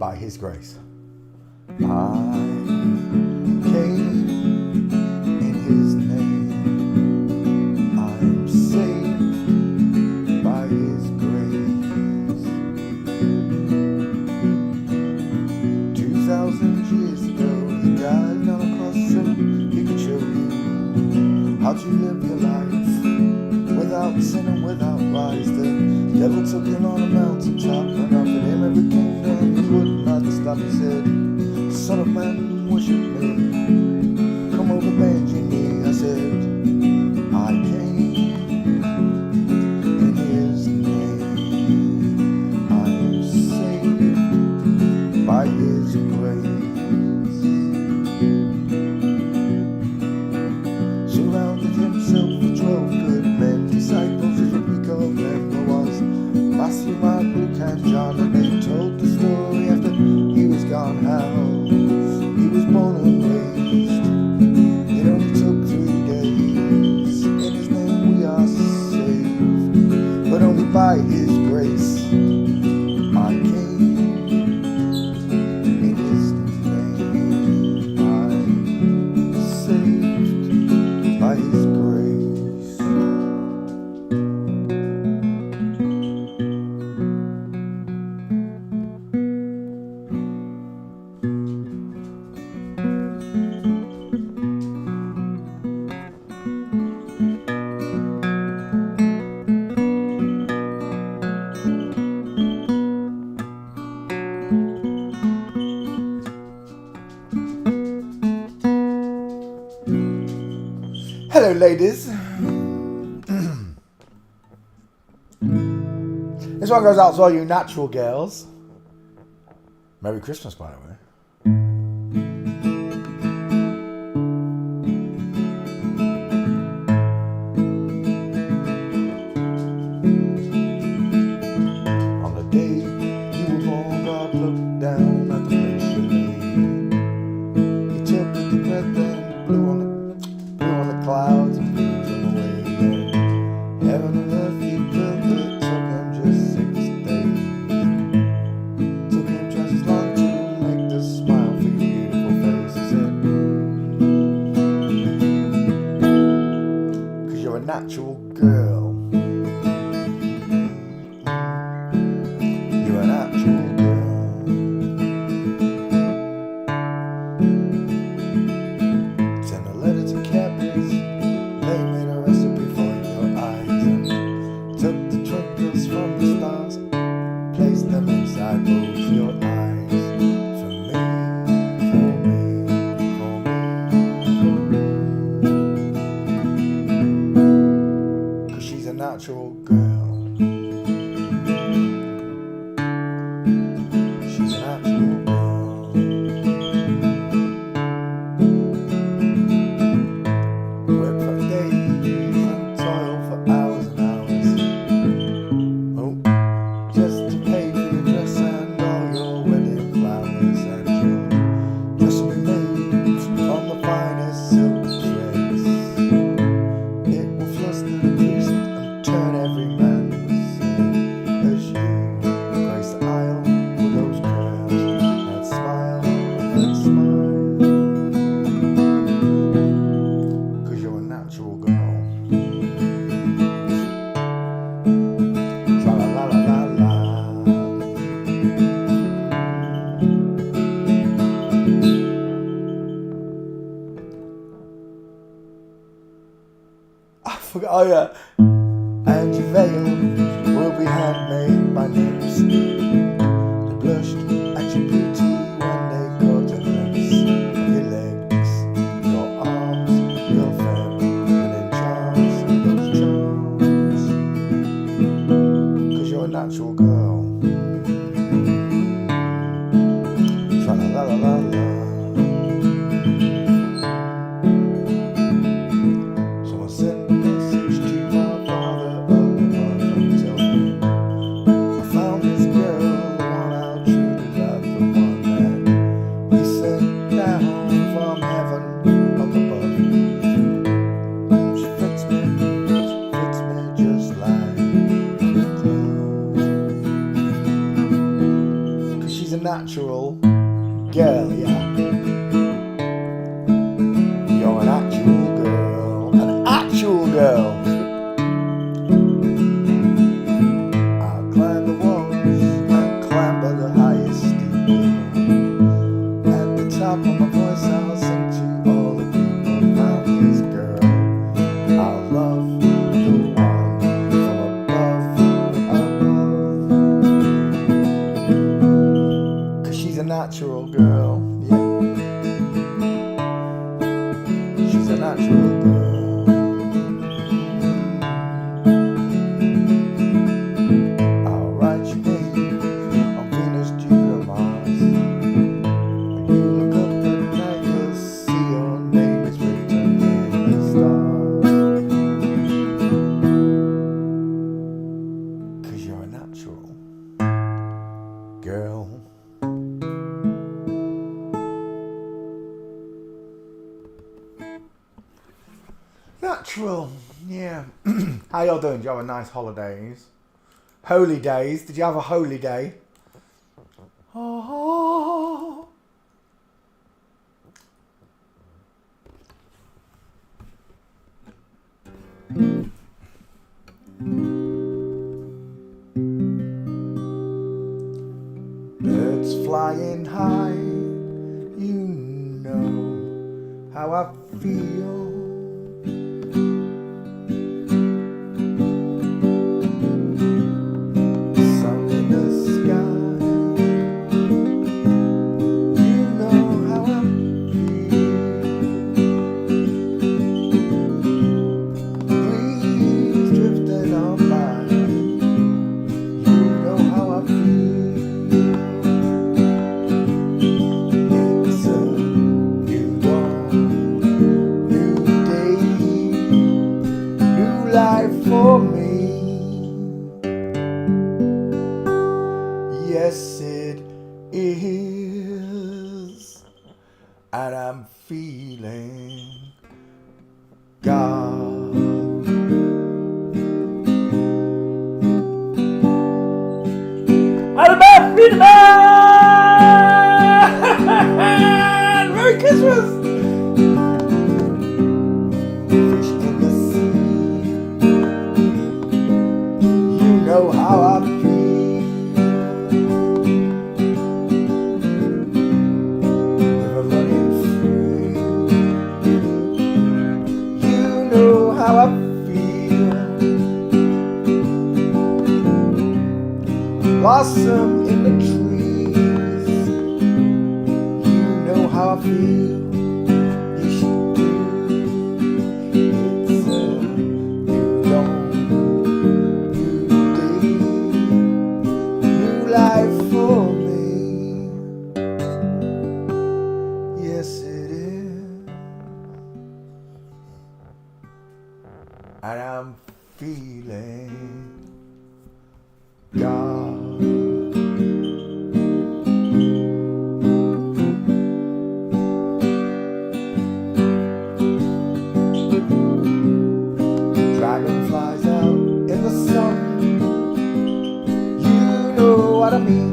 by His grace. I came in His name. I'm saved by His grace. 2,000 years ago, He died on a cross so He could show you how to live your life without sin and without lies. The devil took Him on a mountaintop and offered Him every kingdom. He would not stop. He said, "Son of man, worship me. Come over, bend your knee." I said, I came in His name. I am saved by His grace. Surrounded Himself with 12 good men. Disciples is what we call them. There was Matthew, Mark, Luke and John, and they told the story after He was gone, how He was born and raised. It only took 3 days. In His name we are saved, but only by His grace. I came in His name. I'm saved by His grace. Hello, ladies. This one goes out to all you natural girls. Merry Christmas, by the way. On the day you were born, God looked down at the place you lay. He took the breath and blew on the clouds and blew them away. And heaven and earth He built, but it took Him just 6 days. Took Him just as long to make the smile for your beautiful face. He said, "'Cause you're a natural girl. You're a natural girl." Send a letter to Cadbury's. They made a recipe for your eyes and took the twinkles from the stars, placed them inside both your eyes. For me, for me, for me, for me. 'Cause she's a natural girl. She's a natural girl. Work for days and toil for hours and hours. Oh, just to pay for your dress and all your wedding flowers. And your dress will be made from the finest silk threads. It will fluster the priest and turn every man's head as you grace the aisle with those curves, that smile, that smile. 'Cause you're a natural girl. Tra la la la la la. I forgot. Oh yeah. And your veil will be handmade by nymphs. They blushed at your beauty when they caught a glimpse of your legs, your arms, your feminine charms, those charms. 'Cause you're a natural girl. Tra la la la la la. Someone sent a message to my father up above and tell him I found this girl natural girl, yeah. You're an actual girl, an actual girl. I'll climb the walls and climb by the highest steeple. At the top of my voice I'll sing to all the people around this girl. I'll love the one from above. 'Cause she's a natural girl, yeah. She's a natural girl. I'll write your name on Venus, Jupiter, Mars. When you look up at night, you'll see your name is written in the stars. 'Cause you're a natural girl. Natural, yeah. How y'all doing? Did you have a nice holidays? Holy days? Did you have a holy day? Oh. Birds flying high, you know how I feel. For me, yes it is, and I'm feeling God. I'm about feeling man. Merry Christmas. Fish in the sea. Know how I feel. River running free. You know how I feel. Blossom in the trees. You know how I feel. You should do. It's life for me. Yes it is, and I'm feeling God. Dragonflies out in the sun. You know what I mean.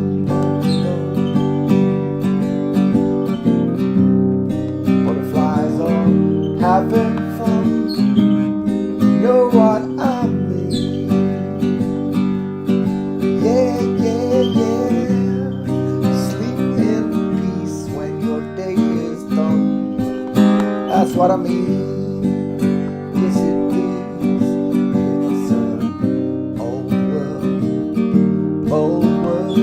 Butterflies are having fun. You know what I mean. Yeah, yeah, yeah. Sleep in peace when your day is done. That's what I mean. Yes, it is. It's an old world. Old world,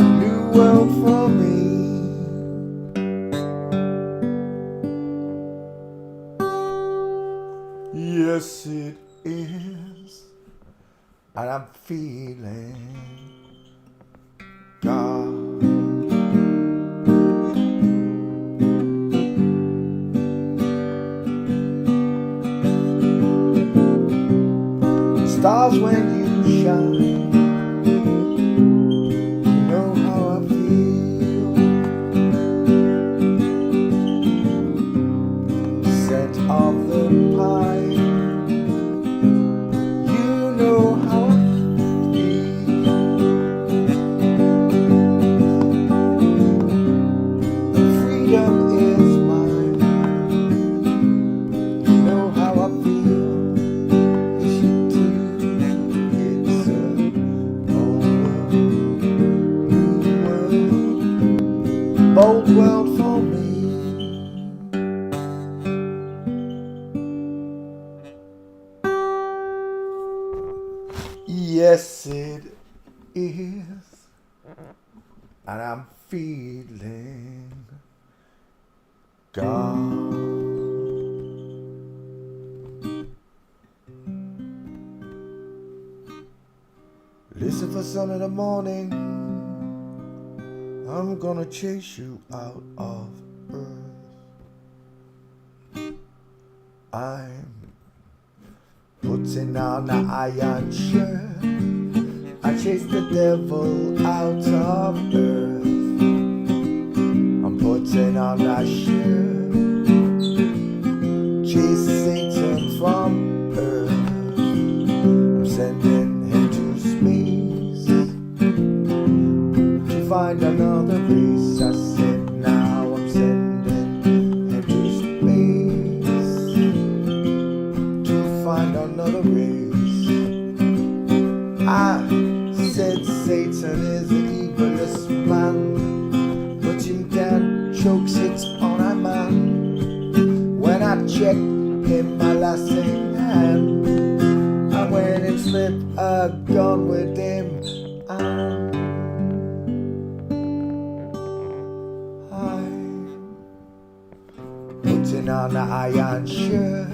a new world for me. Yes it is, and I'm feeling God. Stars when you shine. Of the pine, you know how I feel. old world for me. Yes, it is, and I'm feeling gone. Listen for sun in the morning. I'm gonna chase you out of earth. I'm putting on the iron shirt. I chase the devil out of earth. I'm putting on that shirt. Chase Satan from earth. I'm sending him to space to find another race. I said now I'm sending him to space to find another race. I said Satan is the evilest man, but him can choke it on a man. When I checked him my last hand, and when it slipped a gun with him, I'm putting on the iron shirt.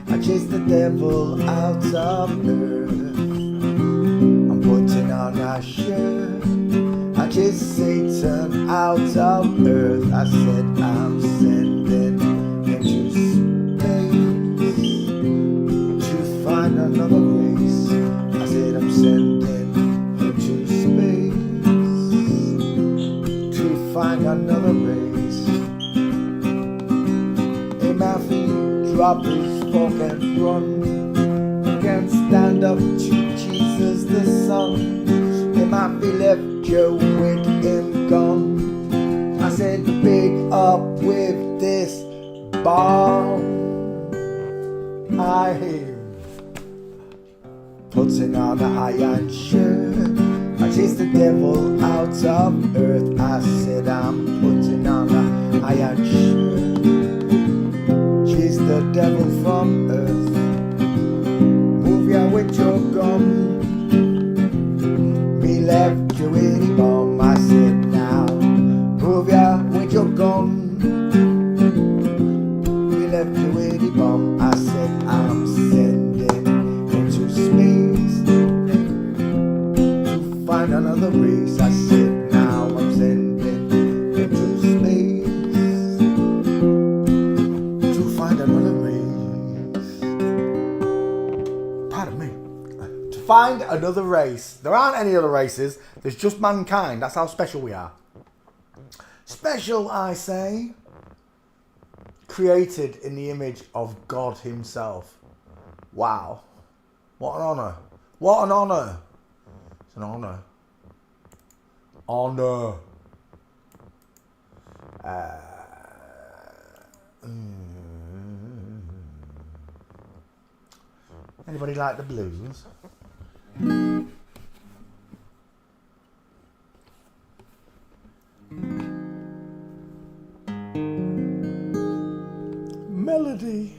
I chase the devil out of earth. I'm putting on a shirt. I chase Satan out of earth. I said I'm sending him to space to find another race. I said I'm sending him to space to find another race. In my feet, drop his fork and run. Can't stand up to Jesus the Son. It might be left you with him gone. I said pick up with this bomb. I putting on the iron shirt. I chase the devil out of earth. I said I'm putting on the iron shirt. Chase the devil from earth. Move ya with your gun. Me left you with a bomb. I said now move ya with your gun. Me left you with a bomb. I said I'm sending into space to find another race. I said now I'm sending into space to find another race. Pardon me. To find another race. There aren't any other races. There's just mankind. That's how special we are. Special, I say. Created in the image of God himself. Wow. What an honour. What an honour. It's an honour. Honour. Anybody like the blues? Melody.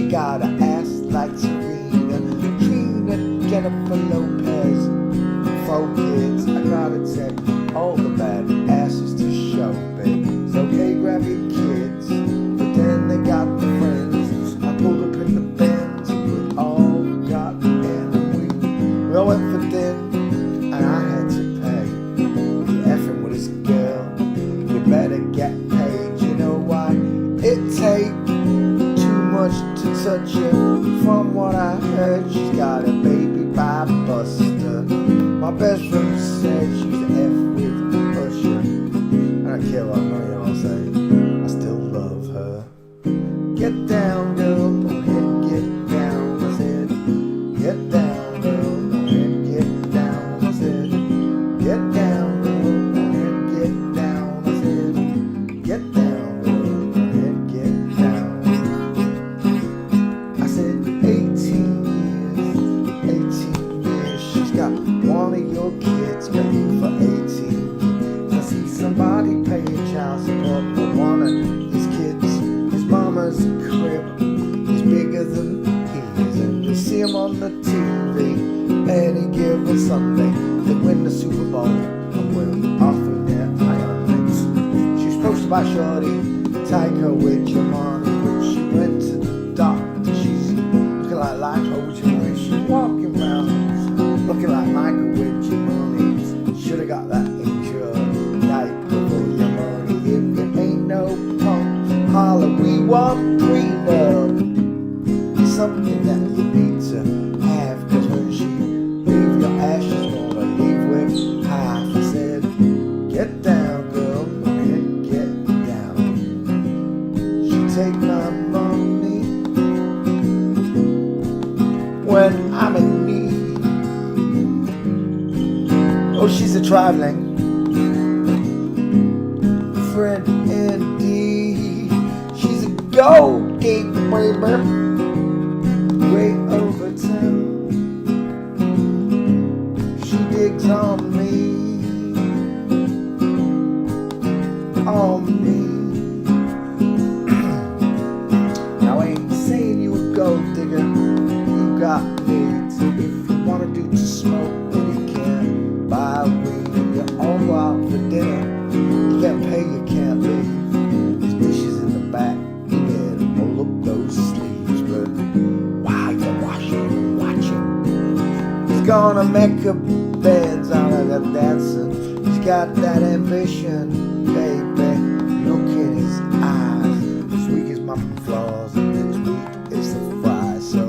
She got an ass like Serena, Trina, Jennifer Lopez. 4 kids, I gotta take all the bad asses to show, babe. It's okay, grab your kids, but then they got the friends. I pulled up in the Benz, we all got in, and we all went for dinner, and I had to pay. You effing with this girl, you better get paid. You know why? It take too much to touch her. From what I heard, she's got a baby by Buster. My best friend said she's an F with Usher. I don't care what none of y'all say, I still love her. Get down, girl, go ahead, get down. I said, get down, girl, go ahead, get down. I said, get down, girl, go ahead, get down. I said, get down, girl, go ahead, get down. I said, 18 years, she's got one of your kids, baby, for 18 years. I see somebody paying child support for one of his kids. His mama's crib is bigger than his, and you see him on the TV any given Sunday. They win the Super Bowl and we're off with their iron legs. She's supposed to buy shorty, take her with your money, but she went to the doctor. She's looking like life holds you when she's walking around, looking like Michael with your money. Should've got that insured, like for your money. If you ain't no punk, holler, we want prenup. It's something that you need to have, cause when she leave your ass, she's gonna leave with half. I said, get down, girl, go ahead, get down. She take my money when I'm in need. Oh, she's a traveling friend indeed. She's a gold digger, baby, way over town. She digs on me, on me. Now I ain't saying you a gold digger, you got needs. If you wanna do to smoke, then you can buy weed. You all go out for dinner, you can't pay, you can't leave. There's dishes in the back, you better roll up those sleeves. But while you're washing and watching, he's gonna make a Benz out of that dancing. He's got that ambition, baby. Look in his eyes. This week is mopping floors, and next week is the fries. So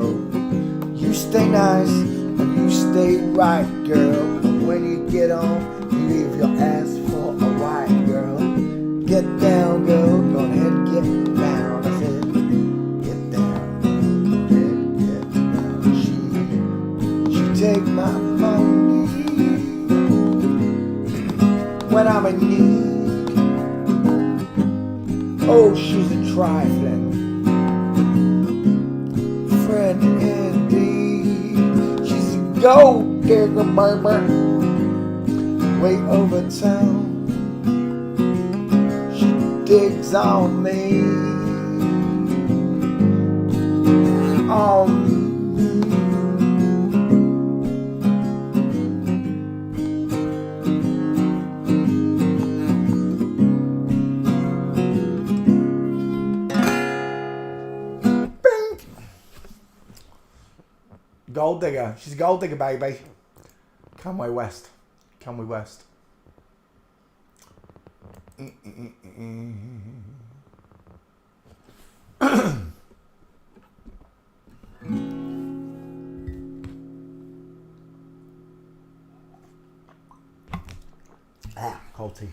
you stay nice and you stay right, girl. And when you get home, you leave your ass for a white girl. Get down, girl, go ahead, get down. I said, get down, girl, go ahead, get down. She take my money when I'm in need. Oh, she's a trifling friend indeed. She's a gold digger, baby, way over town. She digs on me, on me. Bing. Gold digger. She's a gold digger, baby. Conway West. Conway West. Cold tea.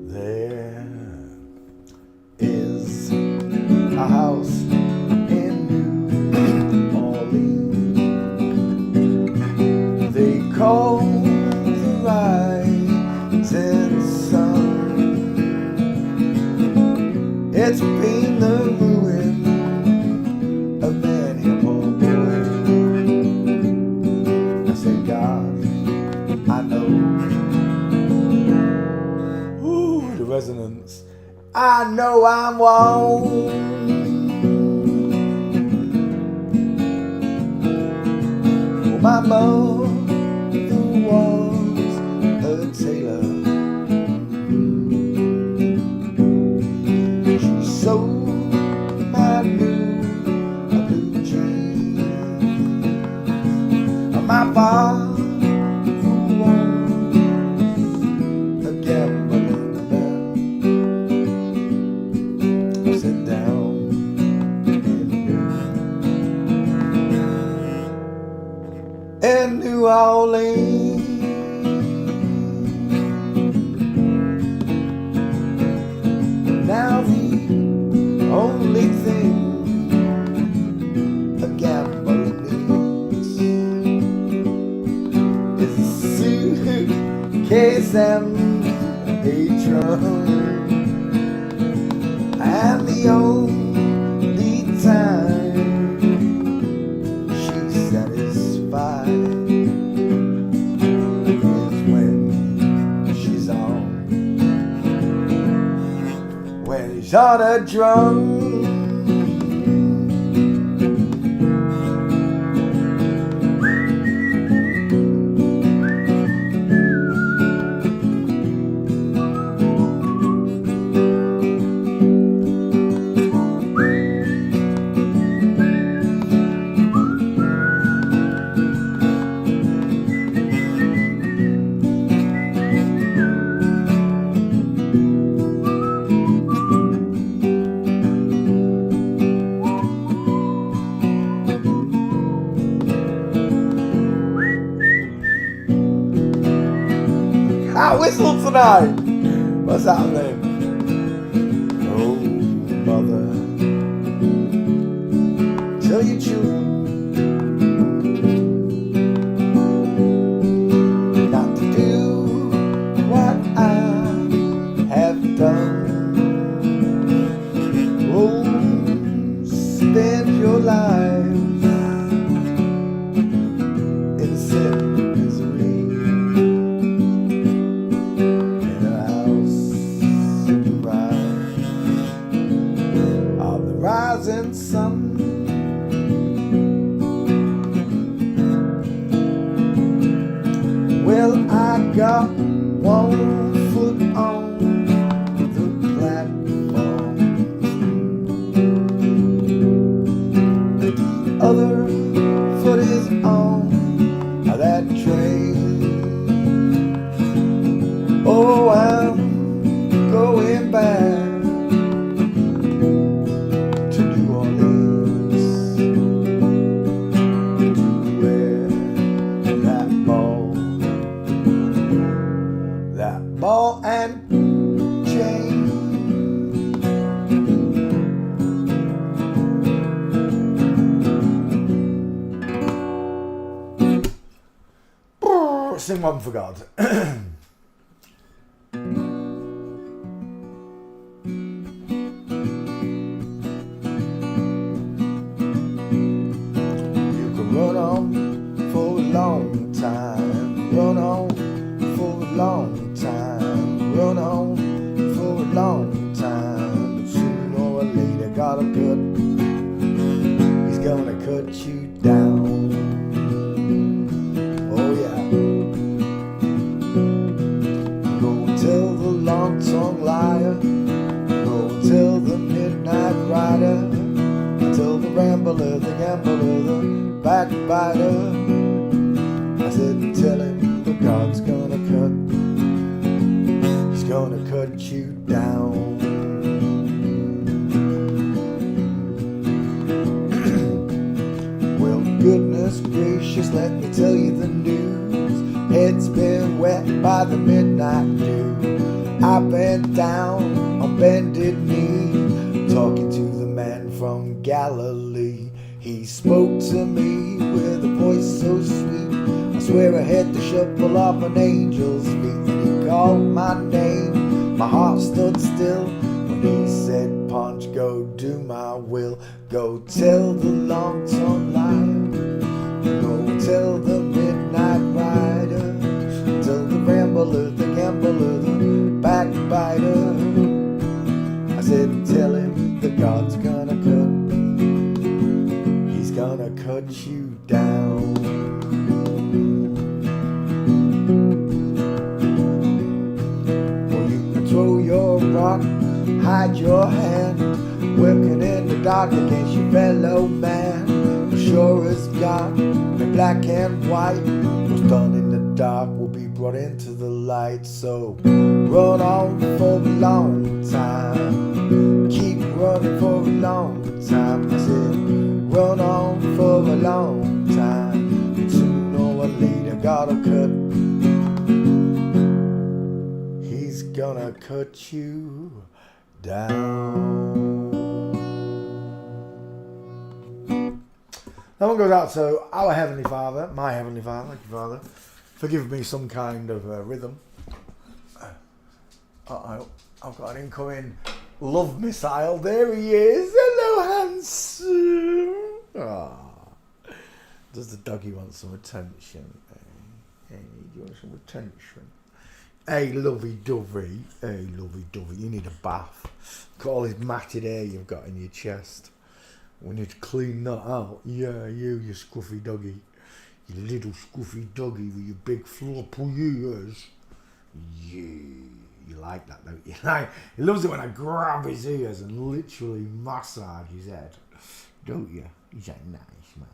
There is a house in resonance. I know I'm wrong. Well, my mother was a tailor. She sewed my new blue jeans. My father was a gambling man. Sit down in New Orleans. Now the only thing a gambler needs is a suitcase and a trunk, and the only time she's satisfied is when she's on a drunk. I whistle tonight. What's happening? Oh, mother, tell your children not to do what I have done. Oh, spend your lives in sin and misery. Rising sun. Well, I got one foot on the platform, the other foot is on that train. Oh, I'm going back ball and chain. Sing one for God. You can run on for a long time, run on for a long time, run on for a long time, but sooner or later gotta cut. He's gonna cut you down. Oh yeah. Go tell the long-tongued liar, go tell the midnight rider, tell the rambler, the gambler, the backbiter. I said tell him that God's gonna cut. He's gonna cut you down. Well, goodness gracious, let me tell you the news. Head's been wet by the midnight dew. I've been down on bended knee, talking to the man from Galilee. He spoke to me with a voice so sweet, I swear I had the shuffle of an angel's feet. And he called my name, my heart stood still when he said, Punch, go do my will. Go tell the long-tongued liar, go tell the midnight rider, tell the rambler, the gambler, the backbiter. you down. Well, you can throw your rock, hide your hand, working in the dark against your fellow man. Sure as God, the black and white, what's done in the dark will be brought into the light. So run on for a long time, keep running for a long time. I said run on for a long time, and sooner or later God'll cut. He's gonna cut you down. That one goes out to our Heavenly Father, my Heavenly Father, thank you, Father, for giving me some kind of rhythm. Uh-oh, I've got an incoming love missile. There he is. Hello, handsome. Oh. Does the doggy want some attention? Hey, do you want some attention? Hey, lovey-dovey. Hey, lovey-dovey. You need a bath. Look at all this matted hair you've got in your chest. We need to clean that out. Yeah, you scruffy doggy. You little scruffy doggy with your big floppy ears. Yeah, you like that, don't you? He loves it when I grab his ears and literally massage his head. Don't you? He's like, nice, man.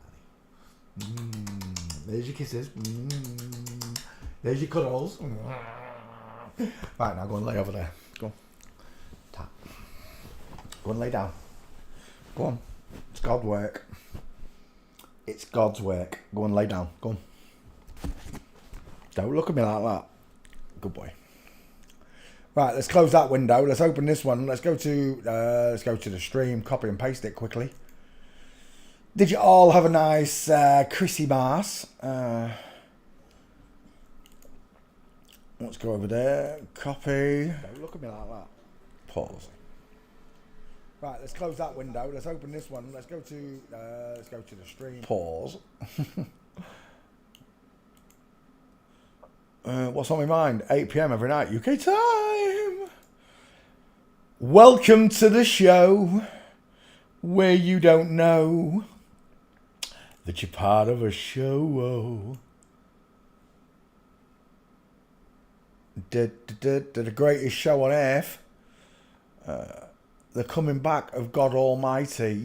There's your kisses. There's your cuddles. Right, now go and lay over there. Go on. Tap. Go and lay down. Go on. It's God's work. It's God's work. Go and lay down. Go on. Don't look at me like that. Good boy. Right, let's close that window. Let's open this one. Let's go to the stream. Copy and paste it quickly. Did you all have a nice Christmas? Let's go over there. Copy. Don't look at me like that. Pause. Right, let's close that window. Let's open this one. Let's go to the stream. Pause. What's on my mind? 8 p.m. every night, UK time. Welcome to the show where you don't know that you're part of a show. The greatest show on earth. The coming back of God Almighty.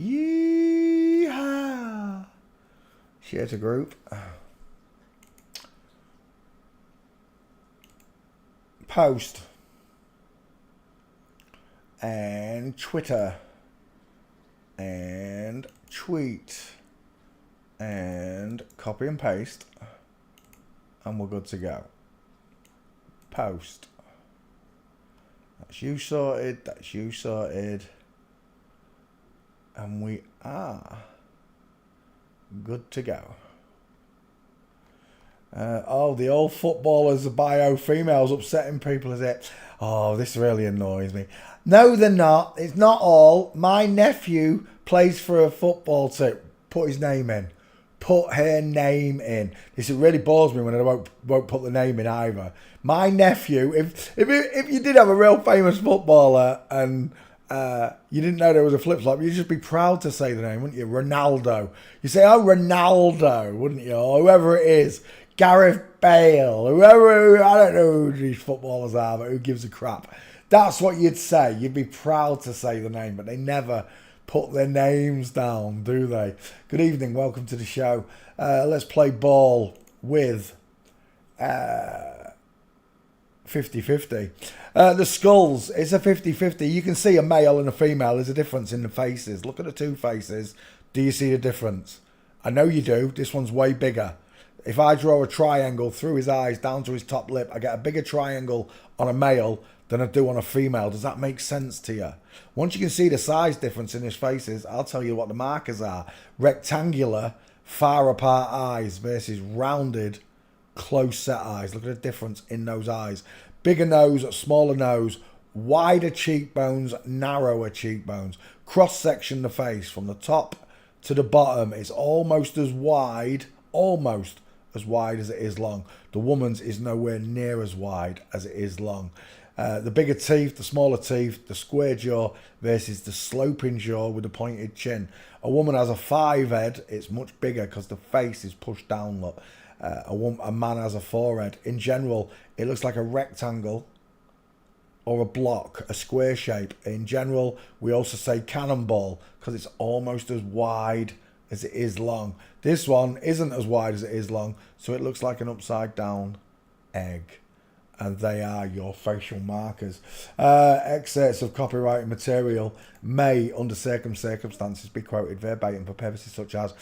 Yeehaw! Share to group. Post. And Twitter. And tweet. And copy and paste. And we're good to go. Post. That's you sorted. That's you sorted. And we are good to go. The old footballers, the bio females upsetting people, is it? Oh, this really annoys me. No, they're not. It's not all. My nephew plays for a football team. Put his name in. Put her name in. This really bores me when I won't put the name in either. My nephew, if you did have a real famous footballer and you didn't know there was a flip-flop, you'd just be proud to say the name, wouldn't you? Ronaldo. You say, oh, Ronaldo, wouldn't you? Or whoever it is. Gareth Bale. Whoever, I don't know who these footballers are, but who gives a crap? That's what you'd say. You'd be proud to say the name, but they never put their names down, do they? Good evening, welcome to the show. Let's play ball with 50-50. The skulls, it's a 50-50. You can see a male and a female. There's a difference in the faces. Look at the two faces. Do you see the difference? I know you do. This one's way bigger. If I draw a triangle through his eyes down to his top lip, I get a bigger triangle on a male than I do on a female. Does that make sense to you? Once you can see the size difference in his faces, I'll tell you what the markers are. Rectangular, far apart eyes versus rounded, close set eyes. Look at the difference in those eyes. Bigger nose, smaller nose, wider cheekbones, narrower cheekbones. Cross section the face from the top to the bottom is almost as wide as wide as it is long. The woman's is nowhere near as wide as it is long. The bigger teeth, the smaller teeth, the square jaw versus the sloping jaw with the pointed chin. A woman has a 5 head, it's much bigger because the face is pushed down. Look, a man has a 4 head. In general, it looks like a rectangle or a block, a square shape. In general, we also say cannonball because it's almost as wide as it is long. This one isn't as wide as it is long, so it looks like an upside down egg. And they are your facial markers. Excerpts of copyrighted material may, under certain circumstances, be quoted verbatim for purposes such as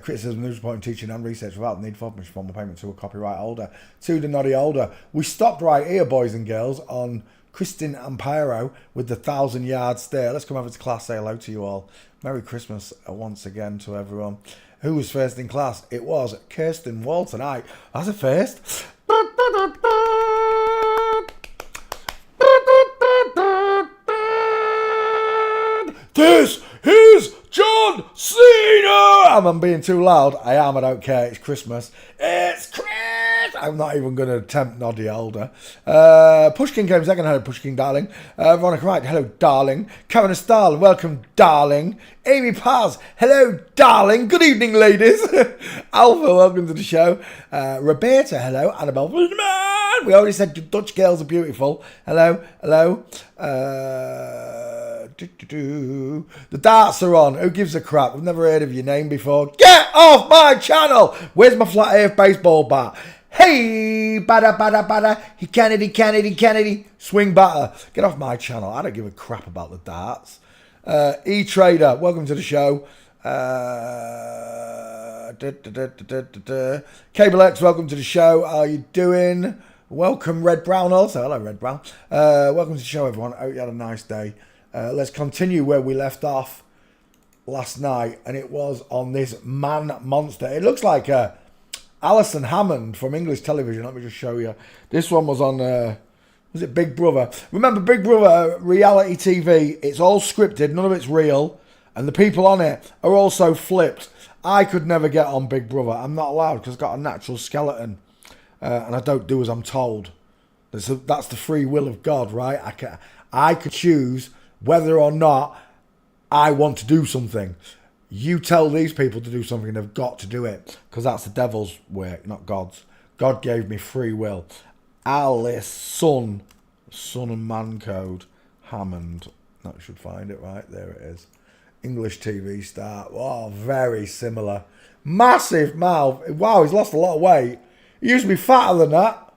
criticism, news reporting, teaching and research without the need for permission form of payment to a copyright holder. To the noddy holder. We stopped right here, boys and girls, on Kristin Amparo with the 1,000-yard stare. Let's come over to class, say hello to you all. Merry Christmas once again to everyone. Who was first in class? It was Kirsten Wall tonight. That's a first. This is John Cena! I'm being too loud. I am, I don't care. It's Christmas. It's Christmas! I'm not even going to attempt Noddy Elder. Pushkin came second. Hello, Pushkin, darling. Veronica Wright, hello, darling. Karen Starling, welcome, darling. Amy Paz, hello, darling. Good evening, ladies. Alpha, welcome to the show. Roberta, hello. Annabelle Friedman. We already said Dutch girls are beautiful. Hello, hello. The darts are on. Who gives a crap? I've never heard of your name before. Get off my channel! Where's my flat earth baseball bat? Hey, bada. Kennedy. Swing batter. Get off my channel. I don't give a crap about the darts. E-Trader, welcome to the show. Cable X, welcome to the show. How are you doing? Welcome, Red Brown also. Hello, Red Brown. Welcome to the show, everyone. I hope you had a nice day. Let's continue where we left off last night, and it was on this man monster. It looks like Alison Hammond from English television. Let me just show you. This one was on, was it Big Brother? Remember Big Brother, reality TV, it's all scripted, none of it's real, and the people on it are also flipped. I could never get on Big Brother. I'm not allowed because I've got a natural skeleton, and I don't do as I'm told. That's the free will of God, right? I could choose whether or not I want to do something. You tell these people to do something, they've got to do it. Because that's the devil's work, not God's. God gave me free will. Alice, son and man code, Hammond. That should find it right. There it is. English TV star. Oh, very similar. Massive mouth. Wow, he's lost a lot of weight. He used to be fatter than that.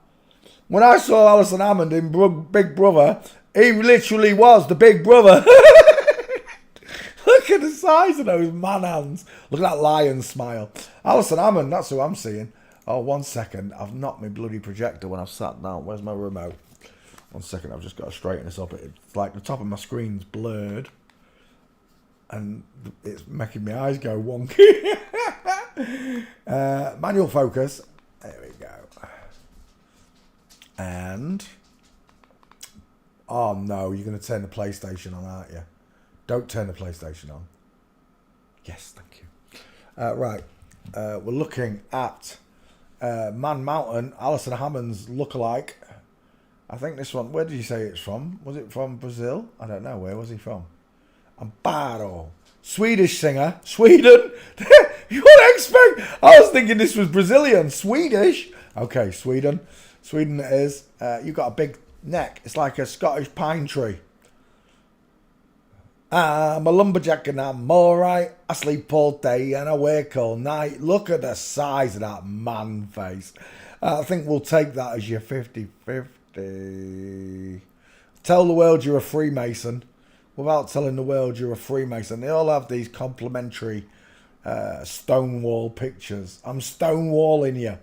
When I saw Alison Hammond in Big Brother, he literally was the Big Brother. Look at the size of those man hands. Look at that lion smile. Alison Hammond, that's who I'm seeing. Oh, 1 second. I've knocked my bloody projector when I've sat down. Where's my remote? 1 second. I've just got to straighten this up. It's like the top of my screen's blurred. And it's making my eyes go wonky. Manual focus. There we go. And... oh, no. You're going to turn the PlayStation on, aren't you? Don't turn the PlayStation on. Yes, thank you. Right. We're looking at Man Mountain, Alison Hammond's lookalike. I think this one, where did you say it's from? Was it from Brazil? I don't know. Where was he from? Amparo. Swedish singer. Sweden? You would expect. I was thinking this was Brazilian. Swedish? Okay, Sweden. Sweden it is. You've got a big neck. It's like a Scottish pine tree. I'm a lumberjack and I'm alright. I sleep all day and I work all night. Look at the size of that man face. I think we'll take that as your 50-50. Tell the world you're a Freemason without telling the world you're a Freemason. They all have these complimentary Stonewall pictures. I'm stonewalling you.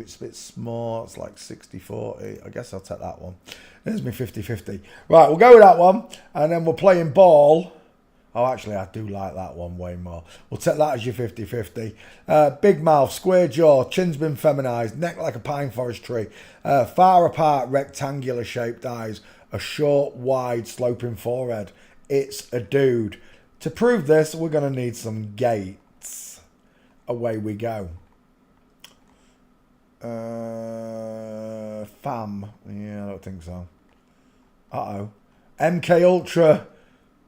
It's a bit small. It's like 60-40. I guess I'll take that one. There's me 50-50. Right, we'll go with that one. And then we're playing ball. Oh, actually, I do like that one way more. We'll take that as your 50-50. Big mouth, square jaw, chin's been feminized, neck like a pine forest tree. Far apart, rectangular shaped eyes. A short, wide, sloping forehead. It's a dude. To prove this, we're going to need some gates. Away we go. Fam. Yeah, I don't think so. Uh-oh. MK Ultra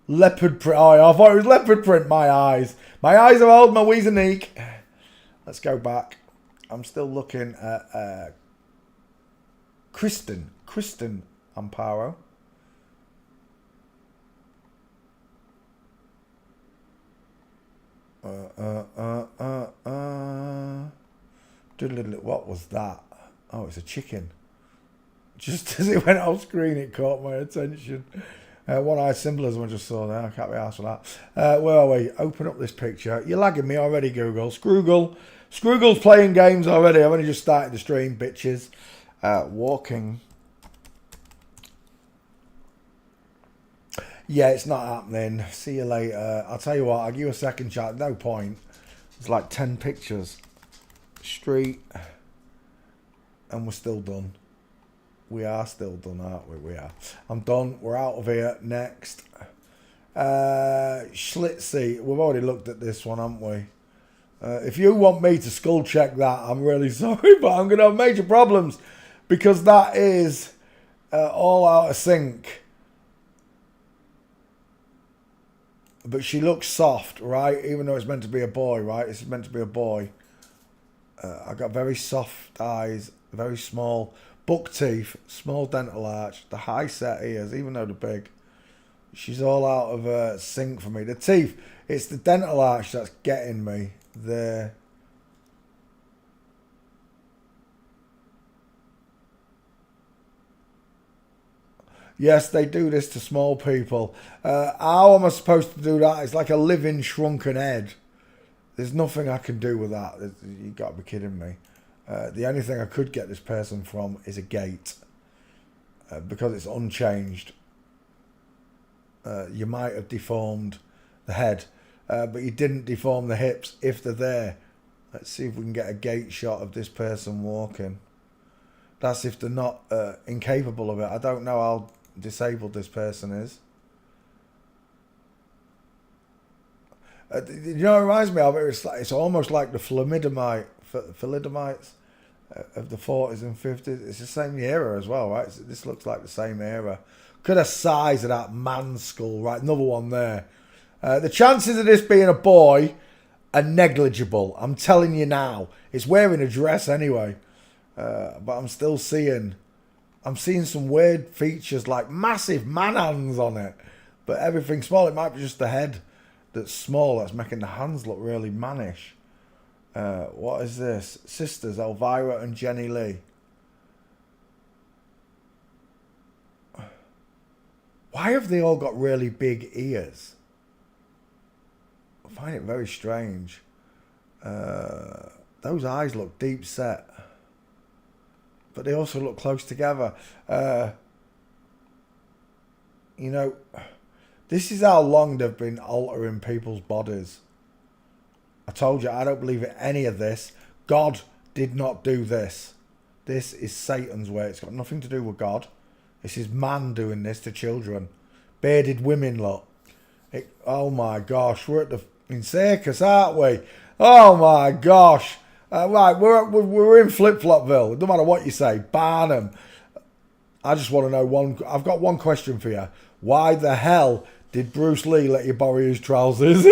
leopard print. Oh, I thought it was leopard print. My eyes. My eyes are old. My wheeze are neek. Let's go back. I'm still looking at Kristen Amparo. What was that? Oh, it's a chicken. Just as it went off screen, it caught my attention. One-eyed symbolism I just saw there. I can't be asked for that. Where are we? Open up this picture. You're lagging me already, Google. Scroogle's playing games already. I've only just started the stream, bitches. Walking. Yeah, it's not happening. See you later. I'll tell you what, I'll give you a second shot. No point. It's like 10 pictures. Street. And we're still done. We are still done, aren't we? We are. I'm done. We're out of here. Next. Schlitzy. We've already looked at this one, haven't we? If you want me to skull check that, I'm really sorry, but I'm going to have major problems. Because that is all out of sync. But she looks soft, right? Even though it's meant to be a boy, right? It's meant to be a boy. I got very soft eyes, very small buck teeth, small dental arch, the high set ears, even though they're big. She's all out of sync for me. The teeth, it's the dental arch that's getting me there. Yes, they do this to small people. How am I supposed to do that? It's like a living shrunken head. There's nothing I can do with that. You got to be kidding me. The only thing I could get this person from is a gate. Because it's unchanged. You might have deformed the head. But you didn't deform the hips if they're there. Let's see if we can get a gate shot of this person walking. That's if they're not incapable of it. I don't know how disabled this person is. You know, it reminds me of it. It's almost like the thalidomide, thalidomites of the 40s and 50s. It's the same era as well, right? This looks like the same era. Look at the size of that man's skull, right? Another one there. The chances of this being a boy are negligible. I'm telling you now. It's wearing a dress anyway. But I'm still seeing... I'm seeing some weird features like massive man hands on it. But everything small. It might be just the head that's small that's making the hands look really mannish. What is this? Sisters, Elvira and Jenny Lee. Why have they all got really big ears? I find it very strange. Those eyes look deep set. But they also look close together. You know, this is how long they've been altering people's bodies. I told you, I don't believe in any of this. God did not do this. This is Satan's way. It's got nothing to do with God. This is man doing this to children. Bearded women, look. Oh my gosh, we're at the circus, aren't we? Oh my gosh. Right, we're in Flip-Flopville. It doesn't matter what you say. Barnum. I just want to know I've got one question for you. Why the hell did Bruce Lee let you borrow his trousers?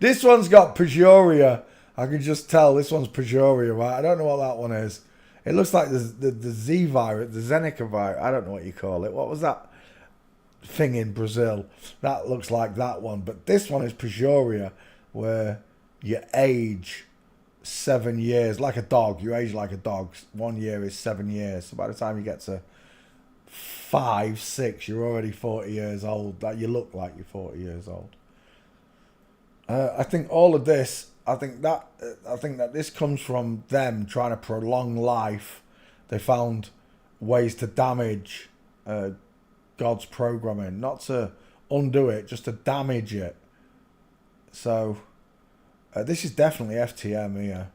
This one's got Pejoria. I can just tell this one's Pejoria, right? I don't know what that one is. It looks like the Z virus, the Zeneca virus. I don't know what you call it. What was that thing in Brazil? That looks like that one. But this one is Pejoria, where you age 7 years. Like a dog. You age like a dog. 1 year is 7 years. So by the time you get to 5, 6, you're already 40 years old. That you look like you're 40 years old. I think all of this, I think that this comes from them trying to prolong life. They found ways to damage God's programming, not to undo it, just to damage it. So this is definitely FTM here.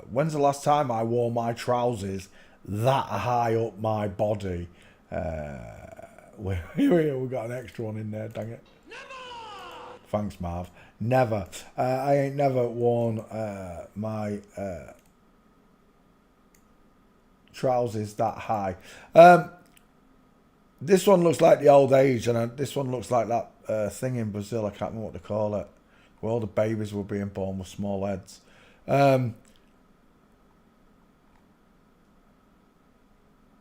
When's the last time I wore my trousers that high up my body. We've got an extra one in there, dang it. Thanks, Marv. Never. I ain't never worn my trousers that high. This one looks like the old age, and this one looks like that thing in Brazil. I can't remember what to call it, where all the babies were being born with small heads.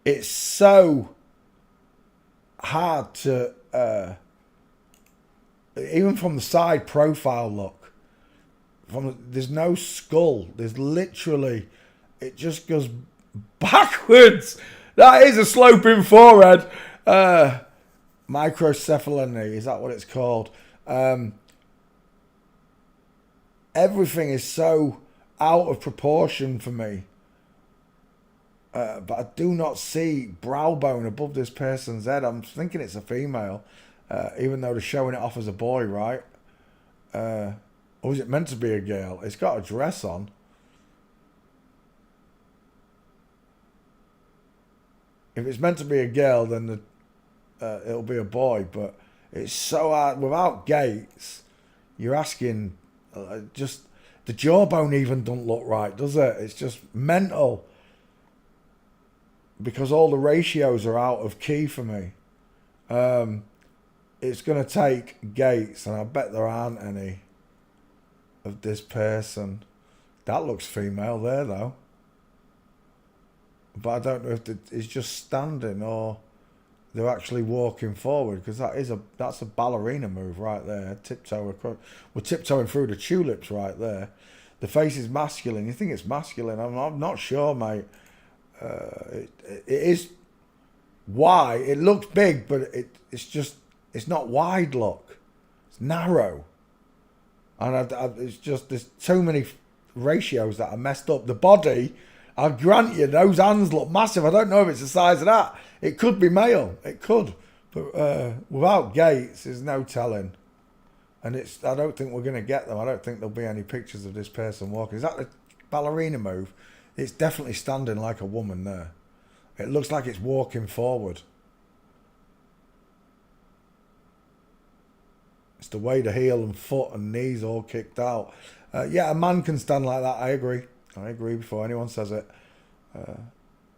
It's so hard to, even from the side profile look, there's no skull. There's literally, it just goes backwards. That is a sloping forehead. Microcephalony, is that what it's called? Everything is so out of proportion for me. But I do not see brow bone above this person's head. I'm thinking it's a female, even though they're showing it off as a boy, right? Or is it meant to be a girl? It's got a dress on. If it's meant to be a girl, then it'll be a boy. But it's so hard. Without gaits, you're asking, just the jawbone even doesn't look right, does it? It's just mental. Because all the ratios are out of key for me. It's going to take gaits, and I bet there aren't any of this person. That looks female there, though. But I don't know if it's just standing or they're actually walking forward, because that's a ballerina move right there. We're tiptoeing through the tulips right there. The face is masculine. You think it's masculine? I'm not sure, mate. It is wide. It looks big, but it's not wide. Look, it's narrow, and it's just there's too many ratios that are messed up. The body, I'll grant you, those hands look massive. I don't know if it's the size of that. It could be male. It could, but without gaits, there's no telling. And I don't think we're going to get them. I don't think there'll be any pictures of this person walking. Is that the ballerina move? It's definitely standing like a woman there. It looks like it's walking forward. It's the way the heel and foot and knees all kicked out. Yeah, a man can stand like that. I agree. I agree before anyone says it.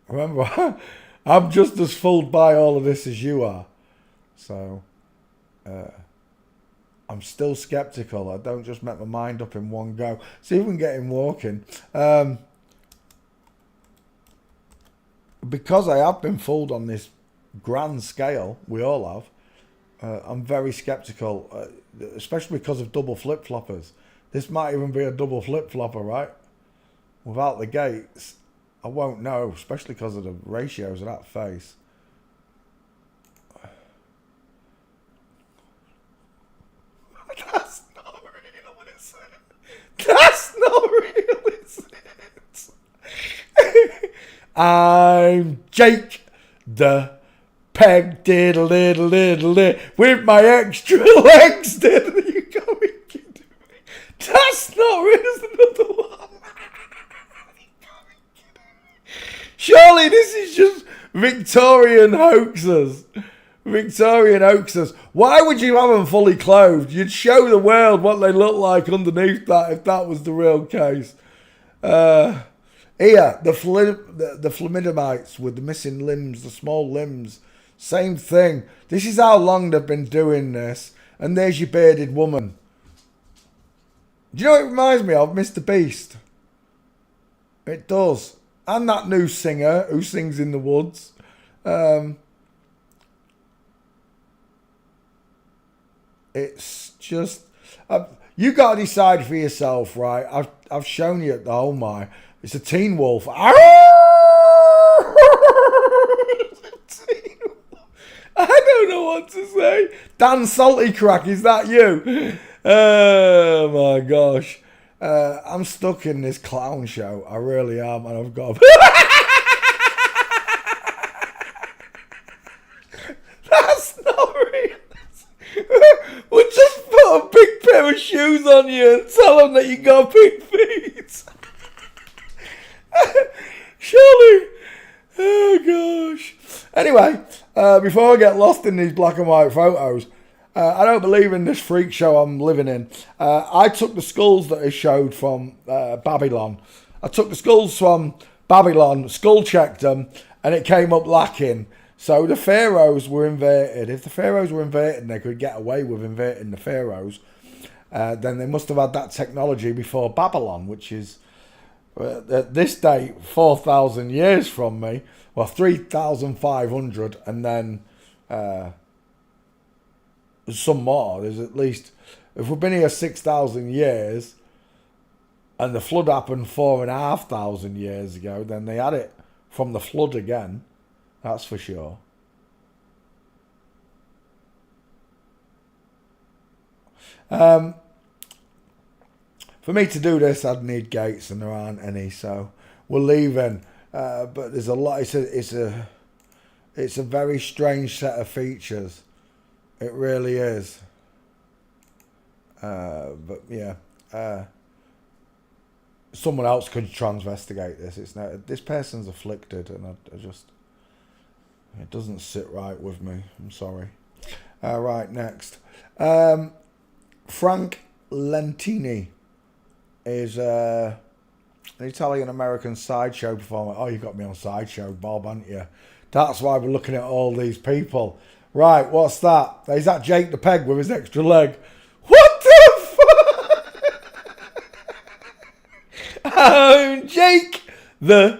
Remember, I'm just as fooled by all of this as you are. So, I'm still sceptical. I don't just make my mind up in one go. See if we can get him walking. Because I have been fooled on this grand scale, we all have, I'm very sceptical, especially because of double flip-floppers. This might even be a double flip-flopper, right? Without the gaits, I won't know, especially because of the ratios of that face. That's not real, is it? That's not real, is it? I'm Jake the Peg diddle diddle diddle diddle with my extra legs. Diddle, you gotta be kidding me. That's not real. There's another one. Surely this is just Victorian hoaxers. Victorian hoaxers. Why would you have them fully clothed? You'd show the world what they look like underneath that if that was the real case. Here, the Flamidamites with the missing limbs, the small limbs, same thing. This is how long they've been doing this. And there's your bearded woman. Do you know what it reminds me of? Mr. Beast. It does. And that new singer who sings in the woods. It's just... you got to decide for yourself, right? I've shown you at the whole my... It's a teen wolf. I don't know what to say. Dan Salty Crack, is that you? Oh my gosh. I'm stuck in this clown show. I really am, and I've got... That's not real. We'll just put a big pair of shoes on you and tell them that you got big feet. Surely. Oh gosh. Anyway, before I get lost in these black and white photos, I don't believe in this freak show I'm living in. I took the skulls that they showed from Babylon. I took the skulls from Babylon, skull checked them, and it came up lacking. So the pharaohs were inverted. If the pharaohs were inverted and they could get away with inverting the pharaohs, then they must have had that technology before Babylon, which is at this date 4,000 years from me. Well, 3,500, and then some more. There's at least, if we've been here 6,000 years, and the flood happened 4,500 years ago, then they had it from the flood again. That's for sure. For me to do this, I'd need gates, and there aren't any, so we're leaving. But there's a lot. It's a very strange set of features. It really is. But yeah, someone else could transvestigate this. It's not. This person's afflicted, and I just, it doesn't sit right with me. I'm sorry. Right, next. Frank Lentini is an Italian-American sideshow performer. Oh, you got me on sideshow, Bob, haven't you? That's why we're looking at all these people. Right, what's that? Is that Jake the Peg with his extra leg? What the fuck? I'm Jake the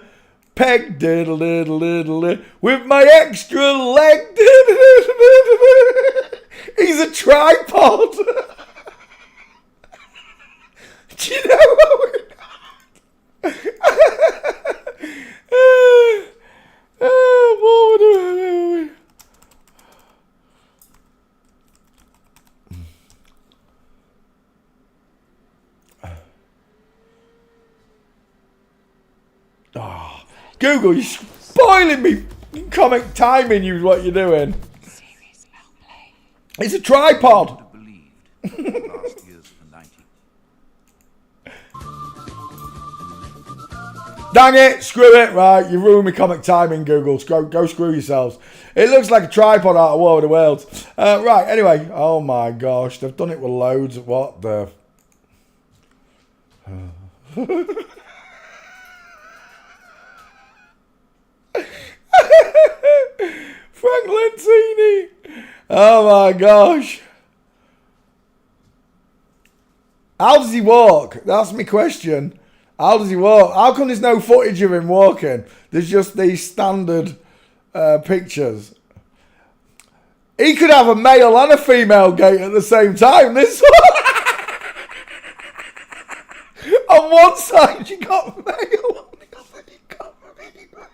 Peg, with my extra leg. He's a tripod. Do you know what we're... Oh, Google, you're spoiling me. Comic timing, you what you're doing. It's a tripod. Dang it, screw it, right, you ruined me comic timing, Google, go screw yourselves. It looks like a tripod out of War of the Worlds. Right, anyway, oh my gosh, they've done it with loads of, what the... Frank Lentini, oh my gosh. How does he walk? That's my question. How does he walk? How come there's no footage of him walking? There's just these standard pictures. He could have a male and a female gait at the same time. This one. On one side you got male. On the other you got female.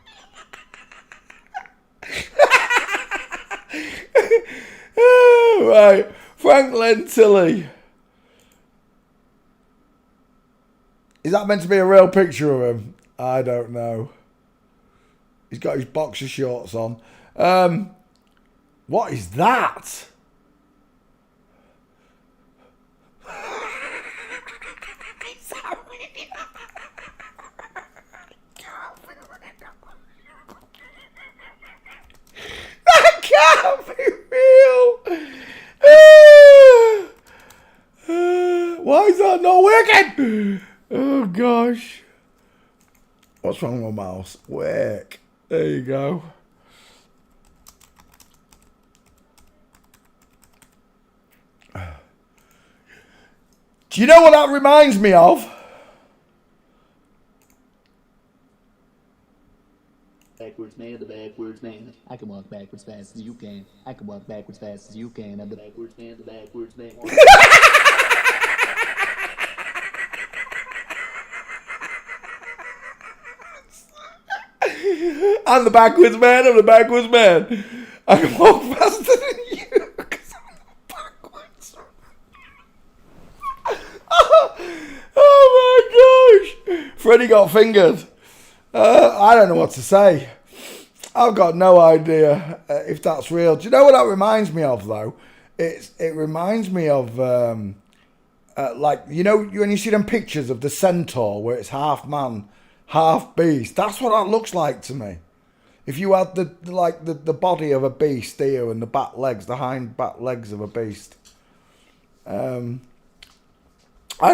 Right. Frank Lentili. Is that meant to be a real picture of him? I don't know. He's got his boxer shorts on. What is that? That can't be real. Why is that not working? Oh gosh. What's wrong with my mouse? Work. There you go. Do you know what that reminds me of? Backwards man, the backwards man. I can walk backwards fast as you can. I can walk backwards fast as you can. I'm the backwards man, the backwards man. I'm the backwards man, I'm the backwards man. I can walk faster than you because I'm backwards. Oh my gosh. Freddie got fingered. I don't know what to say. I've got no idea if that's real. Do you know what that reminds me of though? It reminds me of like, you know, when you see them pictures of the centaur where it's half man, half beast. That's what that looks like to me. If you had the body of a beast here and the back legs, the hind back legs of a beast. I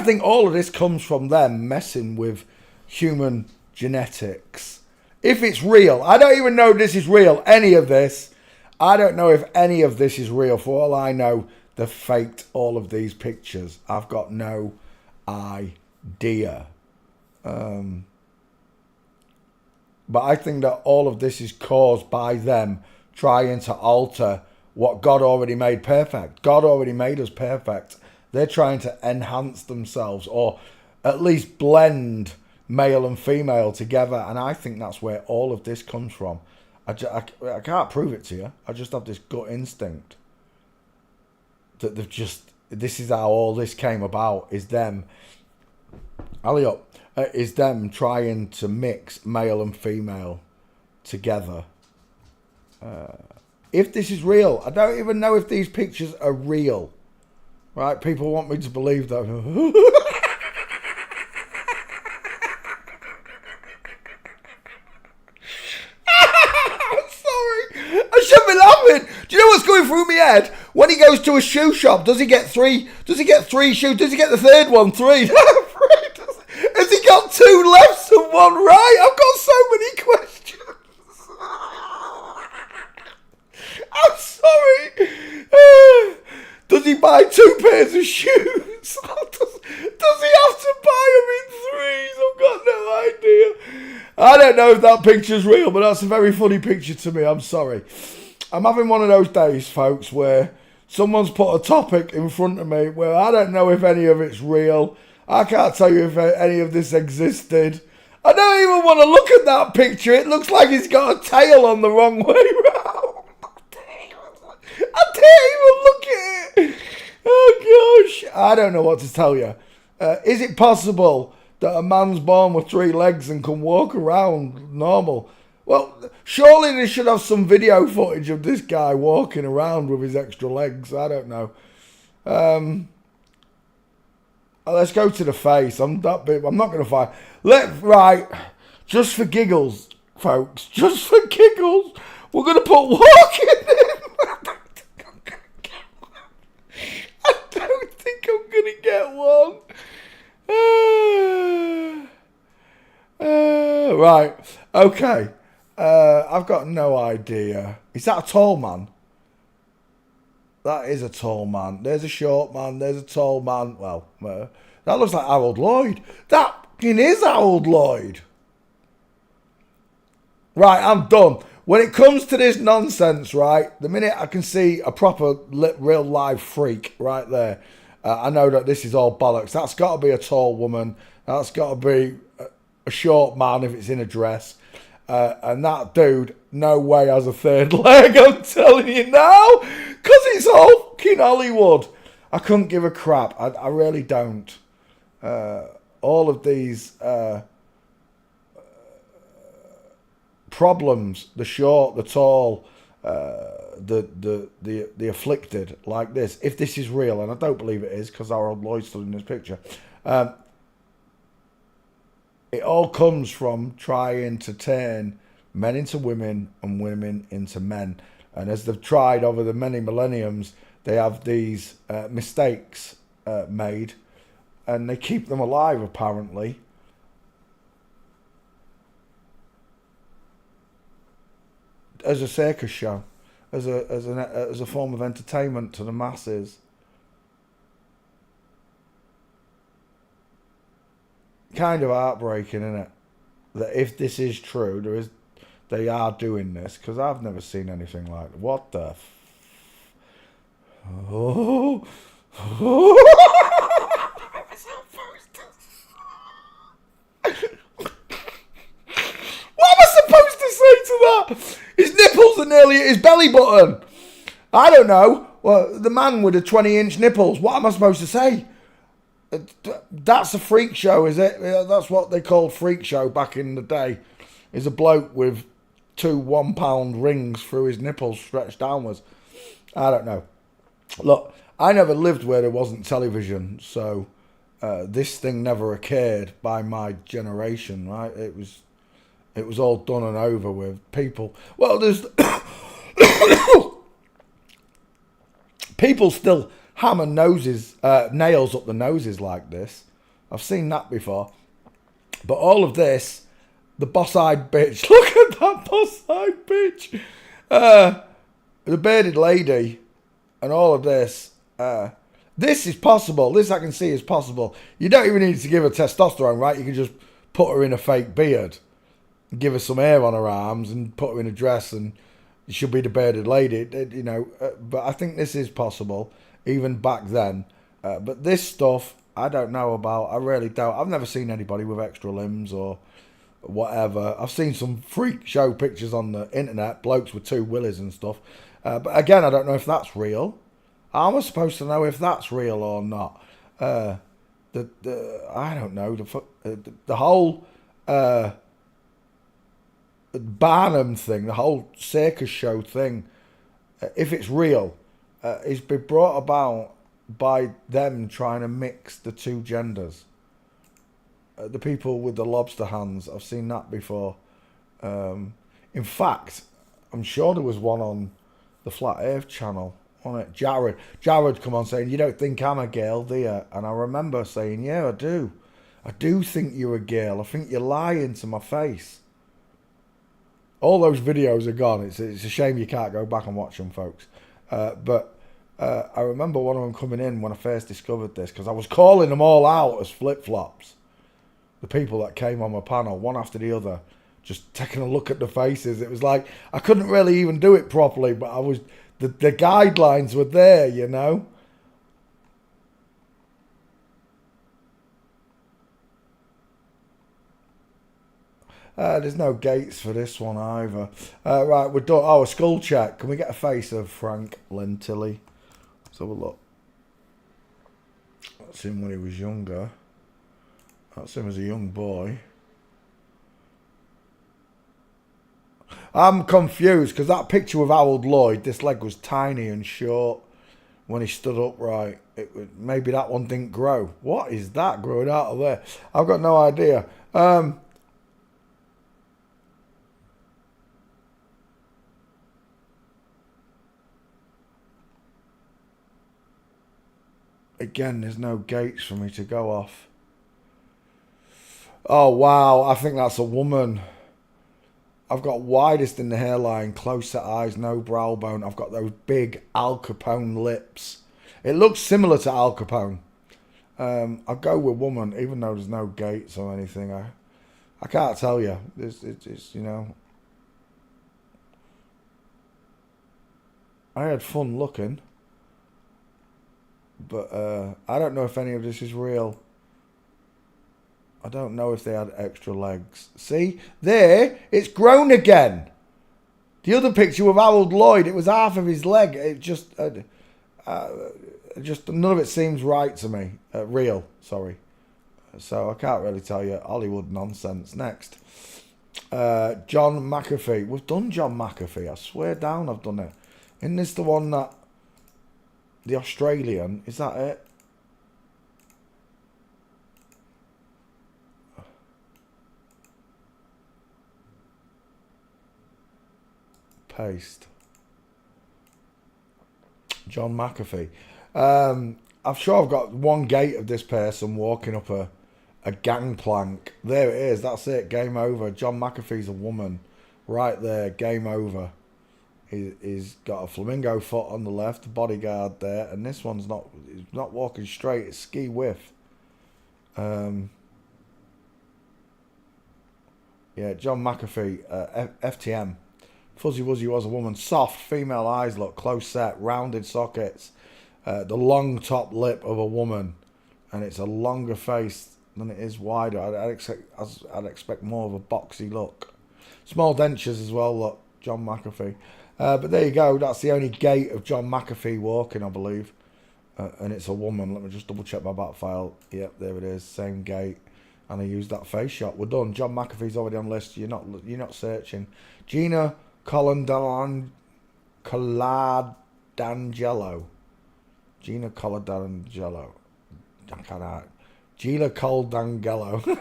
think all of this comes from them messing with human genetics. If it's real, I don't even know if this is real, any of this. I don't know if any of this is real. For all I know, they've faked all of these pictures. I've got no idea. But I think that all of this is caused by them trying to alter what God already made perfect. God already made us perfect. They're trying to enhance themselves, or at least blend male and female together. And I think that's where all of this comes from. I can't prove it to you. I just have this gut instinct that this is how all this came about, is them, is them trying to mix male and female together. If this is real, I don't even know if these pictures are real. Right? People want me to believe that. I shouldn't be laughing. Do you know what's going through my head? When he goes to a shoe shop, does he get three? Does he get three shoes? Does he get the third one? Three? Has he got two lefts and one right? I've got so many questions. I'm sorry. Does he buy two pairs of shoes? Does he have to buy them in threes? I've got no idea. I don't know if that picture's real, but that's a very funny picture to me. I'm sorry. I'm having one of those days, folks, where someone's put a topic in front of me where I don't know if any of it's real. I can't tell you if any of this existed. I don't even want to look at that picture. It looks like he's got a tail on the wrong way round. I didn't even look at it. Oh, gosh. I don't know what to tell you. Is it possible that a man's born with three legs and can walk around normal? Well, surely they should have some video footage of this guy walking around with his extra legs. I don't know. Let's go to the face. I'm not going to find. Right. Just for giggles, folks. Just for giggles. We're going to put walking in. I don't think I'm going to get one. Right. Okay. I've got no idea. Is that a tall man? That is a tall man. There's a short man. There's a tall man. Well, that looks like Harold Lloyd. That is Harold Lloyd. Right, I'm done. When it comes to this nonsense, right, the minute I can see a proper real live freak right there, I know that this is all bollocks. That's got to be a tall woman. That's got to be a short man if it's in a dress. And that dude, no way has a third leg, I'm telling you now. Because it's all fucking Hollywood. I couldn't give a crap. I really don't. All of these problems, the short, the tall, the afflicted, like this. If this is real, and I don't believe it is, because Harold Lloyd's still in this picture. It all comes from trying to turn men into women and women into men. And as they've tried over the many millenniums, they have these mistakes made, and they keep them alive, apparently. As a circus show, as a form of entertainment to the masses. Kind of heartbreaking, isn't it? That if this is true, they are doing this, because I've never seen anything like that. What the oh. What am I supposed to say to that? His nipples are nearly at his belly button. I don't know. Well, the man with the 20-inch nipples. What am I supposed to say? That's a freak show, is it? That's what they called freak show back in the day. Is a bloke with 2 1-pound rings through his nipples stretched downwards. I don't know. Look, I never lived where there wasn't television, so this thing never occurred by my generation, right? it was all done and over with. People, well, there's people still hammer noses, nails up the noses like this. I've seen that before. But all of this, the boss-eyed bitch. Look at that boss-eyed bitch. The bearded lady and all of this. This is possible. This I can see is possible. You don't even need to give her testosterone, right? You can just put her in a fake beard. Give her some hair on her arms and put her in a dress and she'll be the bearded lady. You know, but I think this is possible, even back then. But this stuff, I don't know about. I really don't. I've never seen anybody with extra limbs or whatever. I've seen some freak show pictures on the internet, blokes with 2 willies and stuff. But again, I don't know if that's real. How am I supposed to know if that's real or not? I don't know. The whole Barnum thing, the whole circus show thing, if it's real, is been brought about by them trying to mix the 2 genders. The people with the lobster hands, I've seen that before. In fact, I'm sure there was one on the Flat Earth channel on it. Jared come on saying, "You don't think I'm a girl, do you?" And I remember saying, "Yeah, I do. I do think you're a girl. I think you're lying to my face." All those videos are gone. It's a shame you can't go back and watch them, folks. But I remember one of them coming in when I first discovered this, because I was calling them all out as flip-flops. The people that came on my panel, one after the other, just taking a look at the faces. It was like, I couldn't really even do it properly, but I was, the guidelines were there, you know. There's no gates for this one either. Right, we're done. Oh, a skull check. Can we get a face of Frank Lentilli? Let's have a look. That's him when he was younger. That's him as a young boy. I'm confused because that picture with Harold Lloyd, this leg was tiny and short when he stood upright. Maybe that one didn't grow. What is that growing out of there? I've got no idea. Again, there's no gates for me to go off. Oh, wow. I think that's a woman. I've got widest in the hairline, close set eyes, no brow bone. I've got those big Al Capone lips. It looks similar to Al Capone. I'll go with woman, even though there's no gates or anything. I can't tell you. It's, you know. I had fun looking. But I don't know if any of this is real. I don't know if they had extra legs. See? There, it's grown again. The other picture with Harold Lloyd, it was half of his leg. It just none of it seems right to me. Real, sorry. So I can't really tell you. Hollywood nonsense. Next. John McAfee. We've done John McAfee. I swear down I've done it. Isn't this the one that... The Australian, is that it? Paste. John McAfee. I'm sure I've got one gate of this person walking up a gangplank. There it is, that's it, game over. John McAfee's a woman. Right there, game over. He's got a flamingo foot on the left, bodyguard there, and this one's not walking straight, it's ski whiff. Yeah, John McAfee, FTM. Fuzzy Wuzzy was a woman, soft, female eyes look, close set, rounded sockets, the long top lip of a woman, and it's a longer face than it is wider. I'd expect more of a boxy look. Small dentures as well, look, John McAfee. But there you go, that's the only gait of John McAfee walking, I believe. And it's a woman. Let me just double check my back file. Yep, there it is, same gait. And I used that face shot. We're done. John McAfee's already on the list. You're not searching. Gina Coladangelo. Gina Coladangelo. Gina Coladangelo.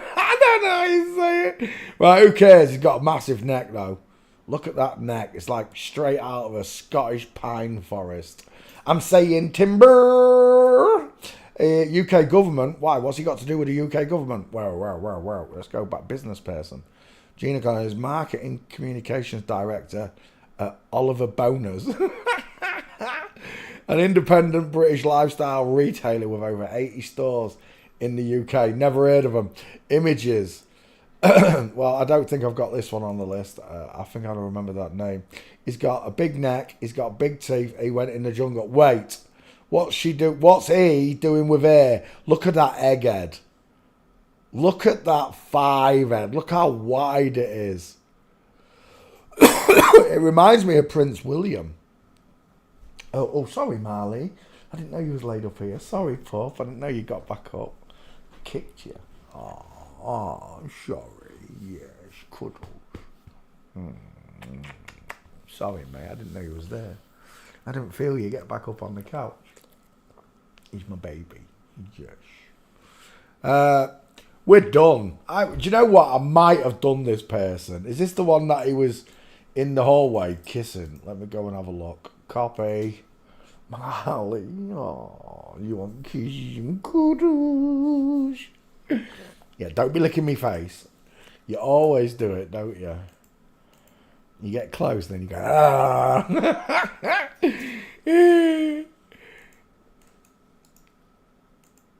Now you say it. Right, who cares? He's got a massive neck, though. Look at that neck. It's like straight out of a Scottish pine forest. I'm saying timber. UK government. Why? What's he got to do with the UK government? Well. Let's go back. Business person. Gina Connor is marketing communications director at Oliver Boners. An independent British lifestyle retailer with over 80 stores in the UK. Never heard of them. Images. Well, I don't think I've got this one on the list. I think I don't remember that name. He's got a big neck. He's got big teeth. He went in the jungle. Wait. What's he doing with hair? Look at that egghead. Look at that 5 head. Look how wide it is. It reminds me of Prince William. Oh, sorry, Marley. I didn't know you was laid up here. Sorry, pup. I didn't know you got back up. Kicked you. Oh, sorry. Yes, cuddles. Sorry, mate. I didn't know you was there. I didn't feel you get back up on the couch. He's my baby. Yes. We're done. Do you know what? I might have done this person. Is this the one that he was in the hallway kissing? Let me go and have a look. Copy. Marley. Oh, you want kisses and cuddles? Yeah, don't be licking me face. You always do it, don't you? You get close, then you go, ah.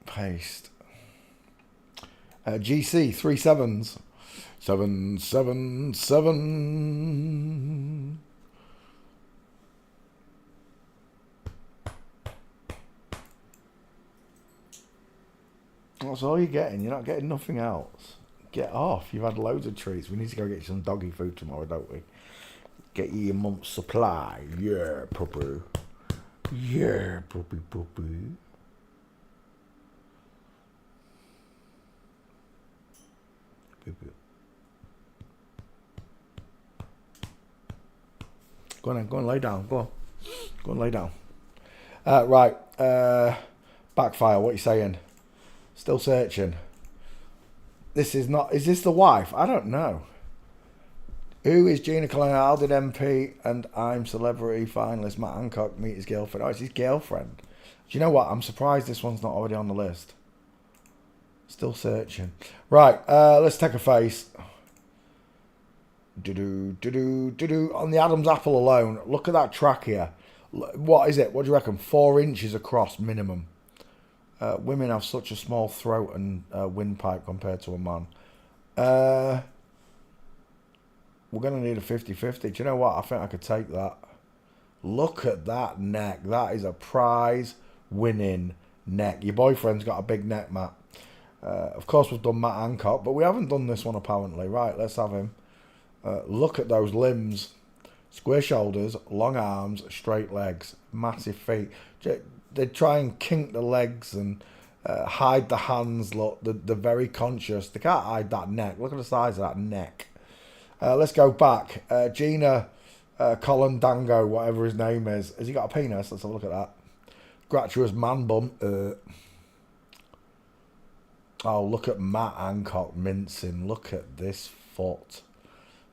Paste. GC 3 7s. 7 7 7. That's all you're getting. You're not getting nothing else. Get off. You've had loads of treats. We need to go get you some doggy food tomorrow, don't we? Get you your month's supply. Yeah, puppy. Yeah, puppy. Go on, lay down. Go on, lay down. Right. Backfire, what are you saying? Still searching. This is not... Is this the wife? I don't know. Who is Gina Colonna? How did MP and I'm Celebrity finalist Matt Hancock meet his girlfriend? Oh, it's his girlfriend. Do you know what? I'm surprised this one's not already on the list. Still searching. Right, let's take a face. On the Adam's apple alone, look at that trachea. What is it? What do you reckon? 4 inches across minimum. Women have such a small throat and windpipe compared to a man. We're going to need a 50-50. Do you know what? I think I could take that. Look at that neck. That is a prize-winning neck. Your boyfriend's got a big neck, Matt. Of course, we've done Matt Hancock, but we haven't done this one, apparently. Right, let's have him. Look at those limbs. Square shoulders, long arms, straight legs, massive feet. They try and kink the legs and hide the hands. Look, they're very conscious. They can't hide that neck. Look at the size of that neck. Let's go back. Gina Colin Dango, whatever his name is. Has he got a penis? Let's have a look at that. Gratuitous man bum. Oh, look at Matt Hancock mincing. Look at this foot.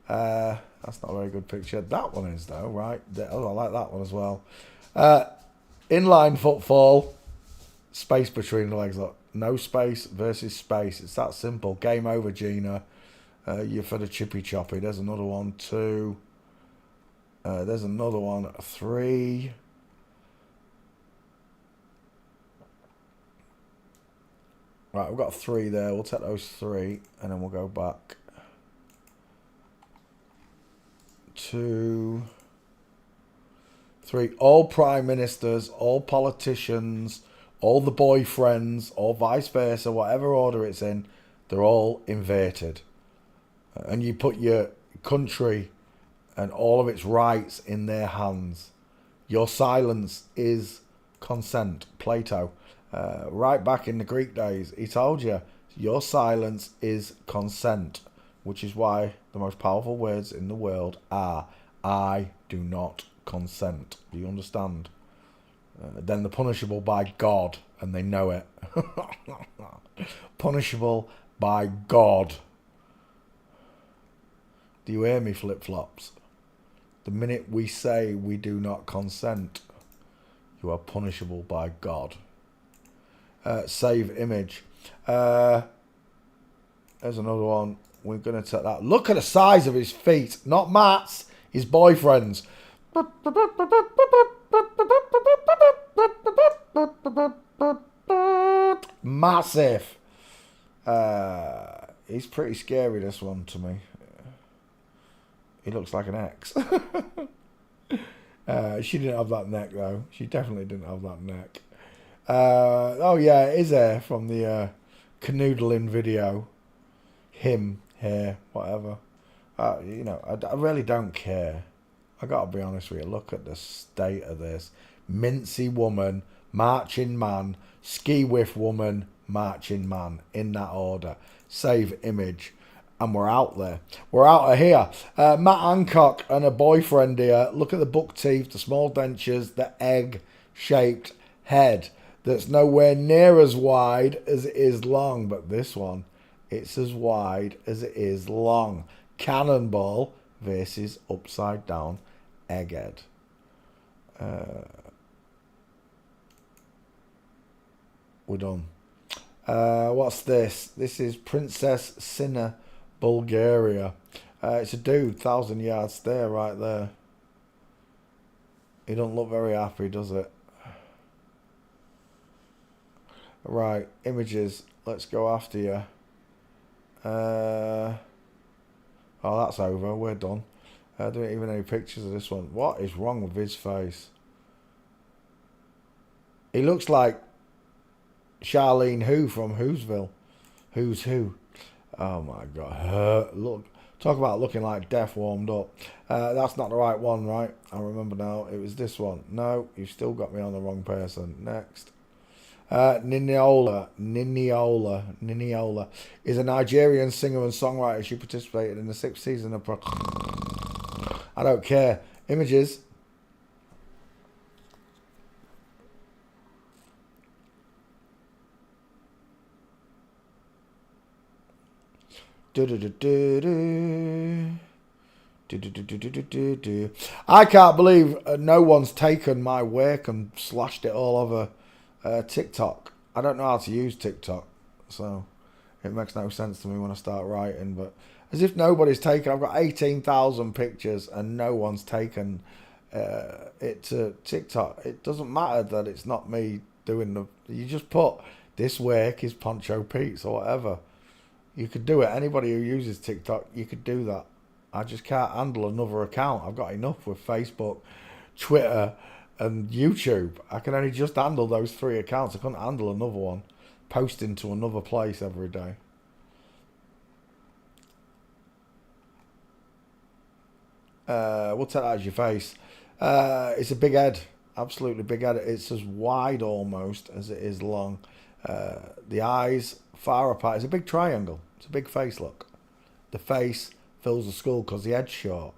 That's not a very good picture. That one is, though, right? Oh, I like that one as well. Inline footfall. Space between the legs. Look, no space versus space. It's that simple. Game over, Gina. You're for the chippy choppy. There's another one. 2. There's another one. 3. Right, we've got 3 there. We'll take those 3 and then we'll go back. 2, 3. All prime ministers, all politicians, all the boyfriends, or vice versa, whatever order it's in, they're all inverted. And you put your country and all of its rights in their hands. Your silence is consent. Plato. Right back in the Greek days, he told you, your silence is consent, which is why the most powerful words in the world are, I do not consent. Do you understand? Then they're punishable by God, and they know it. Punishable by God. Do you hear me, flip-flops? The minute we say we do not consent, you are punishable by God. Save image. There's another one. We're going to take that. Look at the size of his feet. Not Matt's, his boyfriend's. Massive. He's pretty scary, this one, to me. He looks like an ex. She didn't have that neck, though. She definitely didn't have that neck. Oh, yeah, it is there from the canoodling video. Him, hair, whatever. You know, I really don't care. I gotta be honest with you. Look at the state of this. Mincy woman, marching man, ski whiff woman, marching man. In that order. Save image. And we're out there. We're out of here. Matt Hancock and her boyfriend here. Look at the buck teeth, the small dentures, the egg-shaped head. That's nowhere near as wide as it is long. But this one, it's as wide as it is long. Cannonball versus upside down egghead. We're done. What's this? This is Princess Sina, Bulgaria. It's a dude, 1,000 yard stare right there. He don't look very happy, does it? Right, images. Let's go after you. Oh, that's over. We're done. There aren't even any pictures of this one. What is wrong with his face? He looks like Charlene Who from Whoville. Who's Who? Oh my God. Look, talk about looking like death warmed up. That's not the right one, right? I remember now. It was this one. No, you've still got me on the wrong person. Next. Niniola is a Nigerian singer and songwriter. She participated in the 6th season of I don't care. Images. I can't believe no one's taken my work and slashed it all over TikTok. I don't know how to use TikTok, so it makes no sense to me when I start writing. But as if nobody's taken. I've got 18,000 pictures and no one's taken it to TikTok. It doesn't matter that it's not me doing the. You just put this work is Poncho Pete's or whatever. You could do it. Anybody who uses TikTok, you could do that. I just can't handle another account. I've got enough with Facebook, Twitter, and YouTube. I can only just handle those 3 accounts. I couldn't handle another one. Posting to another place every day. We'll take that as your face. It's a big head. Absolutely big head. It's as wide almost as it is long. The eyes far apart. It's a big triangle. It's a big face, look. The face fills the skull because the head's short.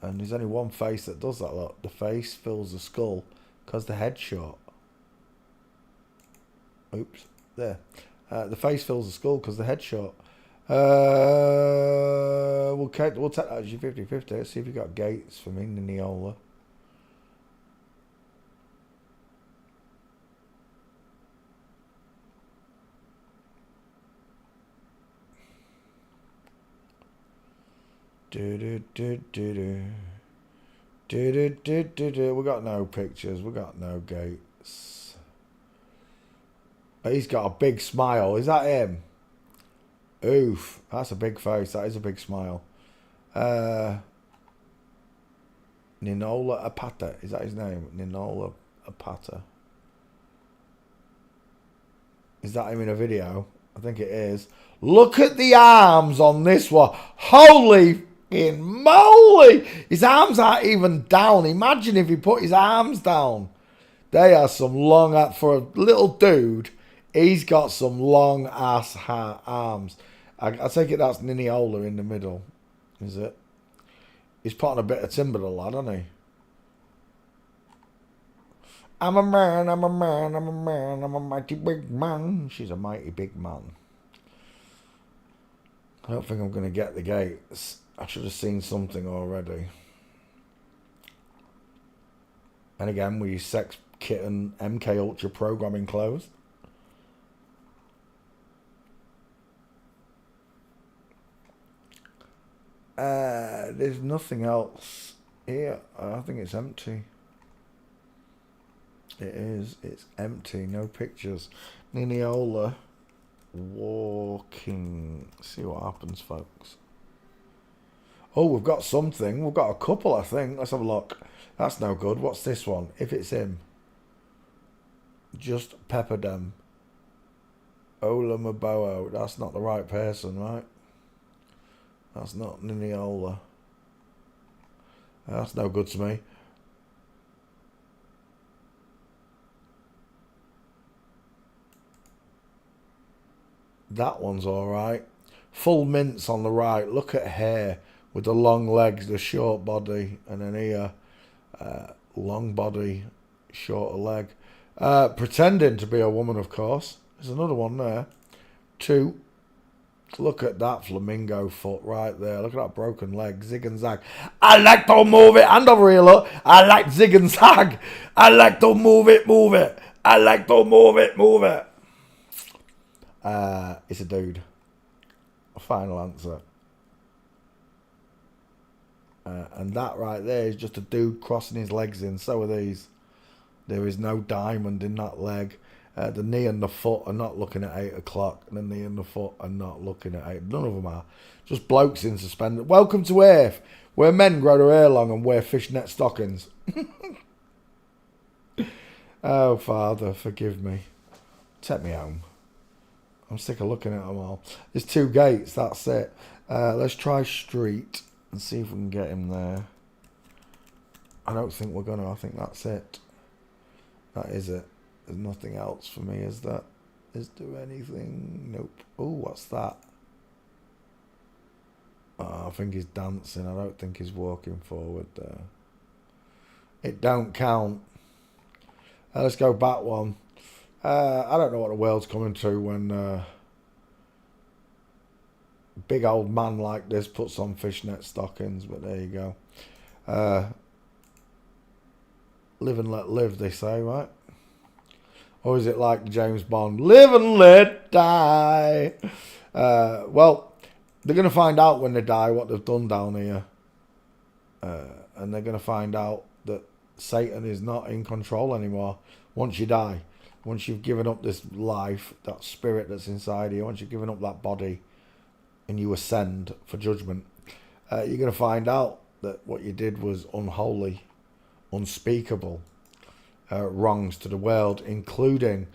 And there's only one face that does that, look. The face fills the skull because the head's short. Oops. There. The face fills the skull because the head's short. We'll take that as your 50-50. Let's see if you got gates for me, Niniola. We got no pictures. We got no gates. He's got a big smile. Is that him? Oof. That's a big face. That is a big smile. Ninola Apata. Is that his name? Ninola Apata. Is that him in a video? I think it is. Look at the arms on this one. Holy moly! His arms aren't even down. Imagine if he put his arms down. They are some long, for a little dude, he's got some long ass arms. I take it that's Niniola in the middle. Is it? He's putting a bit of timber, the lad, hasn't he? I'm a man, I'm a man, I'm a man, I'm a mighty big man. She's a mighty big man. I don't think I'm going to get the gates. I should have seen something already. And again, we use Sex Kitten MK Ultra programming closed. There's nothing else here. I think it's empty. It is. It's empty. No pictures. Niniola walking. See what happens, folks. Oh, we've got something. We've got a couple, I think. Let's have a look. That's no good. What's this one? If it's him. Just Pepperdem. Ola Maboa. That's not the right person, right? That's not Niniola. That's no good to me. That one's alright. Full mints on the right. Look at hair with the long legs, the short body, and then here, long body, shorter leg. Pretending to be a woman, of course. There's another one there. 2. Look at that flamingo foot right there. Look at that broken leg. Zig and zag. I like to move it. Hand over here, look. I like zig and zag. I like to move it, move it. I like to move it, move it. It's a dude. Final answer. And that right there is just a dude crossing his legs in. So are these. There is no diamond in that leg. The knee and the foot are not looking at 8 o'clock. And the knee and the foot are not looking at 8. None of them are. Just blokes in suspenders. Welcome to Earth, where men grow their hair long and wear fishnet stockings. Oh, Father, forgive me. Take me home. I'm sick of looking at them all. There's 2 gates, that's it. Let's try street and see if we can get him there. I don't think we're going to. I think that's it. That is it. There's nothing else for me, is there? Is there anything? Nope. Oh, what's that? Oh, I think he's dancing. I don't think he's walking forward there. It don't count. Let's go back one. I don't know what the world's coming to when a big old man like this puts on fishnet stockings, but there you go. Live and let live, they say, right? Or is it like James Bond? Live and let die. Well, they're going to find out when they die what they've done down here. And they're going to find out that Satan is not in control anymore once you die. Once you've given up this life, that spirit that's inside you, once you've given up that body and you ascend for judgment, you're going to find out that what you did was unholy, unspeakable. Wrongs to the world, including,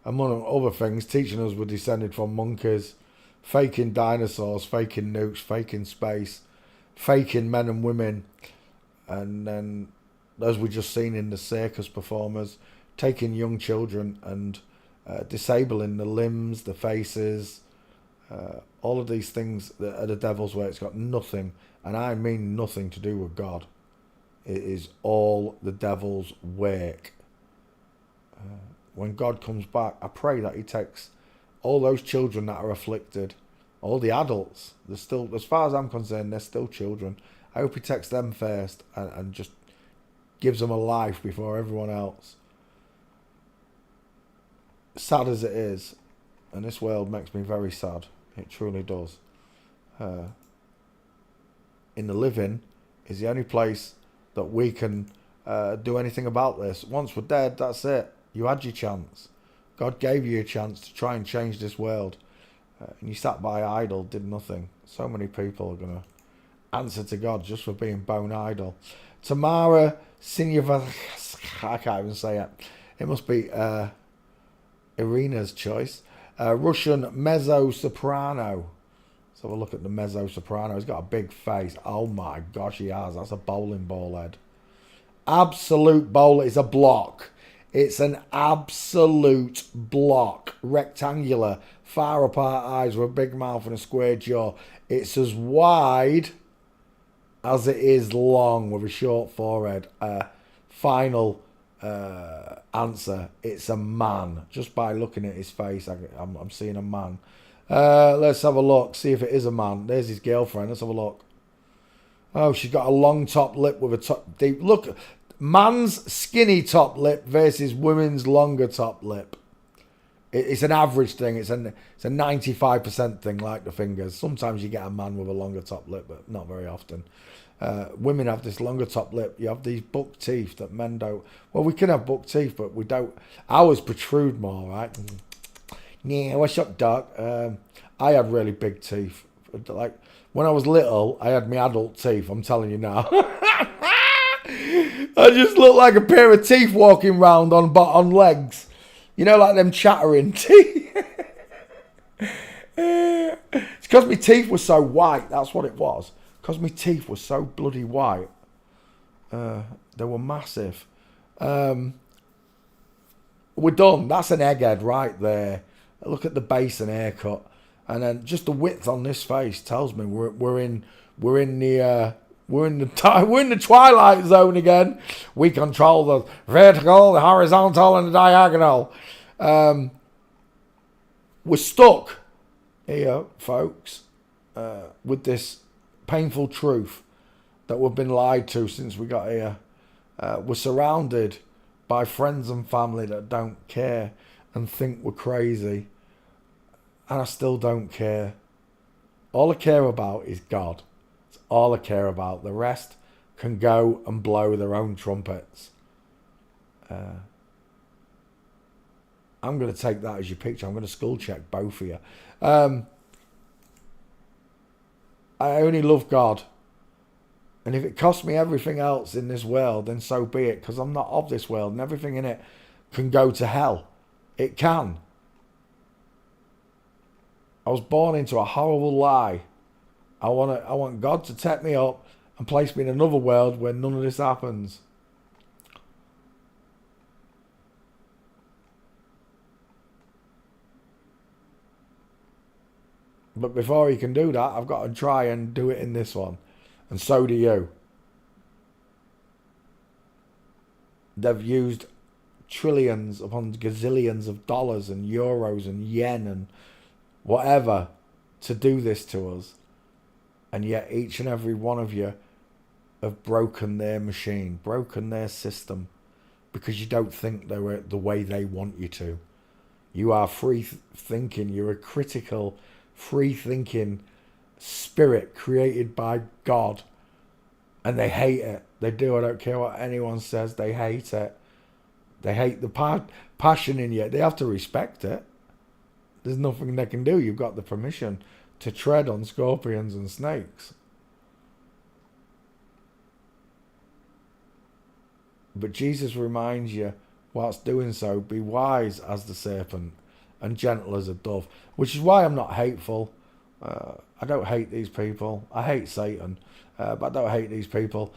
among other things, teaching us we're descended from monkeys, faking dinosaurs, faking nukes, faking space, faking men and women, and then, as we just seen in the circus performers, taking young children and disabling the limbs, the faces, all of these things that are the devil's work. It's got nothing, and I mean nothing, to do with God. It is all the devil's work. When God comes back, I pray that he takes all those children that are afflicted, all the adults, they're still, as far as I'm concerned, they're still children. I hope he takes them first and just gives them a life before everyone else. Sad as it is, and this world makes me very sad. It truly does. In the living is the only place that we can do anything about this. Once we're dead, that's it. You had your chance. God gave you a chance to try and change this world. And you sat by idle, did nothing. So many people are going to answer to God just for being bone idle. Tamara Sinyava, I can't even say it. It must be Irina's choice. Russian mezzo-soprano. Let's have a look at the mezzo-soprano. He's got a big face. Oh my gosh, he has. That's a bowling ball head. Absolute bowl. It's a block. It's an absolute block. Rectangular. Far apart eyes with a big mouth and a square jaw. It's as wide as it is long with a short forehead. Final answer. It's a man. Just by looking at his face, I'm seeing a man. Let's have a look. See if it is a man. There's his girlfriend. Let's have a look. Oh, she's got a long top lip with a top deep. Look, man's skinny top lip versus women's longer top lip. It's an average thing. It's a 95% thing, like the fingers. Sometimes you get a man with a longer top lip, but not very often. Women have this longer top lip. You have these buck teeth that men don't. Well, we can have buck teeth, but we don't. Ours protrude more, right? Yeah, what's up, Doc? I had really big teeth. Like when I was little, I had my adult teeth. I'm telling you now. I just look like a pair of teeth walking round on legs. You know, like them chattering teeth. It's because my teeth were so white. That's what it was. Because my teeth were so bloody white. They were massive. We're done. That's an egghead right there. Look at the base and haircut. And then just the width on this face tells me we're in the twilight zone again. We control the vertical, the horizontal, and the diagonal. We're stuck here, folks, with this painful truth that we've been lied to since we got here. We're surrounded by friends and family that don't care and think we're crazy. And I still don't care. All I care about is God. It's all I care about. The rest can go and blow their own trumpets. I'm going to take that as your picture. I'm going to skull check both of you. I only love God. And if it costs me everything else in this world, then so be it. Because I'm not of this world. And everything in it can go to hell. It can. I was born into a horrible lie. I want God to take me up and place me in another world where none of this happens. But before he can do that, I've got to try and do it in this one. And so do you. They've used trillions upon gazillions of dollars and euros and yen and whatever to do this to us. And yet each and every one of you have broken their machine, broken their system, because you don't think they were the way they want you to. You are free thinking. You're a critical, free thinking spirit created by God. And they hate it. They do. I don't care what anyone says. They hate it. They hate the passion in you. They have to respect it. There's nothing they can do. You've got the permission to tread on scorpions and snakes. But Jesus reminds you, whilst doing so, be wise as the serpent and gentle as a dove. Which is why I'm not hateful. I don't hate these people. I hate Satan, but I don't hate these people.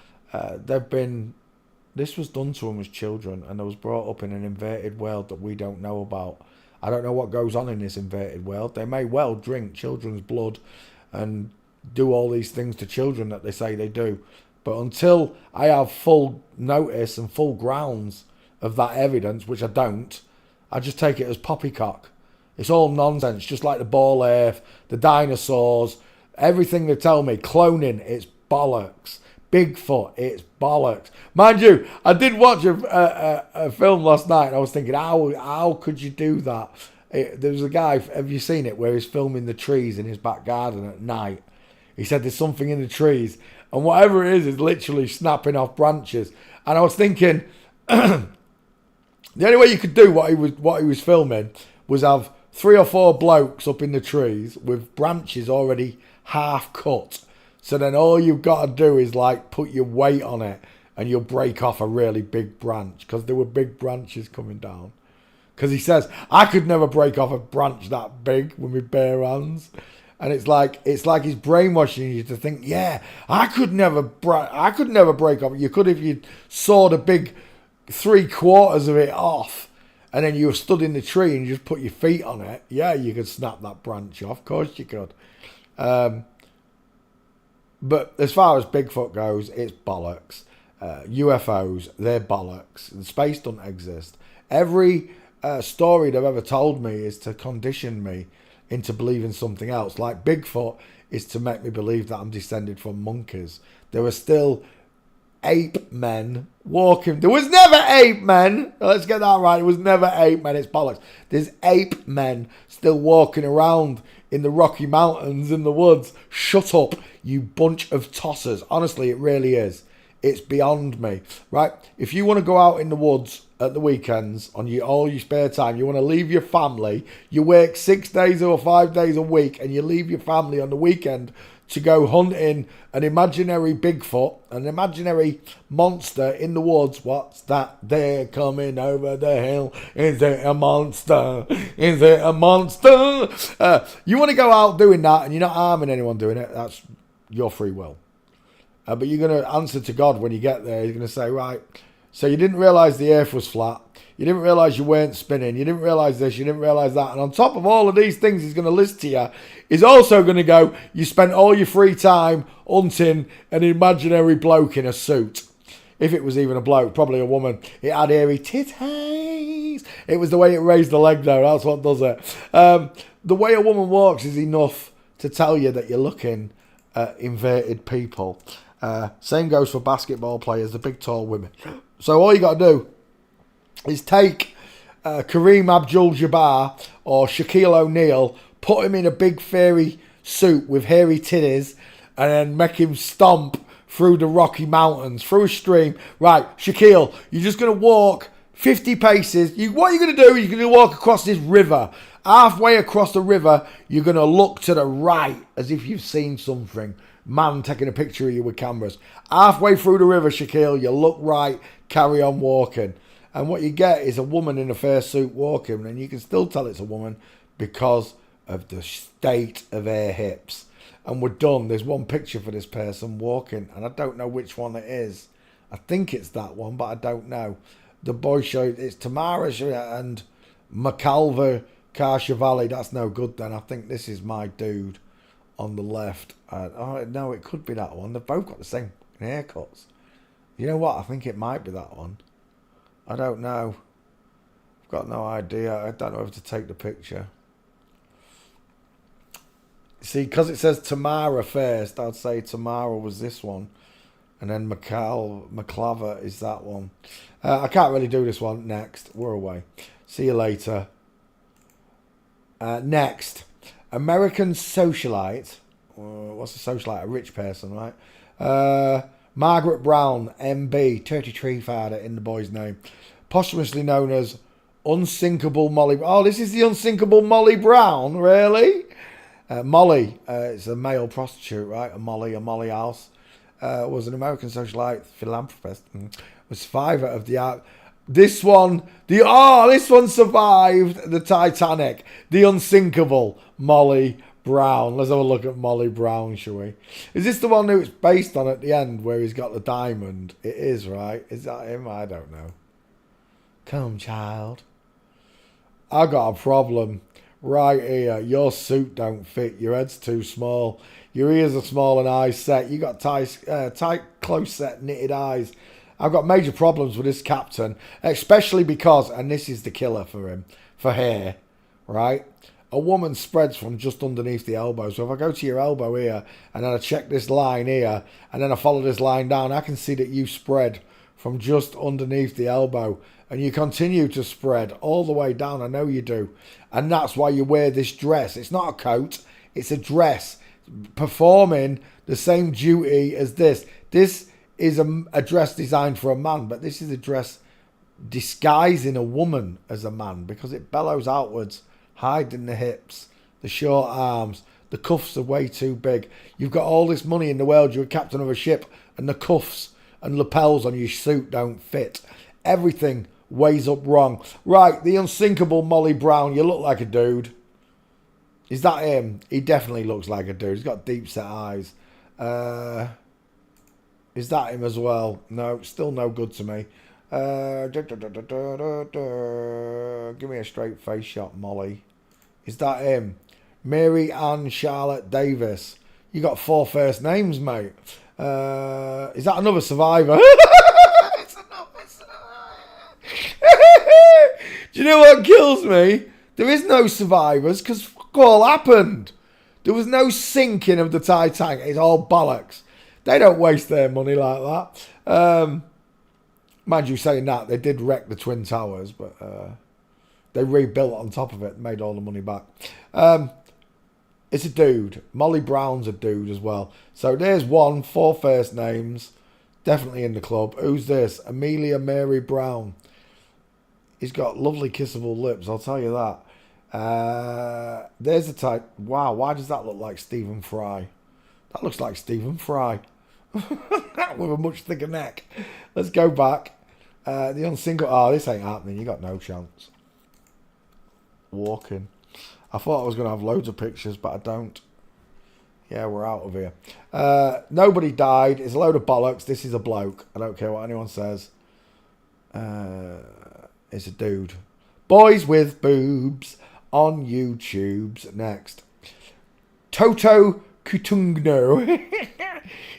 This was done to them as children, and they was brought up in an inverted world that we don't know about. I don't know what goes on in this inverted world. They may well drink children's blood and do all these things to children that they say they do. But until I have full notice and full grounds of that evidence, which I don't, I just take it as poppycock. It's all nonsense, just like the ball earth, the dinosaurs, everything they tell me. Cloning, it's bollocks. Bigfoot, it's bollocks. Mind you, I did watch a film last night and I was thinking, how could you do that? There was a guy, have you seen it, where he's filming the trees in his back garden at night. He said there's something in the trees and whatever it is literally snapping off branches. And I was thinking, the only way you could do what he was filming was have 3 or 4 blokes up in the trees with branches already half cut. So then all you've got to do is like put your weight on it and you'll break off a really big branch, because there were big branches coming down. Because he says, I could never break off a branch that big with my bare hands. And it's like he's brainwashing you to think, yeah, I could never break off. You could if you sawed a big 3/4 of it off and then you were stood in the tree and you just put your feet on it. Yeah, you could snap that branch off. Of course you could. But as far as Bigfoot goes, it's bollocks. UFOs, they're bollocks. The space doesn't exist. Every story they've ever told me is to condition me into believing something else. Like Bigfoot is to make me believe that I'm descended from monkeys. There are still ape men walking. There was never ape men. Let's get that right. It was never ape men. It's bollocks. There's ape men still walking around in the Rocky Mountains, in the woods. Shut up, you bunch of tossers. Honestly, it really is. It's beyond me, right? If you want to go out in the woods at the weekends on all your spare time, you want to leave your family, you work 6 days or 5 days a week, and you leave your family on the weekend to go hunting an imaginary Bigfoot, an imaginary monster in the woods. What's that? They're coming over the hill. Is it a monster? Is it a monster? You want to go out doing that and you're not harming anyone doing it. That's your free will. But you're going to answer to God when you get there. You're going to say, right, so you didn't realise the earth was flat. You didn't realise you weren't spinning. You didn't realise this. You didn't realise that. And on top of all of these things he's going to list to you, he's also going to go, you spent all your free time hunting an imaginary bloke in a suit. If it was even a bloke, probably a woman. It had hairy titties. It was the way it raised the leg, though. That's what does it. The way a woman walks is enough to tell you that you're looking at inverted people. Same goes for basketball players, the big tall women. So all you got to do is take Kareem Abdul-Jabbar or Shaquille O'Neal, put him in a big fairy suit with hairy titties, and then make him stomp through the Rocky Mountains, through a stream. Right, Shaquille, you're just going to walk 50 paces. What are you going to do? You're going to walk across this river. Halfway across the river, you're going to look to the right as if you've seen something. Man taking a picture of you with cameras. Halfway through the river, Shaquille, you look right, carry on walking. And what you get is a woman in a fursuit walking, and you can still tell it's a woman because of the state of her hips. And we're done. There's one picture for this person walking, and I don't know which one it is. I think it's that one, but I don't know. The boy showed it's Tamara and McAlva Carshavali. That's no good then. I think this is my dude on the left. No, it could be that one. They've both got the same haircuts. You know what? I think it might be that one. I don't know. I've got no idea. I don't know if to take the picture. See, because it says Tamara first, I'd say Tamara was this one. And then McClaver is that one. I can't really do this one. Next. We're away. See you later. Next. American socialite. What's a socialite? A rich person, right? Margaret Brown, MB, 33 father in the boy's name. Posthumously known as Unsinkable Molly. Oh, this is the Unsinkable Molly Brown, really? Molly, it's a male prostitute, right? A Molly House. Was an American socialite, philanthropist, was survivor of the art. This one survived the Titanic. The Unsinkable Molly Brown. Let's have a look at Molly Brown, shall we? Is this the one who it's based on at the end where he's got the diamond? It is, right? Is that him? I don't know. Come, child. I got a problem. Right here. Your suit don't fit. Your head's too small. Your ears are small and eyes set. You got tight, close set, knitted eyes. I've got major problems with this captain, especially because, and this is the killer for him, for hair, right? A woman spreads from just underneath the elbow. So if I go to your elbow here, and then I check this line here, and then I follow this line down, I can see that you spread from just underneath the elbow. And you continue to spread all the way down. I know you do. And that's why you wear this dress. It's not a coat. It's a dress. Performing the same duty as this. This is a dress designed for a man. But this is a dress disguising a woman as a man. Because it bellows outwards. Hiding the hips. The short arms. The cuffs are way too big. You've got all this money in the world. You're a captain of a ship. And the cuffs and lapels on your suit don't fit. Everything weighs up wrong. Right, the Unsinkable Molly Brown. You look like a dude. Is that him? He definitely looks like a dude. He's got deep set eyes. Is that him as well? No, still no good to me. Give me a straight face shot, Molly. Is that him? Mary Ann Charlotte Davis. You got 4 first names, mate. Is that another survivor? It's another survivor. Do you know what kills me? There is no survivors because fuck all happened. There was no sinking of the Titanic. It's all bollocks. They don't waste their money like that. Mind you, saying that, they did wreck the Twin Towers, but they rebuilt on top of it and made all the money back. It's a dude. Molly Brown's a dude as well. So there's 4 first names. Definitely in the club. Who's this? Amelia Mary Brown. He's got lovely kissable lips, I'll tell you that. There's the type. Wow, why does that look like Stephen Fry? That looks like Stephen Fry. With a much thicker neck. Let's go back. The unsingle. Oh, this ain't happening. You got no chance. Walking. I thought I was going to have loads of pictures, but I don't. Yeah, we're out of here. Nobody died. It's a load of bollocks. This is a bloke. I don't care what anyone says. It's a dude. Boys with boobs on YouTube's next. Toto Cutugno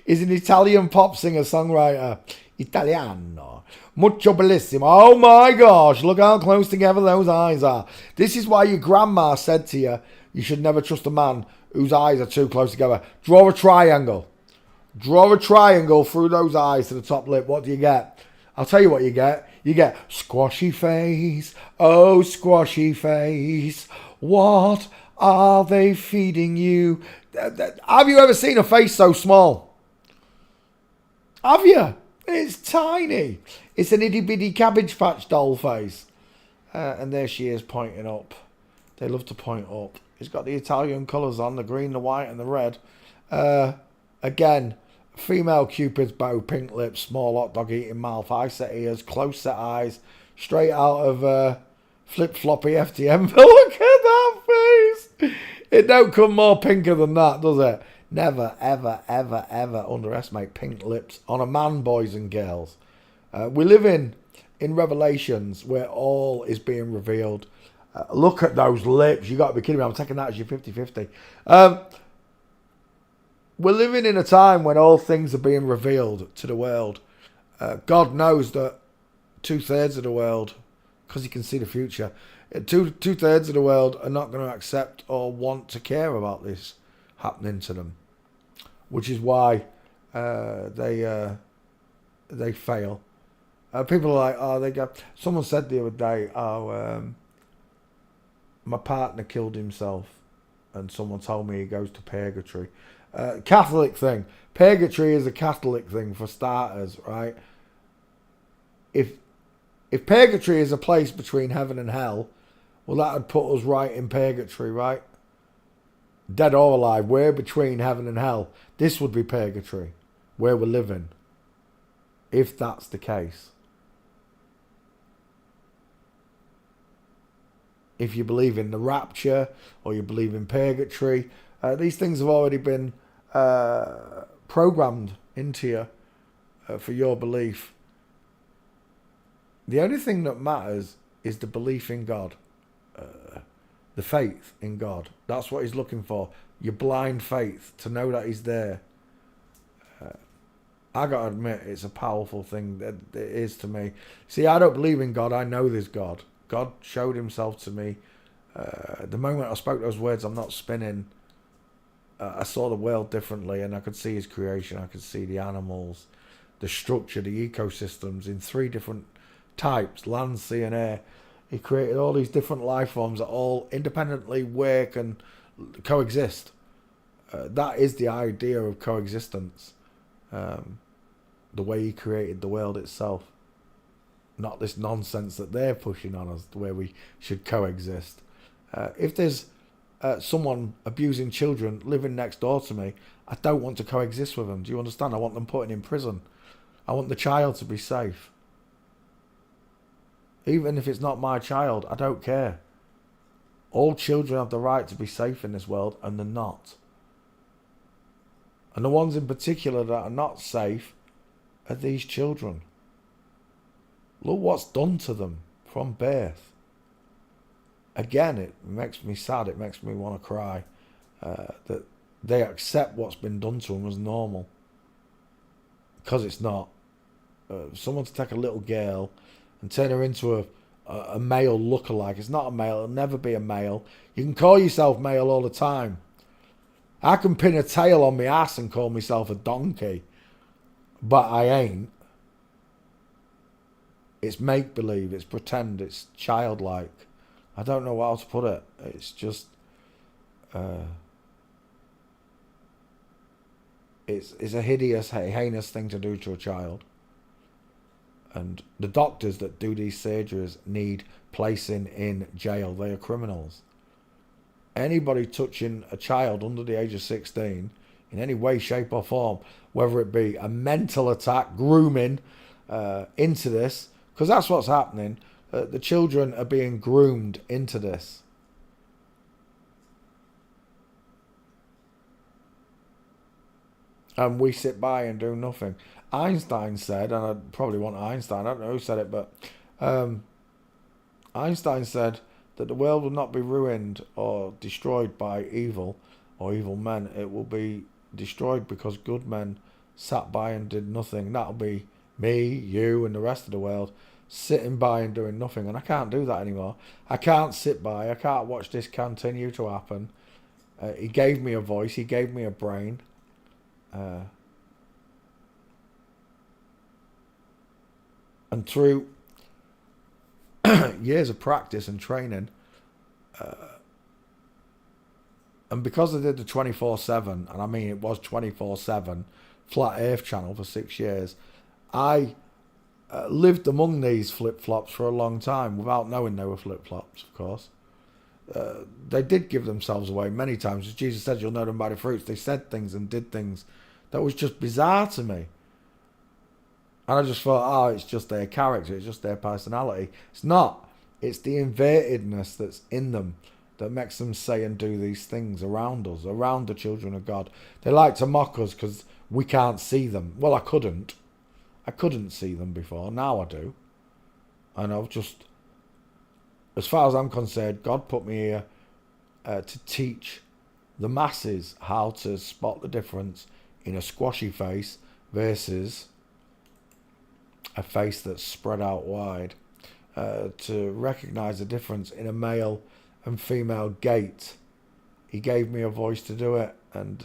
is an Italian pop singer-songwriter. Italiano. Mucho bellissimo. Oh my gosh, look how close together those eyes are. This is why your grandma said to you, you should never trust a man whose eyes are too close together. Draw a triangle. Draw a triangle through those eyes to the top lip. What do you get? I'll tell you what you get. You get squashy face. Oh, squashy face. What are they feeding you? Have you ever seen a face so small? Have you? It's tiny. It's an itty bitty Cabbage Patch doll face. And there she is pointing up. They love to point up. It's got the Italian colours on, the green, the white and the red. Again, female Cupid's bow, pink lips, small hot dog eating mouth, high set ears, close set eyes, straight out of Flip Floppy FTM. Look at that face. It don't come more pinker than that, does it? Never, ever, ever, ever underestimate pink lips on a man, boys and girls. We live in Revelations where all is being revealed. Look at those lips. You got to be kidding me. I'm taking that as your 50-50. We're living in a time when all things are being revealed to the world. God knows that 2/3 of the world, because he can see the future, 2/3 of the world are not going to accept or want to care about this happening to them, which is why they fail. People are like, oh, they go. Someone said the other day, my partner killed himself, and someone told me he goes to purgatory. Catholic thing. Purgatory is a Catholic thing for starters, right? If purgatory is a place between heaven and hell, well, that would put us right in purgatory, right? Dead or alive, we're between heaven and hell. This would be purgatory, where we're living, if that's the case. If you believe in the rapture or you believe in purgatory, these things have already been programmed into you for your belief. The only thing that matters is the belief in God, the faith in God. That's what he's looking for. Your blind faith to know that he's there. I got to admit, it's a powerful thing that it is to me. See, I don't believe in God. I know there's God. God showed himself to me. The moment I spoke those words, I'm not spinning. I saw the world differently, and I could see his creation. I could see the animals, the structure, the ecosystems in 3 different types, land, sea and air. He created all these different life forms that all independently work and coexist. That is the idea of coexistence. The way he created the world itself. Not this nonsense that they're pushing on us, where we should coexist. If there's someone abusing children living next door to me, I don't want to coexist with them. Do you understand? I want them put in prison. I want the child to be safe. Even if it's not my child, I don't care. All children have the right to be safe in this world, and they're not. And the ones in particular that are not safe are these children. Look what's done to them from birth. Again, it makes me sad. It makes me want to cry. That they accept what's been done to them as normal. Because it's not. Someone to take a little girl and turn her into a male lookalike. It's not a male. It'll never be a male. You can call yourself male all the time. I can pin a tail on my ass and call myself a donkey, but I ain't. It's make-believe. It's pretend. It's childlike. I don't know how to put it. It's just... It's a hideous, heinous thing to do to a child. And the doctors that do these surgeries need placing in jail. They are criminals. Anybody touching a child under the age of 16 in any way, shape or form, whether it be a mental attack, grooming into this, because that's what's happening. The children are being groomed into this. And we sit by and do nothing. Einstein said, and I probably want Einstein, I don't know who said it, but Einstein said that the world will not be ruined or destroyed by evil or evil men. It will be destroyed because good men sat by and did nothing. That'll be me, you, and the rest of the world sitting by and doing nothing. And I can't do that anymore. I can't sit by. I can't watch this continue to happen. He gave me a voice. He gave me a brain. And through years of practice and training, and because I did the 24/7, and I mean it was 24/7 Flat Earth channel for 6 years, I lived among these flip-flops for a long time without knowing they were flip-flops, of course. They did give themselves away many times. As Jesus said, you'll know them by the fruits. They said things and did things that was just bizarre to me. And I just thought, oh, it's just their character, it's just their personality. It's not. It's the invertedness that's in them that makes them say and do these things around us, around the children of God. They like to mock us because we can't see them. Well, I couldn't. I couldn't see them before. Now I do. And I've just, as far as I'm concerned, God put me here to teach the masses how to spot the difference in a squashy face versus a face that's spread out wide, to recognise the difference in a male and female gait. He gave me a voice to do it, and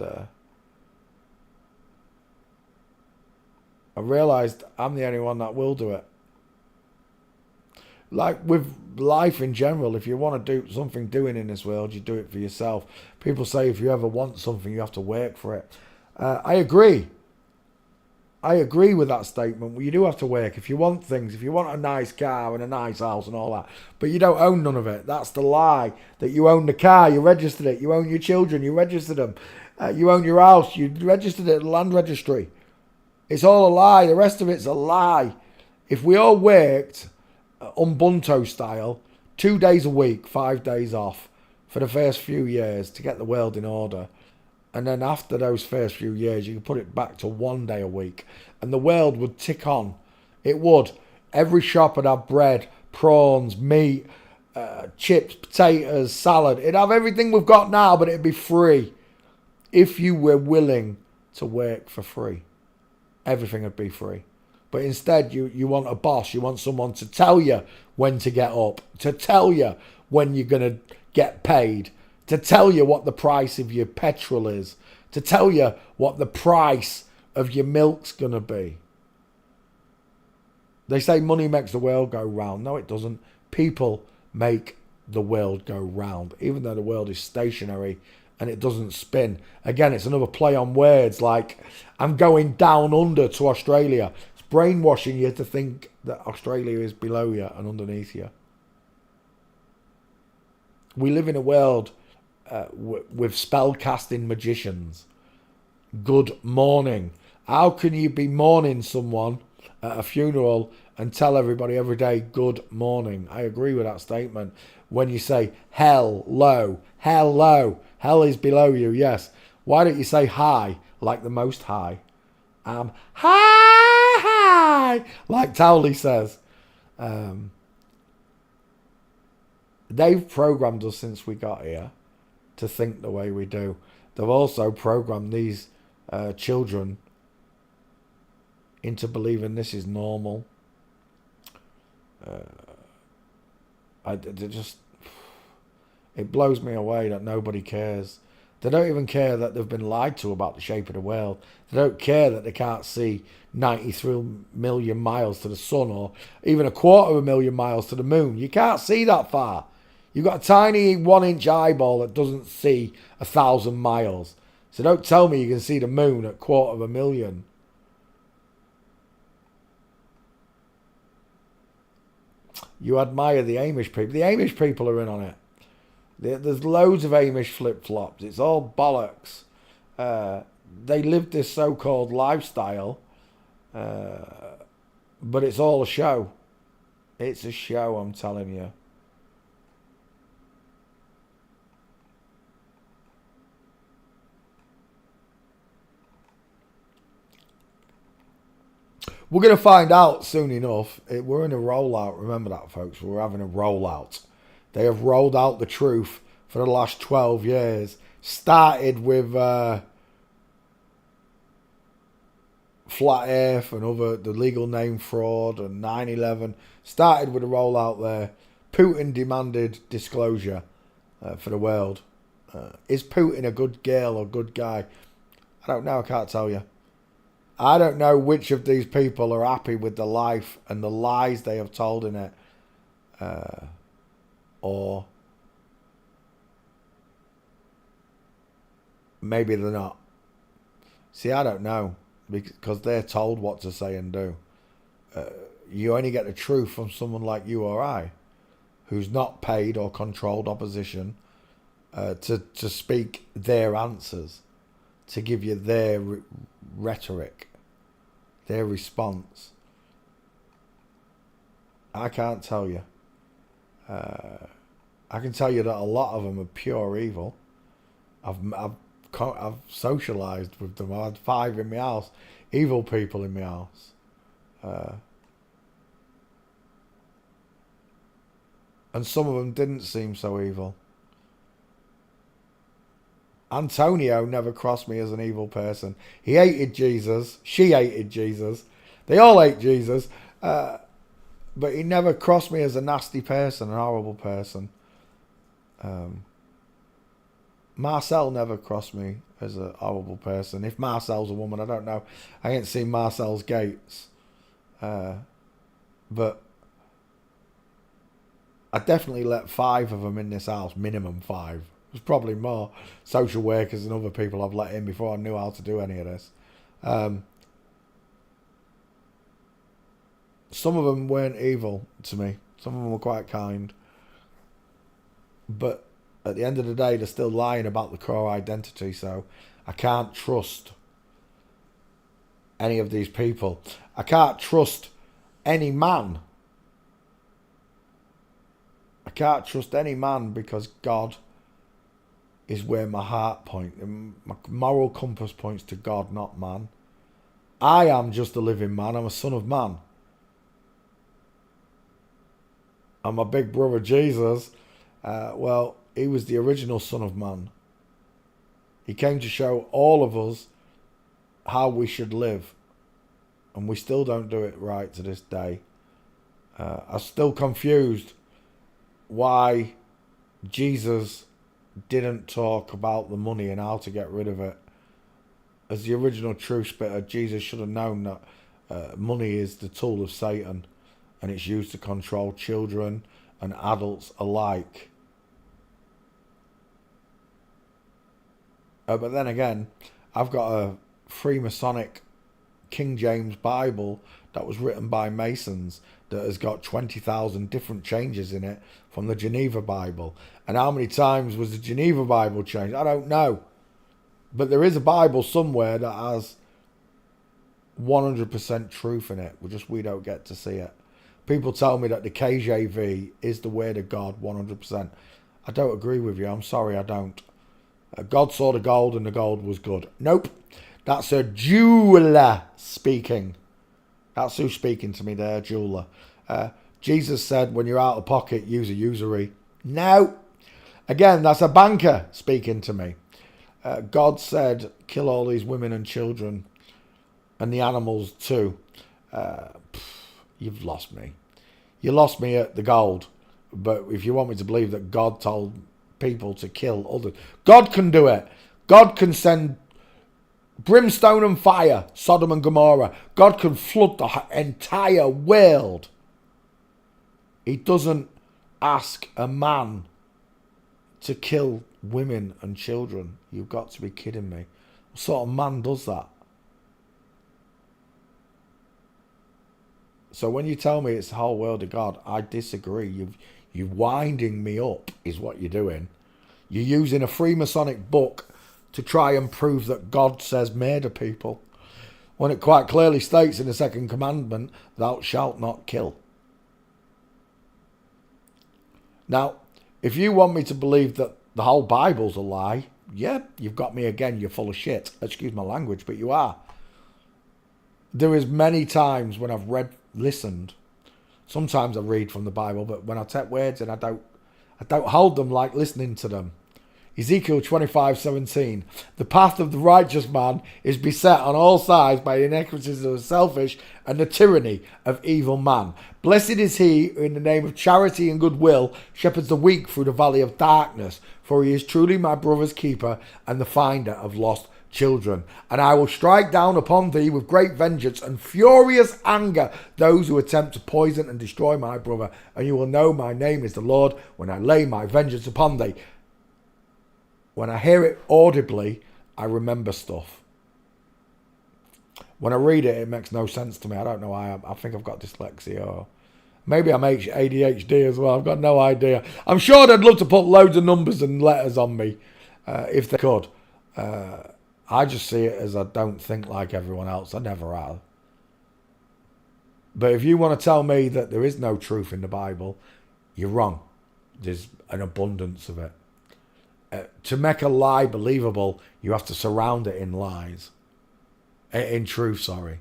I realised I'm the only one that will do it. Like with life in general, if you want to do something doing in this world, you do it for yourself. People say if you ever want something, you have to work for it. I agree. I agree with that statement. You do have to work. If you want things, if you want a nice car and a nice house and all that, but you don't own none of it. That's the lie. That you own the car, you registered it. You own your children, you registered them. You own your house, you registered it at the land registry. It's all a lie. The rest of it's a lie. If we all worked Ubuntu style, 2 days a week, 5 days off for the first few years to get the world in order, and then after those first few years, you can put it back to 1 day a week. And the world would tick on. It would. Every shop would have bread, prawns, meat, chips, potatoes, salad. It'd have everything we've got now, but it'd be free. If you were willing to work for free, everything would be free. But instead, you want a boss. You want someone to tell you when to get up, to tell you when you're going to get paid, to tell you what the price of your petrol is, to tell you what the price of your milk's going to be. They say money makes the world go round. No, it doesn't. People make the world go round, even though the world is stationary and it doesn't spin. Again, it's another play on words, like I'm going down under to Australia. It's brainwashing you to think that Australia is below you and underneath you. We live in a world with spell-casting magicians. Good morning. How can you be mourning someone at a funeral and tell everybody every day good morning? I agree with that statement. When you say hell low, hell is below you, yes. Why don't you say hi, like the Most High? Hi, like Towley says. They've programmed us since we got here to think the way we do. They've also programmed these children into believing this is normal. It blows me away that nobody cares. They don't even care that they've been lied to about the shape of the world. They don't care that they can't see 93 million miles to the sun or even 250,000 miles to the moon. You can't see that far. You've got a tiny 1-inch eyeball that doesn't see 1,000 miles. So don't tell me you can see the moon at 250,000. You admire the Amish people. The Amish people are in on it. There's loads of Amish flip-flops. It's all bollocks. They live this so-called lifestyle, but it's all a show. It's a show, I'm telling you. We're going to find out soon enough. We're in a rollout. Remember that, folks. We're having a rollout. They have rolled out the truth for the last 12 years. Started with Flat Earth and the legal name fraud and 9/11. Started with a rollout there. Putin demanded disclosure for the world. Is Putin a good girl or good guy? I don't know. I can't tell you. I don't know which of these people are happy with the life and the lies they have told in it. Or maybe they're not. See, I don't know. Because they're told what to say and do. You only get the truth from someone like you or I, who's not paid or controlled opposition to speak their answers, to give you their rhetoric, their response. I can't tell you. I can tell you that a lot of them are pure evil. I've socialised with them. I had 5 in my house, evil people in my house. And some of them didn't seem so evil. Antonio never crossed me as an evil person. He hated Jesus. She hated Jesus. They all hate Jesus. But he never crossed me as a nasty person, an horrible person. Marcel never crossed me as a horrible person. If Marcel's a woman, I don't know. I ain't seen Marcel's gates. But I definitely let 5 of them in this house, minimum 5. There's probably more social workers and other people I've let in before I knew how to do any of this. Some of them weren't evil to me. Some of them were quite kind. But at the end of the day, they're still lying about the core identity, so I can't trust any of these people. I can't trust any man. I can't trust any man because God is where my heart points. My moral compass points to God, not man. I am just a living man. I'm a son of man. And my big brother Jesus, well, he was the original son of man. He came to show all of us how we should live. And we still don't do it right to this day. I'm still confused why Jesus didn't talk about the money and how to get rid of it. As the original truth spitter, Jesus should have known that money is the tool of Satan and it's used to control children and adults alike. But then again, I've got a Freemasonic King James Bible that was written by Masons that has got 20,000 different changes in it from the Geneva Bible. And how many times was the Geneva Bible changed? I don't know. But there is a Bible somewhere that has 100% truth in it. We don't get to see it. People tell me that the KJV is the word of God 100%. I don't agree with you. I'm sorry, I don't. God saw the gold and the gold was good. Nope. That's a jeweler speaking. That's who's speaking to me there, jeweler. Jesus said, when you're out of pocket, use a usury. No. Again, that's a banker speaking to me. God said, kill all these women and children and the animals too. You've lost me. You lost me at the gold. But if you want me to believe that God told people to kill others, God can do it. God can send brimstone and fire, Sodom and Gomorrah. God can flood the entire world. He doesn't ask a man to kill women and children. You've got to be kidding me. What sort of man does that? So when you tell me it's the whole world of God, I disagree. You're winding me up is what you're doing. You're using a Freemasonic book to try and prove that God says murder people, when it quite clearly states in the second commandment, thou shalt not kill. Now, if you want me to believe that the whole Bible's a lie, yeah, you've got me again, you're full of shit. Excuse my language, but you are. There is many times when I've listened. Sometimes I read from the Bible, but when I take words and I don't hold them like listening to them. Ezekiel 25:17. The path of the righteous man is beset on all sides by the iniquities of the selfish and the tyranny of evil man. Blessed is he who in the name of charity and goodwill shepherds the weak through the valley of darkness, for he is truly my brother's keeper and the finder of lost children. And I will strike down upon thee with great vengeance and furious anger those who attempt to poison and destroy my brother, and you will know my name is the Lord when I lay my vengeance upon thee. When I hear it audibly, I remember stuff. When I read it, it makes no sense to me. I don't know why. I think I've got dyslexia, or maybe I'm ADHD as well. I've got no idea. I'm sure they'd love to put loads of numbers and letters on me if they could. I just see it as I don't think like everyone else. I never have. But if you want to tell me that there is no truth in the Bible, you're wrong. There's an abundance of it. To make a lie believable, you have to surround it in lies. In truth, sorry.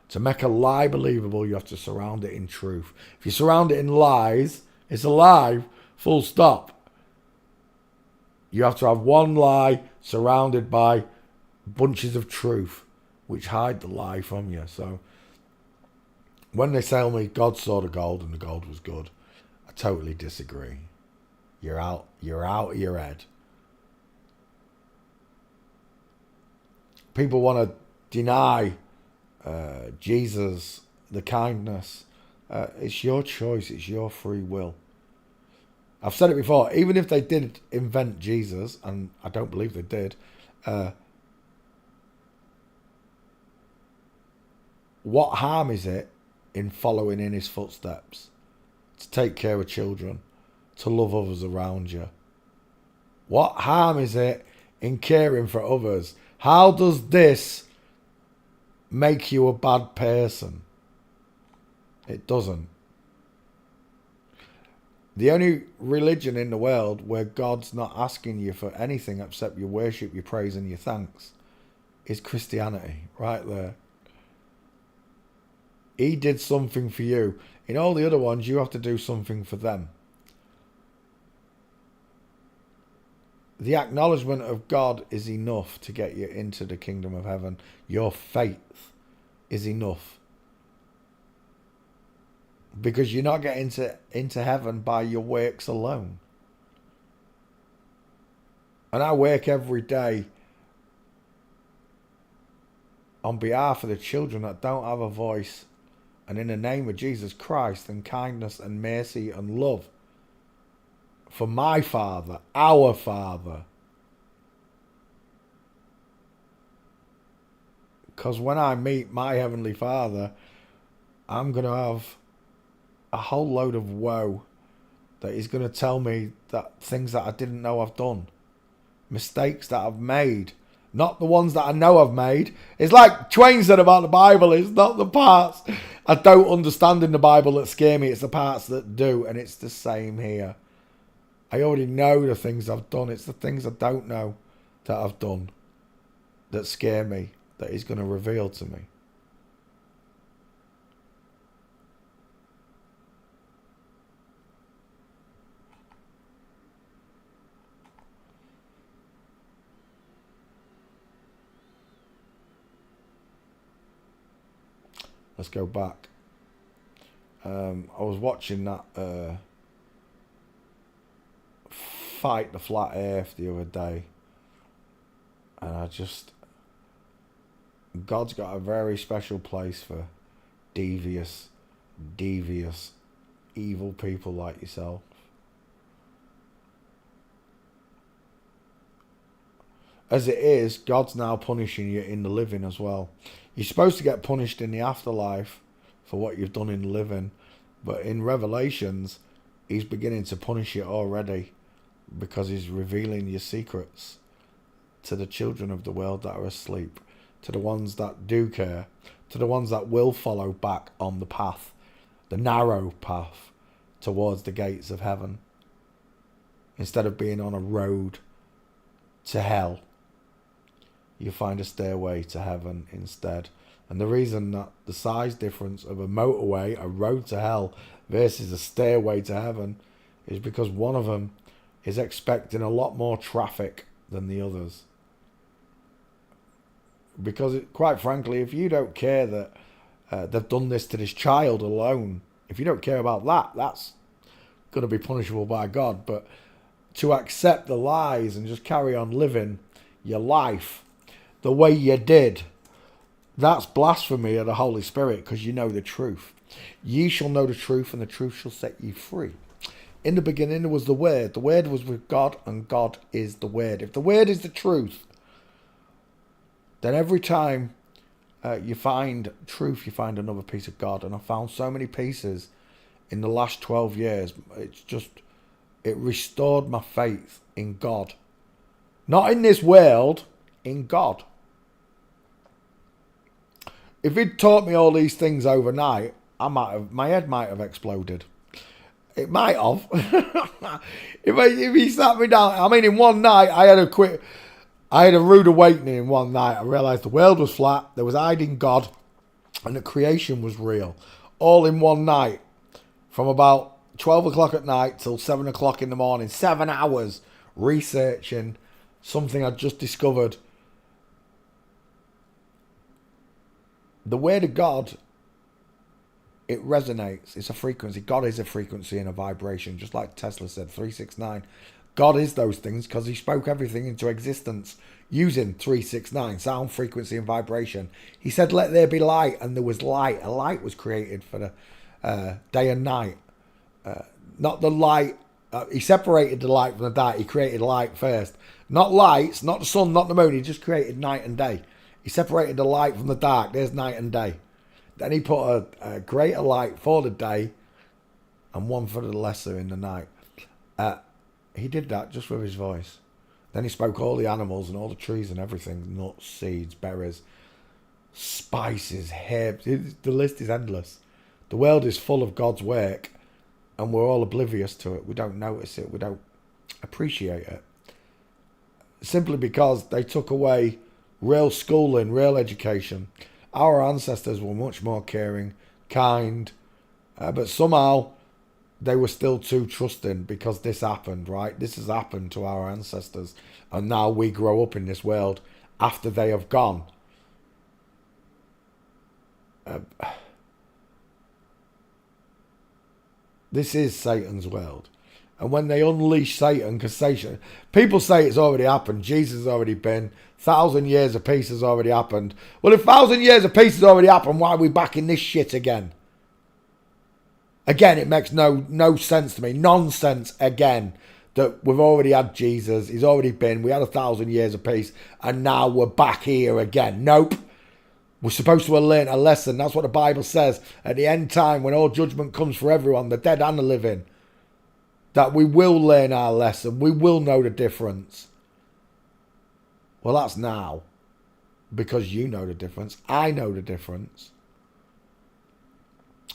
To make a lie believable, you have to surround it in truth. If you surround it in lies, it's a lie, full stop. You have to have one lie surrounded by bunches of truth, which hide the lie from you. So, when they tell me God saw the gold and the gold was good, I totally disagree. You're out of your head. People want to deny Jesus, the kindness. It's your choice. It's your free will. I've said it before. Even if they did invent Jesus, and I don't believe they did, what harm is it in following in his footsteps? To take care of children, to love others around you. What harm is it in caring for others? How does this make you a bad person? It doesn't. The only religion in the world where God's not asking you for anything except your worship, your praise and your thanks is Christianity, right there. He did something for you. In all the other ones, you have to do something for them. The acknowledgement of God is enough to get you into the kingdom of heaven. Your faith is enough. Because you're not getting into heaven by your works alone. And I work every day on behalf of the children that don't have a voice. And in the name of Jesus Christ and kindness and mercy and love. For my Father, our Father. Because when I meet my Heavenly Father, I'm going to have a whole load of woe that He's going to tell me that things that I didn't know I've done. Mistakes that I've made. Not the ones that I know I've made. It's like Twain said about the Bible. It's not the parts I don't understand in the Bible that scare me. It's the parts that do. And it's the same here. I already know the things I've done. It's the things I don't know that I've done that scare me, that He's going to reveal to me. Let's go back. I was watching that fight the flat earth the other day, and God's got a very special place for devious, evil people like yourself. As it is, God's now punishing you in the living as well. You're supposed to get punished in the afterlife for what you've done in the living, but in Revelations, he's beginning to punish you already because he's revealing your secrets to the children of the world that are asleep, to the ones that do care, to the ones that will follow back on the path, the narrow path towards the gates of heaven, instead of being on a road to hell. You find a stairway to heaven instead. And the reason that the size difference of a motorway, a road to hell, versus a stairway to heaven is because one of them is expecting a lot more traffic than the others. Because, quite frankly, if you don't care that they've done this to this child alone, if you don't care about that, that's going to be punishable by God. But to accept the lies and just carry on living your life the way you did, that's blasphemy of the Holy Spirit, because you know the truth. Ye shall know the truth, and the truth shall set you free. In the beginning there was the Word. The Word was with God, and God is the Word. If the Word is the truth, then every time you find truth, you find another piece of God. And I found so many pieces in the last 12 years. It restored my faith in God. Not in this world, in God. If he'd taught me all these things overnight, my head might have exploded. It might have. if he sat me down, I mean, in one night, I had a rude awakening in one night. I realised the world was flat, there was hiding God, and the creation was real. All in one night. From about 12 o'clock at night till 7 o'clock in the morning. 7 hours researching something I'd just discovered. The Word of God, it resonates. It's a frequency. God is a frequency and a vibration, just like Tesla said, 369. God is those things because he spoke everything into existence using 369, sound, frequency, and vibration. He said, let there be light, and there was light. A light was created for the day and night. Not the light. He separated the light from the dark. He created light first. Not lights, not the sun, not the moon. He just created night and day. He separated the light from the dark. There's night and day. Then he put a greater light for the day and one for the lesser in the night. He did that just with his voice. Then he spoke all the animals and all the trees and everything. Nuts, seeds, berries, spices, herbs. The list is endless. The world is full of God's work and we're all oblivious to it. We don't notice it. We don't appreciate it. Simply because they took away real schooling, real education. Our ancestors were much more caring, kind, but somehow they were still too trusting because this happened, right? This has happened to our ancestors, and now we grow up in this world after they have gone. This is Satan's world. And when they unleash Satan, because Satan, people say it's already happened, Jesus has already been, 1,000 years of peace has already happened. Well, if 1,000 years of peace has already happened, why are we back in this shit again? Again, it makes no sense to me. Nonsense again. That we've already had Jesus, he's already been, we had 1,000 years of peace, and now we're back here again. Nope. We're supposed to have learned a lesson. That's what the Bible says. At the end time, when all judgment comes for everyone, the dead and the living, that we will learn our lesson. We will know the difference. Well, that's now. Because you know the difference. I know the difference.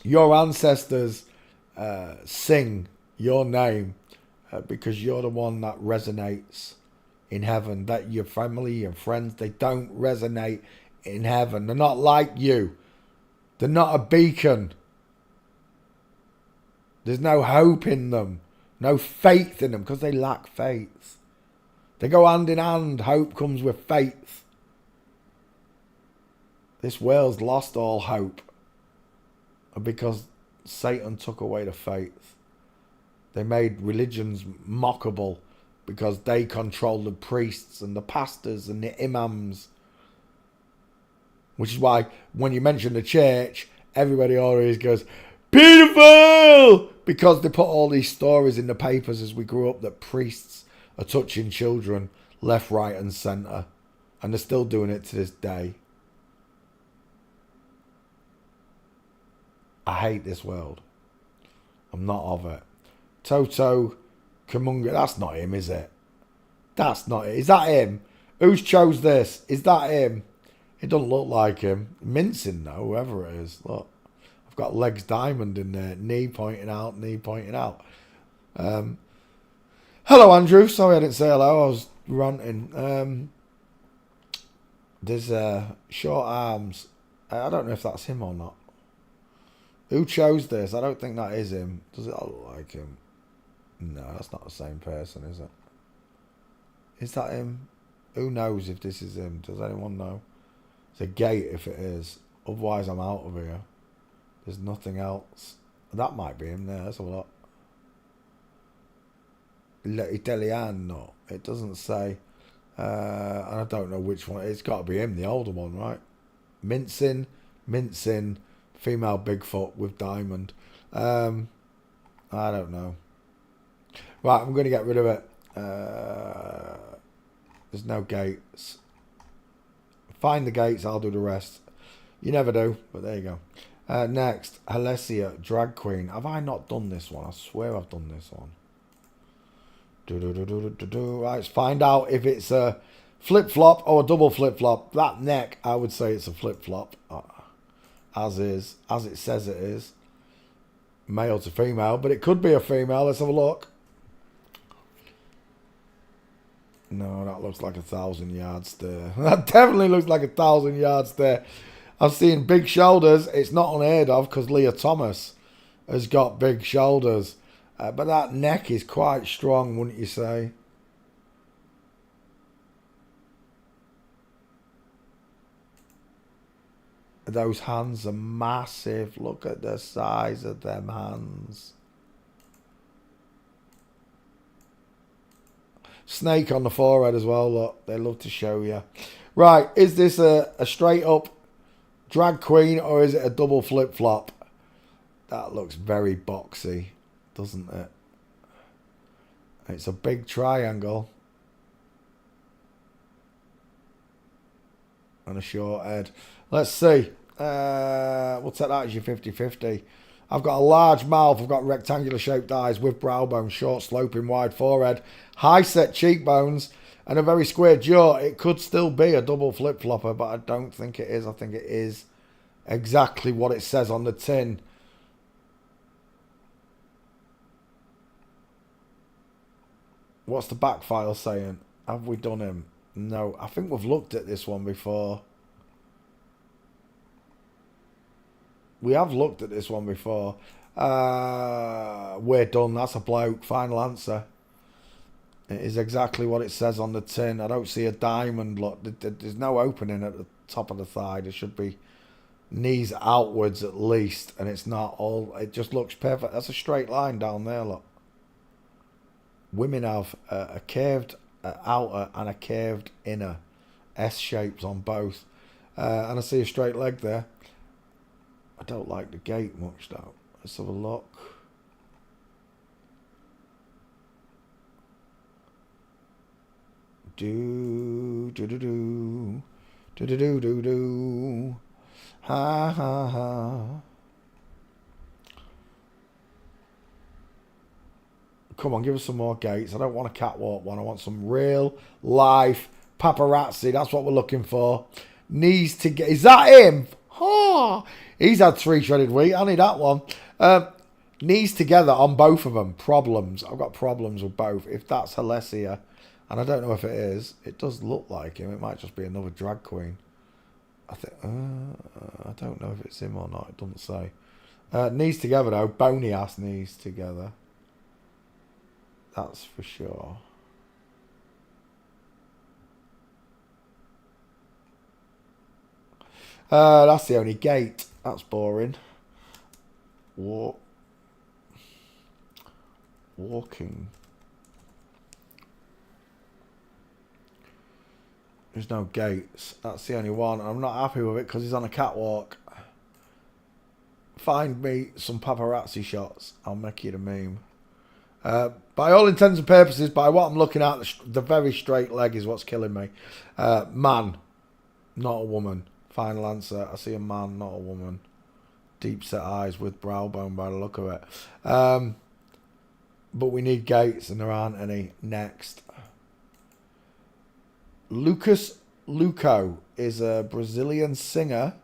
Your ancestors sing your name because you're the one that resonates in heaven. That your family, your friends, they don't resonate in heaven. They're not like you. They're not a beacon. There's no hope in them. No faith in them because they lack faith. They go hand in hand. Hope comes with faith. This world's lost all hope because Satan took away the faith. They made religions mockable because they control the priests and the pastors and the imams. Which is why when you mention the church, everybody always goes, "Pedophile!" Because they put all these stories in the papers as we grew up that priests are touching children left, right and centre. And they're still doing it to this day. I hate this world. I'm not of it. Toto Kamunga. That's not him, is it? That's not it. Is that him? Who's chose this? Is that him? It doesn't look like him. Mincing though, whoever it is. Look. I've got legs diamond in there. Knee pointing out, knee pointing out. Hello, Andrew. Sorry I didn't say hello. I was ranting. There's short arms. I don't know if that's him or not. Who chose this? I don't think that is him. Does it look like him? No, that's not the same person, is it? Is that him? Who knows if this is him? Does anyone know? It's a gate if it is. Otherwise, I'm out of here. There's nothing else. That might be him there. Let's have a look. Italiano. It doesn't say. And I don't know which one. It's got to be him, the older one, right? Mincing, female Bigfoot with diamond. I don't know. Right, I'm going to get rid of it. There's no gates. Find the gates, I'll do the rest. You never do, but there you go. Next, Alessia, drag queen. Have I not done this one? I swear I've done this one. Right, let's find out if it's a flip-flop or a double flip-flop. That neck, I would say it's a flip-flop. As is. As it says it is. Male to female. But it could be a female. Let's have a look. No, that looks like 1,000 yards there. That definitely looks like 1,000 yards there. I've seen big shoulders. It's not unheard of because Leah Thomas has got big shoulders. But that neck is quite strong, wouldn't you say? Those hands are massive. Look at the size of them hands. Snake on the forehead as well. Look, they love to show you. Right, is this a straight up drag queen or is it a double flip flop? That looks very boxy, doesn't it? It's a big triangle. And a short head. Let's see. We'll take that as your 50-50. I've got a large mouth. I've got rectangular shaped eyes with brow bone, short sloping wide forehead, high set cheekbones, and a very square jaw. It could still be a double flip flopper, but I don't think it is. I think it is exactly what it says on the tin. What's the back file saying? Have we done him? No, I think we've looked at this one before. We have looked at this one before. We're done. That's a bloke. Final answer. It is exactly what it says on the tin. I don't see a diamond. Look, there's no opening at the top of the thigh. There should be knees outwards at least. And it's not all. It just looks perfect. That's a straight line down there, look. Women have a curved outer and a curved inner. S shapes on both. And I see a straight leg there. I don't like the gait much though. Let's have a look. Do do do do do do do do do. Ha ha ha. Come on, give us some more gates. I don't want a catwalk one. I want some real life paparazzi. That's what we're looking for. Knees to get. Is that him? Oh, he's had 3 shredded wheat. I need that one. Knees together on both of them. Problems. I've got problems with both. If that's Alessia, and I don't know if it is, it does look like him. It might just be another drag queen. I think. I don't know if it's him or not. It doesn't say. Knees together though. Bony ass knees together. That's for sure. That's the only gate. That's boring. Walking. There's no gates. That's the only one. I'm not happy with it because he's on a catwalk. Find me some paparazzi shots. I'll make you the meme. By all intents and purposes, by what I'm looking at, the very straight leg is what's killing me. Man, not a woman. Final answer. I see a man, not a woman. Deep set eyes with brow bone by the look of it. But we need gates and there aren't any. Next. Lucas Luco is a Brazilian singer.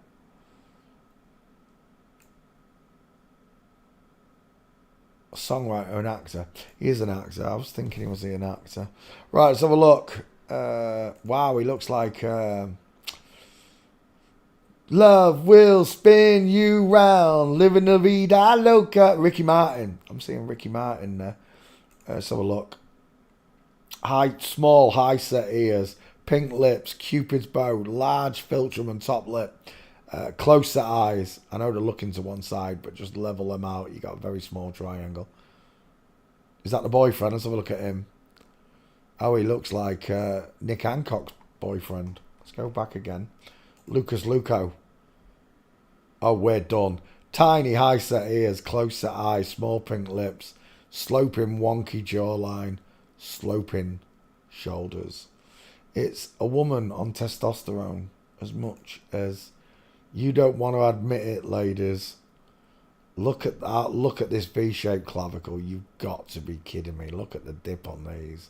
A songwriter, an actor. He is an actor. I was thinking, was he an actor? Right, let's have a look. Wow, he looks like... Love will spin you round, living la vida loca. Ricky Martin. I'm seeing Ricky Martin there. Let's have a look. Small, high set ears, pink lips, Cupid's bow, large philtrum and top lip, close set eyes. I know they're looking to one side, but just level them out. You got a very small triangle. Is that the boyfriend? Let's have a look at him. Oh, he looks like Nick Hancock's boyfriend. Let's go back again. Lucas Luco. Oh, we're done. Tiny high set ears, close set eyes, small pink lips, sloping wonky jawline, sloping shoulders. It's a woman on testosterone as much as you don't want to admit it, ladies. Look at that. Look at this V-shaped clavicle. You've got to be kidding me. Look at the dip on these.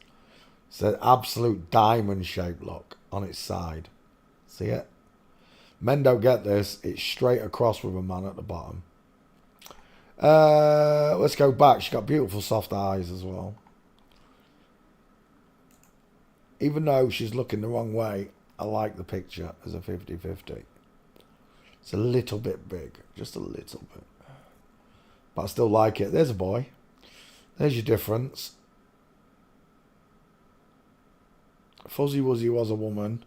It's an absolute diamond shaped look on its side. See it? Men don't get this. It's straight across with a man at the bottom. Let's go back. She's got beautiful soft eyes as well. Even though she's looking the wrong way, I like the picture as a 50-50. It's a little bit big. Just a little bit. But I still like it. There's a boy. There's your difference. Fuzzy Wuzzy was a woman.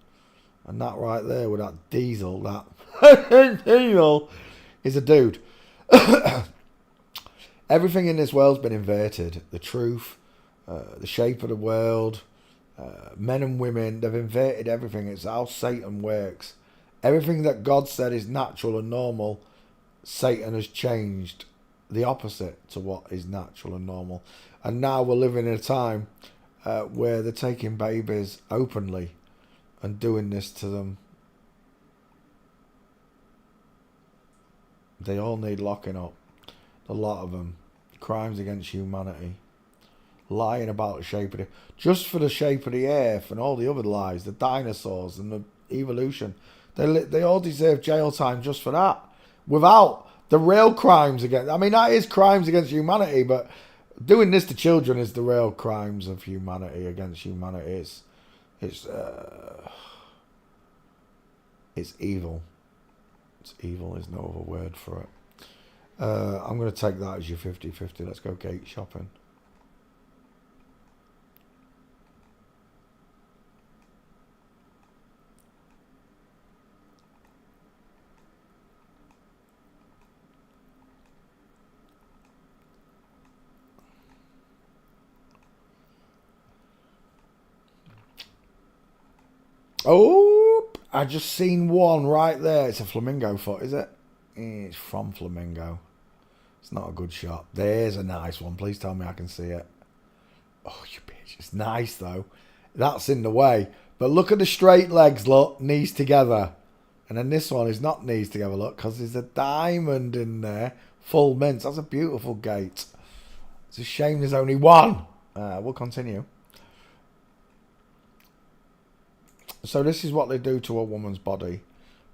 And that right there with that diesel, that diesel is a dude. Everything in this world's been inverted. The truth, the shape of the world, men and women, they've inverted everything. It's how Satan works. Everything that God said is natural and normal, Satan has changed the opposite to what is natural and normal. And now we're living in a time where they're taking babies openly and doing this to them. They all need locking up. A lot of them. Crimes against humanity. Lying about the shape of the... Just for the shape of the earth and all the other lies. The dinosaurs and the evolution. They all deserve jail time just for that. Without the real crimes against... I mean, that is crimes against humanity, but doing this to children is the real crimes of humanity against humanity. It's evil. It's evil. There's no other word for it. I'm going to take that as your 50-50. Let's go gate shopping. Oh, I just seen one right there. It's a flamingo foot, is it? It's from Flamingo. It's not a good shot. There's a nice one. Please tell me I can see it. Oh, you bitch. It's nice, though. That's in the way. But look at the straight legs, look. Knees together. And then this one is not knees together, look, because there's a diamond in there. Full mince. That's a beautiful gate. It's a shame there's only one. We'll continue. So this is what they do to a woman's body.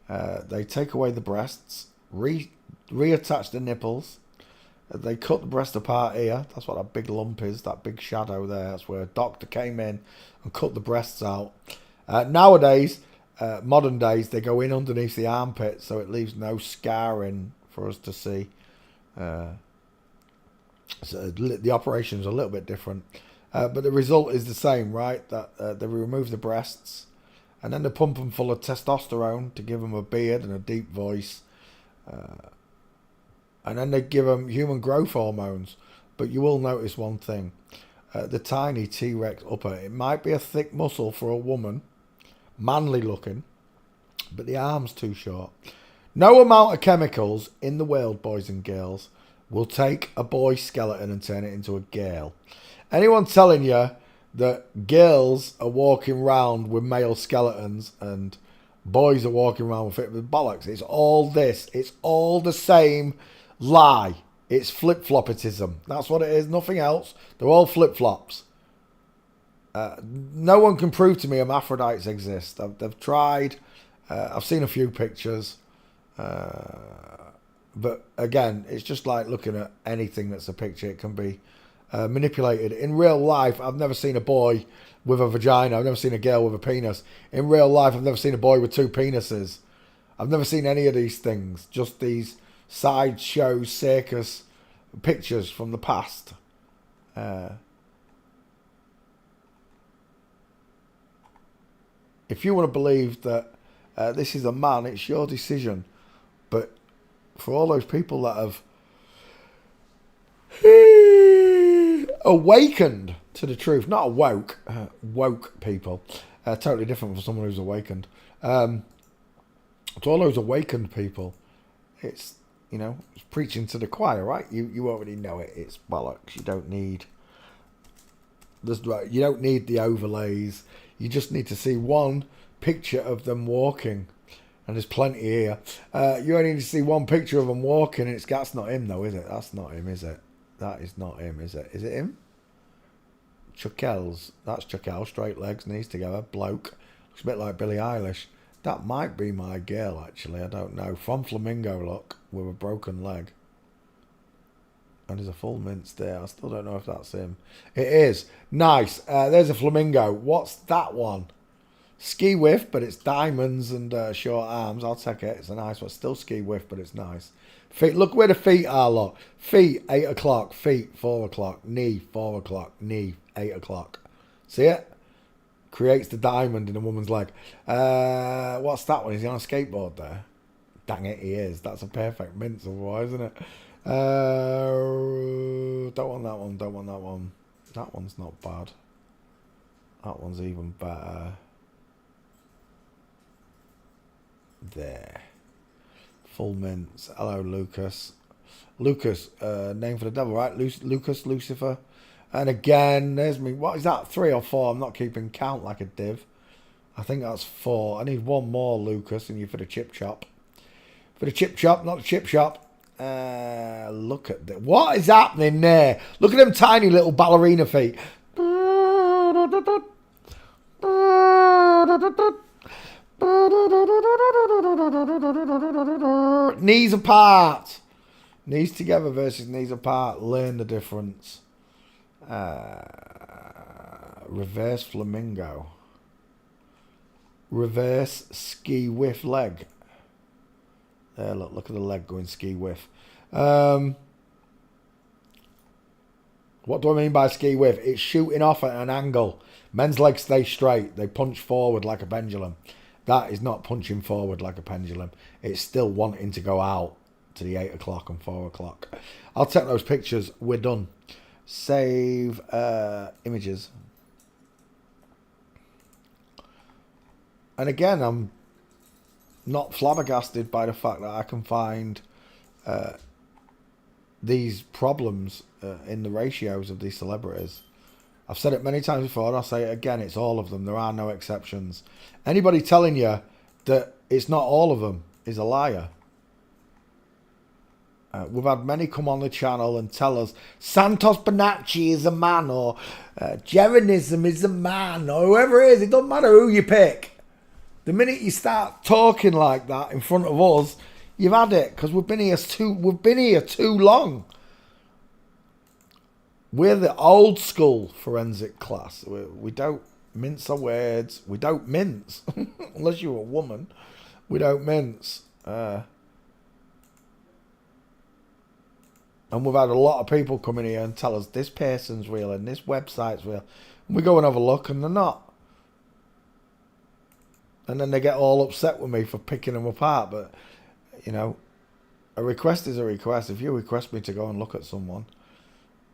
They take away the breasts, reattach the nipples. They cut the breast apart here. That's what that big lump is, that big shadow there. That's where a doctor came in and cut the breasts out. Nowadays, modern days, they go in underneath the armpit, so it leaves no scarring for us to see. So the operation's a little bit different. But the result is the same, right? That they remove the breasts. And then they pump them full of testosterone to give them a beard and a deep voice. And then they give them human growth hormones. But you will notice one thing. The tiny T-Rex upper. It might be a thick muscle for a woman. manly looking, but the arm's too short. No amount of chemicals in the world, boys and girls, will take a boy skeleton and turn it into a girl. Anyone telling you that girls are walking around with male skeletons and boys are walking around with it with bollocks. It's all this. It's all the same lie. It's flip-floppetism. That's what it is. Nothing else. They're all flip-flops. No one can prove to me hermaphrodites exist. They've tried. I've seen a few pictures. But again, it's just like looking at anything that's a picture. It can be manipulated. In real life, I've never seen a boy with a vagina. I've never seen a girl with a penis. In real life, I've never seen a boy with two penises. I've never seen any of these things. Just these sideshow circus pictures from the past. If you want to believe that this is a man, it's your decision. But for all those people that have awakened to the truth, not awoke, woke people, totally different from someone who's awakened. To all those awakened people, it's, you know, it's preaching to the choir, right? You already know it. It's bollocks. You don't need the overlays. You just need to see one picture of them walking. And there's plenty here. You only need to see one picture of him walking, and that's not him, though, is it? That's not him, is it? That is not him, is it? Is it him? Chuckels. That's Chuckel. Straight legs, knees together. Bloke. Looks a bit like Billie Eilish. That might be my girl, actually. I don't know. From Flamingo, look, with a broken leg. And there's a full mince there. I still don't know if that's him. It is. Nice. There's a flamingo. What's that one? Ski whiff, but it's diamonds and short arms. I'll take it. It's a nice one. Still ski whiff, but it's nice. Feet. Look where the feet are, look. Feet, 8 o'clock. Feet, 4 o'clock. Knee, 4 o'clock. Knee, 8 o'clock. See it? Creates the diamond in a woman's leg. What's that one? Is he on a skateboard there? Dang it, he is. That's a perfect mince otherwise, isn't it? Don't want that one. Don't want that one. That one's not bad. That one's even better. There. Full mince. Hello, Lucas. Lucas, name for the devil, right? Lucas, Lucifer. And again, there's me. What is that? 3 or 4? I'm not keeping count like a div. I think that's 4. I need one more, Lucas, and you for the chip chop. For the chip chop, not the chip shop. Look at that. What is happening there? Look at them tiny little ballerina feet. Knees apart. Knees together versus knees apart. Learn the difference. Reverse flamingo. Reverse ski whiff leg. There, look at the leg going ski whiff. What do I mean by ski whiff? It's shooting off at an angle. Men's legs stay straight. They punch forward like a pendulum. That is not punching forward like a pendulum. It's still wanting to go out to the 8 o'clock and 4 o'clock. I'll take those pictures. We're done. Save images. And again, I'm not flabbergasted by the fact that I can find these problems in the ratios of these celebrities. I've said it many times before, and I'll say it again. It's all of them. There are no exceptions. Anybody telling you that it's not all of them is a liar. We've had many come on the channel and tell us Santos Bonacci is a man, or Jeranism is a man, or whoever it is. It doesn't matter who you pick. The minute you start talking like that in front of us, you've had it, because we've been here too long. We're the old school forensic class. We don't mince our words. We don't mince. Unless you're a woman. We don't mince. And we've had a lot of people come in here and tell us this person's real and this website's real. And we go and have a look and they're not. And then they get all upset with me for picking them apart. But, you know, a request is a request. If you request me to go and look at someone,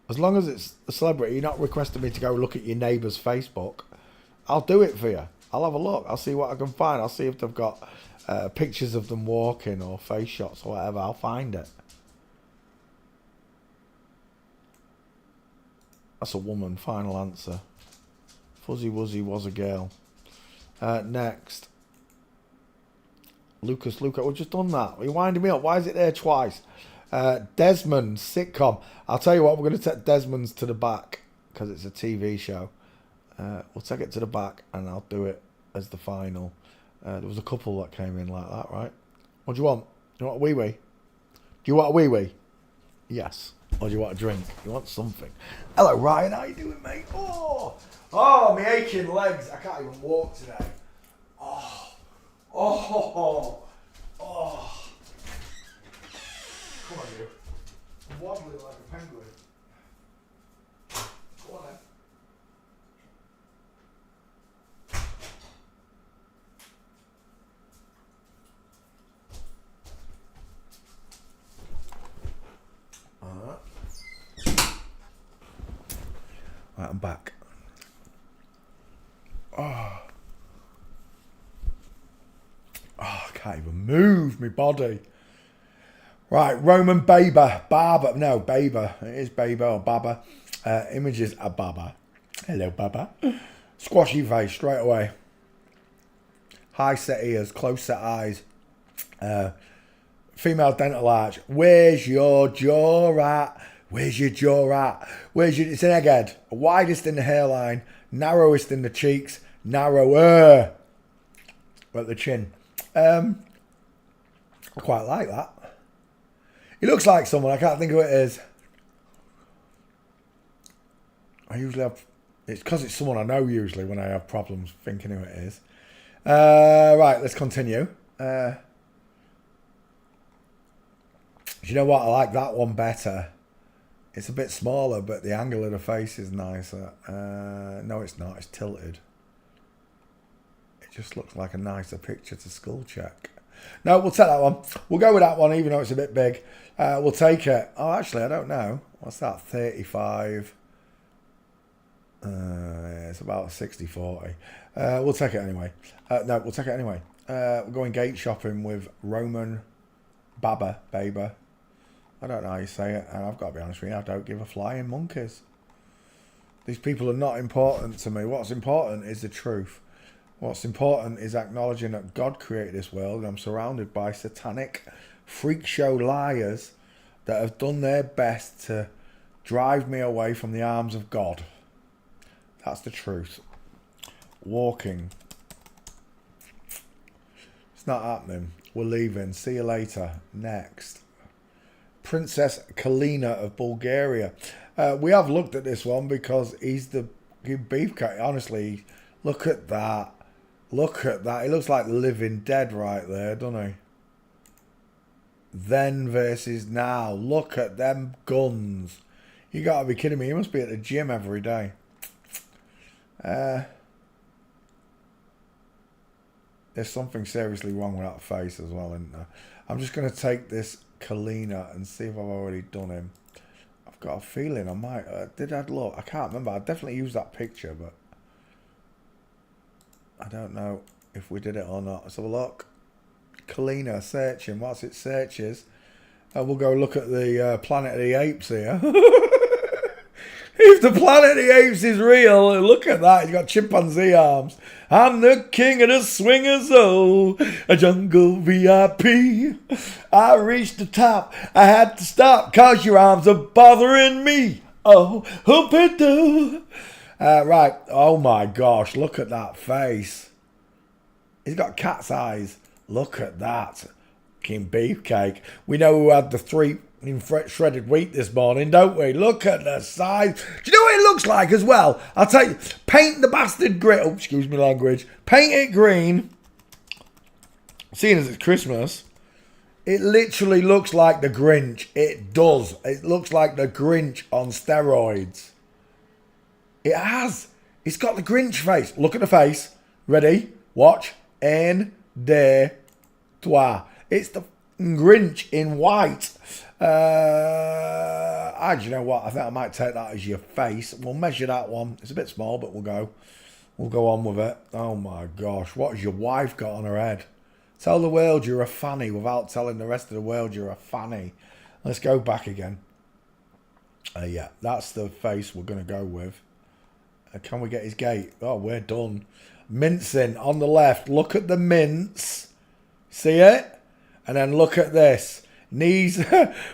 as long as it's a celebrity, you're not requesting me to go look at your neighbour's Facebook, I'll do it for you. I'll have a look. I'll see what I can find. I'll see if they've got pictures of them walking or face shots or whatever. I'll find it. That's a woman. Final answer. Fuzzy Wuzzy was a girl. Next. Lucas. We've just done that. You're winding me up. Why is it there twice? Desmond's sitcom. I'll tell you what, we're going to take Desmond's to the back because it's a TV show. We'll take it to the back and I'll do it as the final. There was a couple that came in like that, right? What do you want? Do you want a wee-wee? Do you want a wee-wee? Yes. Or do you want a drink? You want something? Hello, Ryan. How you doing, mate? Oh, my aching legs. I can't even walk today. Oh. Come on, you. I'm wobbling like a penguin. Go on then. Right, I'm back. I can't even move my body. Right, Roman Barber. It is Baber or Baba. Images are Baba. Hello, Baba. Squashy face straight away. High set ears, close set eyes. Female dental arch. Where's your jaw at? Where's your jaw at? It's an egghead. Widest in the hairline, narrowest in the cheeks, narrower at the chin. I quite like that. He looks like someone, I can't think who it is. I usually have, it's because it's someone I know usually when I have problems thinking who it is. Right, let's continue. Do you know what? I like that one better. It's a bit smaller, but the angle of the face is nicer. No, it's not. It's tilted. It just looks like a nicer picture to skull check. No, we'll take that one. We'll go with that one, even though it's a bit big. We'll take it. Oh, actually, I don't know. What's that? 35. It's about 60-40. We'll take it anyway. No, we'll take it anyway. We're going gate shopping with Roman Baber. I don't know how you say it, and I've got to be honest with you, I don't give a flying monkeys. These people are not important to me. What's important is the truth. What's important is acknowledging that God created this world, and I'm surrounded by satanic freak show liars that have done their best to drive me away from the arms of God. That's the truth. Walking. It's not happening. We're leaving. See you later. Next. Princess Kalina of Bulgaria. We have looked at this one because he's the beefcake. Honestly, look at that. Look at that. He looks like Living Dead right there, doesn't he? Then versus now. Look at them guns. You got to be kidding me. He must be at the gym every day. There's something seriously wrong with that face as well, isn't there? I'm just going to take this Kalina and see if I've already done him. I've got a feeling I might. Did I look? I can't remember. I definitely used that picture, but I don't know if we did it or not. Let's have a look. Kalina, searching. What's it searches? We'll go look at the Planet of the Apes here. If the Planet of the Apes is real, look at that. He's got chimpanzee arms. I'm the king of the swingers, oh, a jungle VIP. I reached the top. I had to stop cause your arms are bothering me. Oh, hoop-a-doo. Right. Oh my gosh, look at that face. He's got cat's eyes. Look at that. King Beefcake. We know who had the 3 in shredded wheat this morning, don't we? Look at the size. Do you know what it looks like as well? I'll tell you. Paint the bastard green. Oh, excuse me language. Paint it green. Seeing as it's Christmas, it literally looks like the Grinch. It does. It looks like the Grinch on steroids. It has. It's got the Grinch face. Look at the face. Ready? Watch. En, de, toi. It's the Grinch in white. Do you know what? I think I might take that as your face. We'll measure that one. It's a bit small, but we'll go. We'll go on with it. Oh my gosh, what has your wife got on her head? Tell the world you're a fanny without telling the rest of the world you're a fanny. Let's go back again. Yeah, that's the face we're going to go with. Can we get his gait? Oh, we're done. Mincing on the left. Look at the mince. See it? And then look at this. Knees.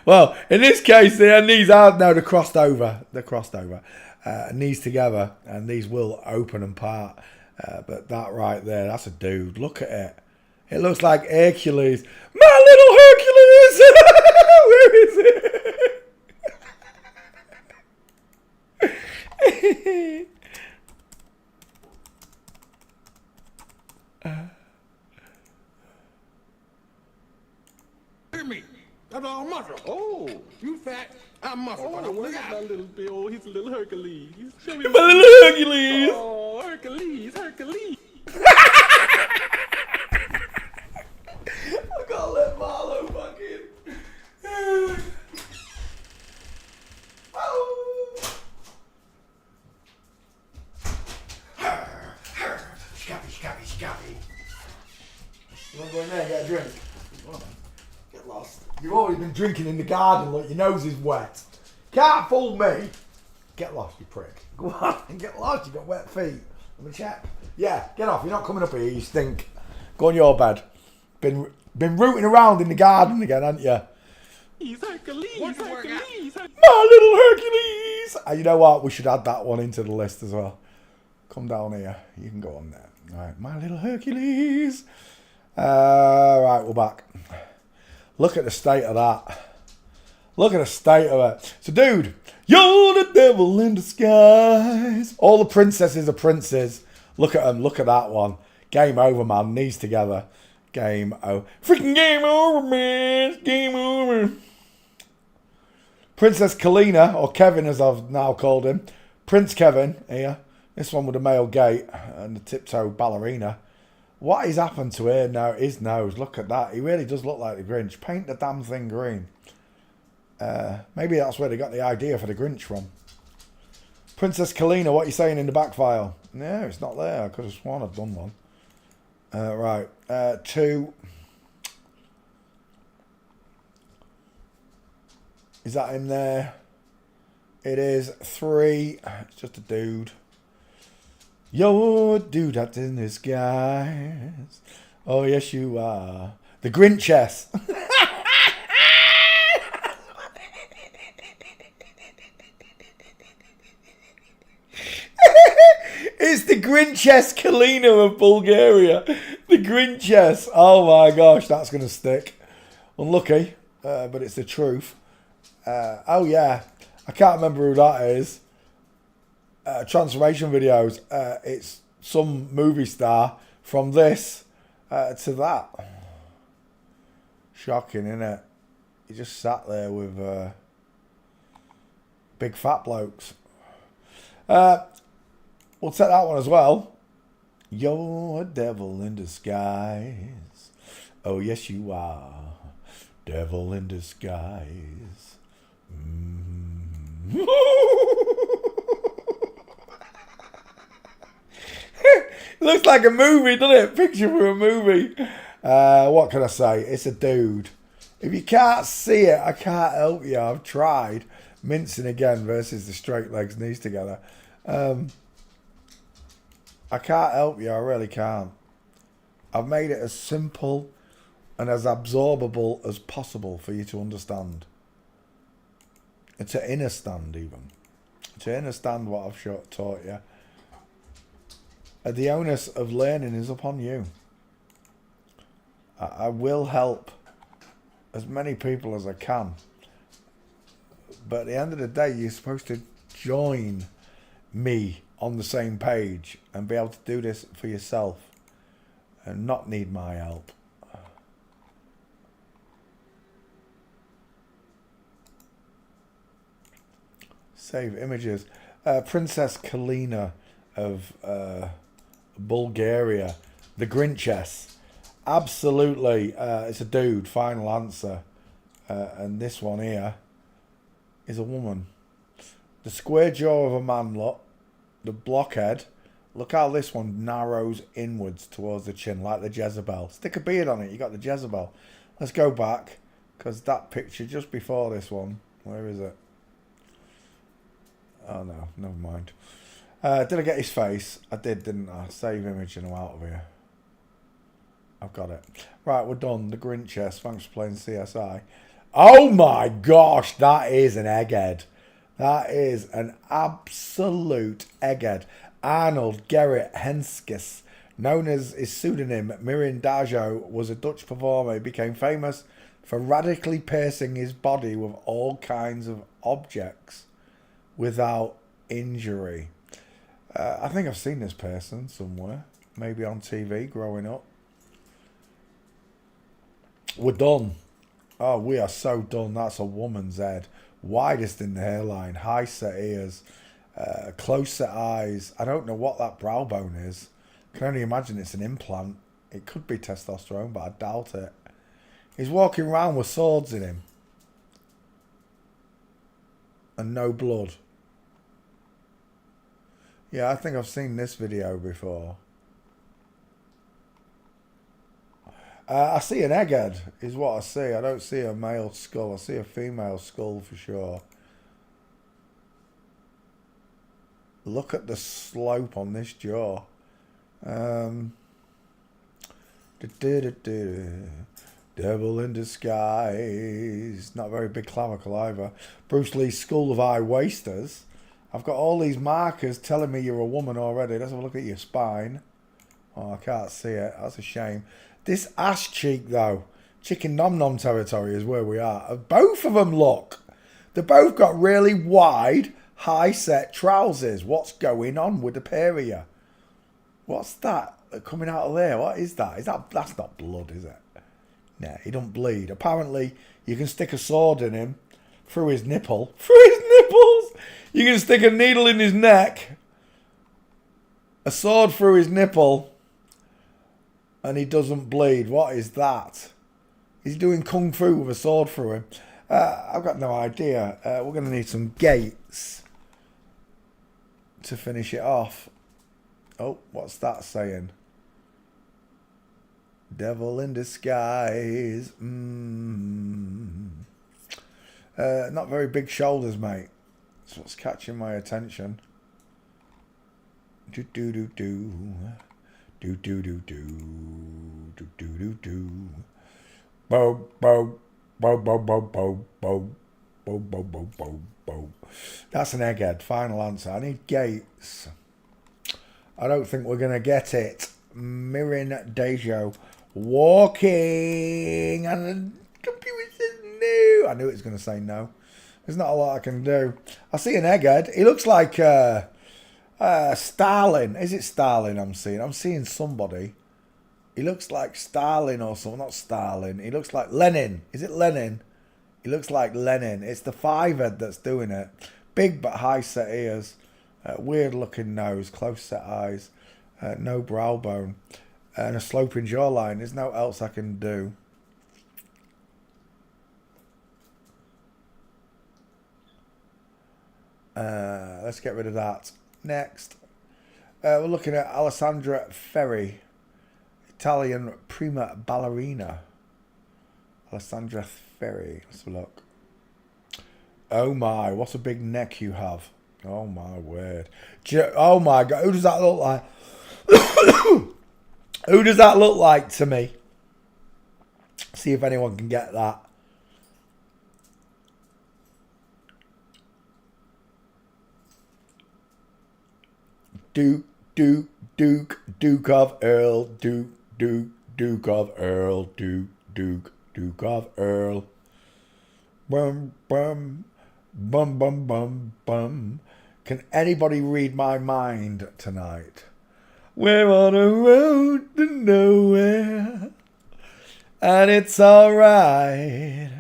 Well, in this case, their knees are now they're crossed over. They're crossed over. Knees together, and these will open and part. But that right there, that's a dude. Look at it. It looks like Hercules. My little Hercules! Where is it? Hear me. That's all muscle. Oh, you fat. I'm muscle. Oh, look at my little Bill. He's a little Hercules. Show me My little Hercules! Oh, Hercules, Hercules. I gotta let Marlo fucking. Scabby. You want to go in there and get a drink? Come on, man. Get lost. You've already been drinking in the garden, look, your nose is wet. Can't fool me. Get lost, you prick. Go on and get lost, you've got wet feet. Let me check. Yeah, get off, you're not coming up here, you stink. Go on your bed. Been rooting around in the garden again, haven't you? He's Hercules, Hercules. My little Hercules! You know what? We should add that one into the list as well. Come down here. You can go on there. All right, my little Hercules. Right, we're back. Look at the state of that. Look at the state of it. So, dude, you're the devil in disguise. All the princesses are princes. Look at them. Look at that one. Game over, man. Knees together. Game over. Freaking game over, man. It's game over. Princess Kalina, or Kevin as I've now called him. Prince Kevin here. This one with the male gait and the tiptoe ballerina. What has happened to his nose? Look at that. He really does look like the Grinch. Paint the damn thing green. Maybe that's where they got the idea for the Grinch from. Princess Kalina, what are you saying in the back file? No, it's not there. I could have sworn I'd done one. Right. 2. Is that in there? It is. 3. It's just a dude. You're a dude that's in disguise. Oh, yes, you are. The Grinchess. It's the Grinchess Kalina of Bulgaria. The Grinchess. Oh, my gosh, that's going to stick. Unlucky, but it's the truth. Oh, yeah. I can't remember who that is. Transformation videos. It's some movie star from this to that. Shocking, isn't it? He just sat there with big fat blokes. We'll take that one as well. You're a devil in disguise. Oh, yes, you are. Devil in disguise. Looks like a movie, doesn't it? Picture for a movie. What can I say? It's a dude. If you can't see it, I can't help you. I've tried. Mincing again versus the straight legs, knees together. I can't help you. I really can't. I've made it as simple and as absorbable as possible for you to understand. And to understand even. To understand what I've taught you. The onus of learning is upon you. I will help as many people as I can. But at the end of the day, you're supposed to join me on the same page and be able to do this for yourself and not need my help. Save images. Princess Kalina of Bulgaria. The Grinchess. Absolutely. It's a dude. Final answer. And this one here is a woman. The square jaw of a man, look. The blockhead. Look how this one narrows inwards towards the chin, like the Jezebel. Stick a beard on it, you got the Jezebel. Let's go back, because that picture just before this one, where is it? Oh no, never mind. Did I get his face? I did, didn't I? Save image and I'm out of here. I've got it. Right, we're done. The Grinchess. Thanks for playing CSI. Oh my gosh, that is an egghead. That is an absolute egghead. Arnold Gerrit Henskes, known as his pseudonym Mirin Dajo, was a Dutch performer. He became famous for radically piercing his body with all kinds of objects without injury. I think I've seen this person somewhere, maybe on TV growing up. We're done. Oh, we are so done. That's a woman's head. Widest in the hairline, high set ears, close set eyes. I don't know what that brow bone is. I can only imagine it's an implant. It could be testosterone, but I doubt it. He's walking around with swords in him. And no blood. Yeah, I think I've seen this video before. I see an egghead is what I see. I don't see a male skull. I see a female skull for sure. Look at the slope on this jaw. Devil in disguise. Not very big clavicle either. Bruce Lee's School of High Wasters. I've got all these markers telling me you're a woman already. Let's have a look at your spine. Oh, I can't see it. That's a shame. This ass cheek, though. Chicken nom nom territory is where we are. Both of them, look. They've both got really wide, high-set trousers. What's going on with the pair of you? What's that coming out of there? What is that? That's not blood, is it? Nah, he don't bleed. Apparently, you can stick a sword in him through his nipple. Through his nipples! You can stick a needle in his neck, a sword through his nipple, and he doesn't bleed. What is that? He's doing kung fu with a sword through him. I've got no idea. We're going to need some gates to finish it off. Oh, what's that saying? Devil in disguise. Not very big shoulders, mate. That's what's catching my attention. Do do do do. Do do do do. Do do do do. Bo bo bo bo bo bo bo bo bo bo bo bo. That's an egghead. Final answer. I need gates. I don't think we're gonna get it. Mirin Dajo walking, and the computer says no. I knew it was gonna say no. There's not a lot I can do. I see an egghead. He looks like Stalin. Is it Stalin I'm seeing? I'm seeing somebody. He looks like Stalin or something. Not Stalin. He looks like Lenin. Is it Lenin? He looks like Lenin. It's the five-head that's doing it. Big but high-set ears. Weird-looking nose. Close-set eyes. No brow bone. And a sloping jawline. There's no else I can do. Let's get rid of that. Next, we're looking at Alessandra Ferri, Italian prima ballerina. Alessandra Ferri. Let's have a look. Oh my, what a big neck you have. Oh my word. Oh my God, who does that look like? Who does that look like to me? See if anyone can get that. Duke of Earl, Duke of Earl, Duke of Earl. Bum, bum, bum, bum, bum, bum. Can anybody read my mind tonight? We're on a road to nowhere, and it's alright.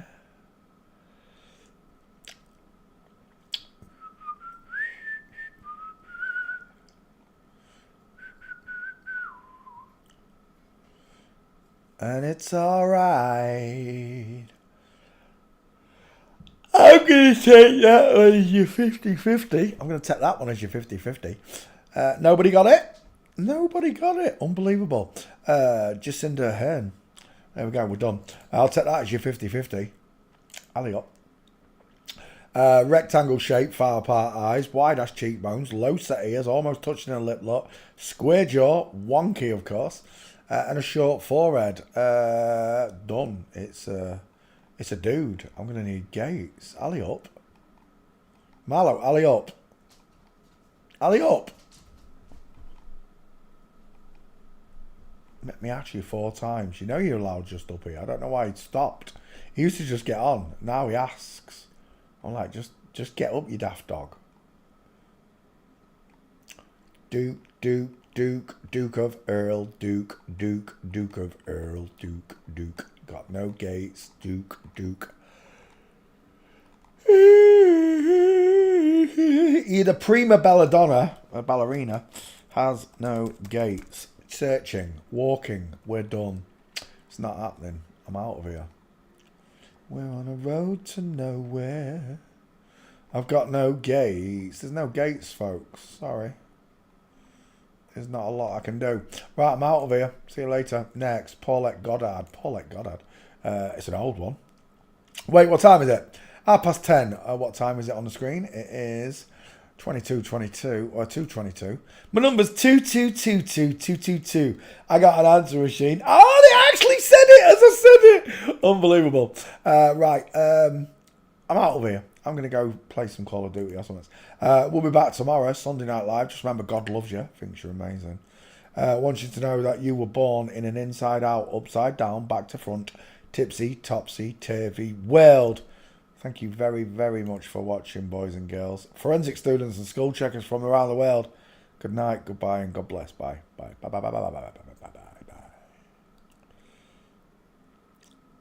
And it's alright. I'm going to take that one as your 50-50. I'm going to take that one as your 50-50. Nobody got it? Nobody got it. Unbelievable. Jacinda Hearn. There we go. We're done. I'll take that as your 50-50. Alley up. Rectangle shape, far apart eyes, wide ass cheekbones, low set ears, almost touching a lip lock, square jaw, wonky of course, and a short forehead. Done. It's a dude. I'm gonna need Gates. Alley up. Marlo, alley up. Alley up. Met me at you 4 times. You know you're allowed just up here. I don't know why he stopped. He used to just get on. Now he asks. I'm like, just get up, you daft dog. Duke of Earl, Duke of Earl, Duke. Got no gates, Duke. Either prima belladonna, a ballerina, has no gates. Searching, walking, we're done. It's not happening. I'm out of here. We're on a road to nowhere. I've got no gates. There's no gates, folks. Sorry. There's not a lot I can do. Right, I'm out of here. See you later. Next, Paulette Goddard. It's an old one. Wait, what time is it? 10:30. What time is it on the screen? It is 22:22 or 2:22. My number's 2222222. I got an answer machine. Oh, they actually said it as I said it. Unbelievable. Right. I'm out of here. I'm going to go play some Call of Duty or something. We'll be back tomorrow, Sunday Night Live. Just remember, God loves you. Thinks you're amazing. Wants you to know that you were born in an inside out, upside down, back to front, tipsy, topsy, turvy world. Thank you very, very much for watching, boys and girls. Forensic students and school checkers from around the world. Good night, goodbye, and God bless. Bye. Bye. Bye. Bye. Bye. Bye. Bye. Bye. Bye.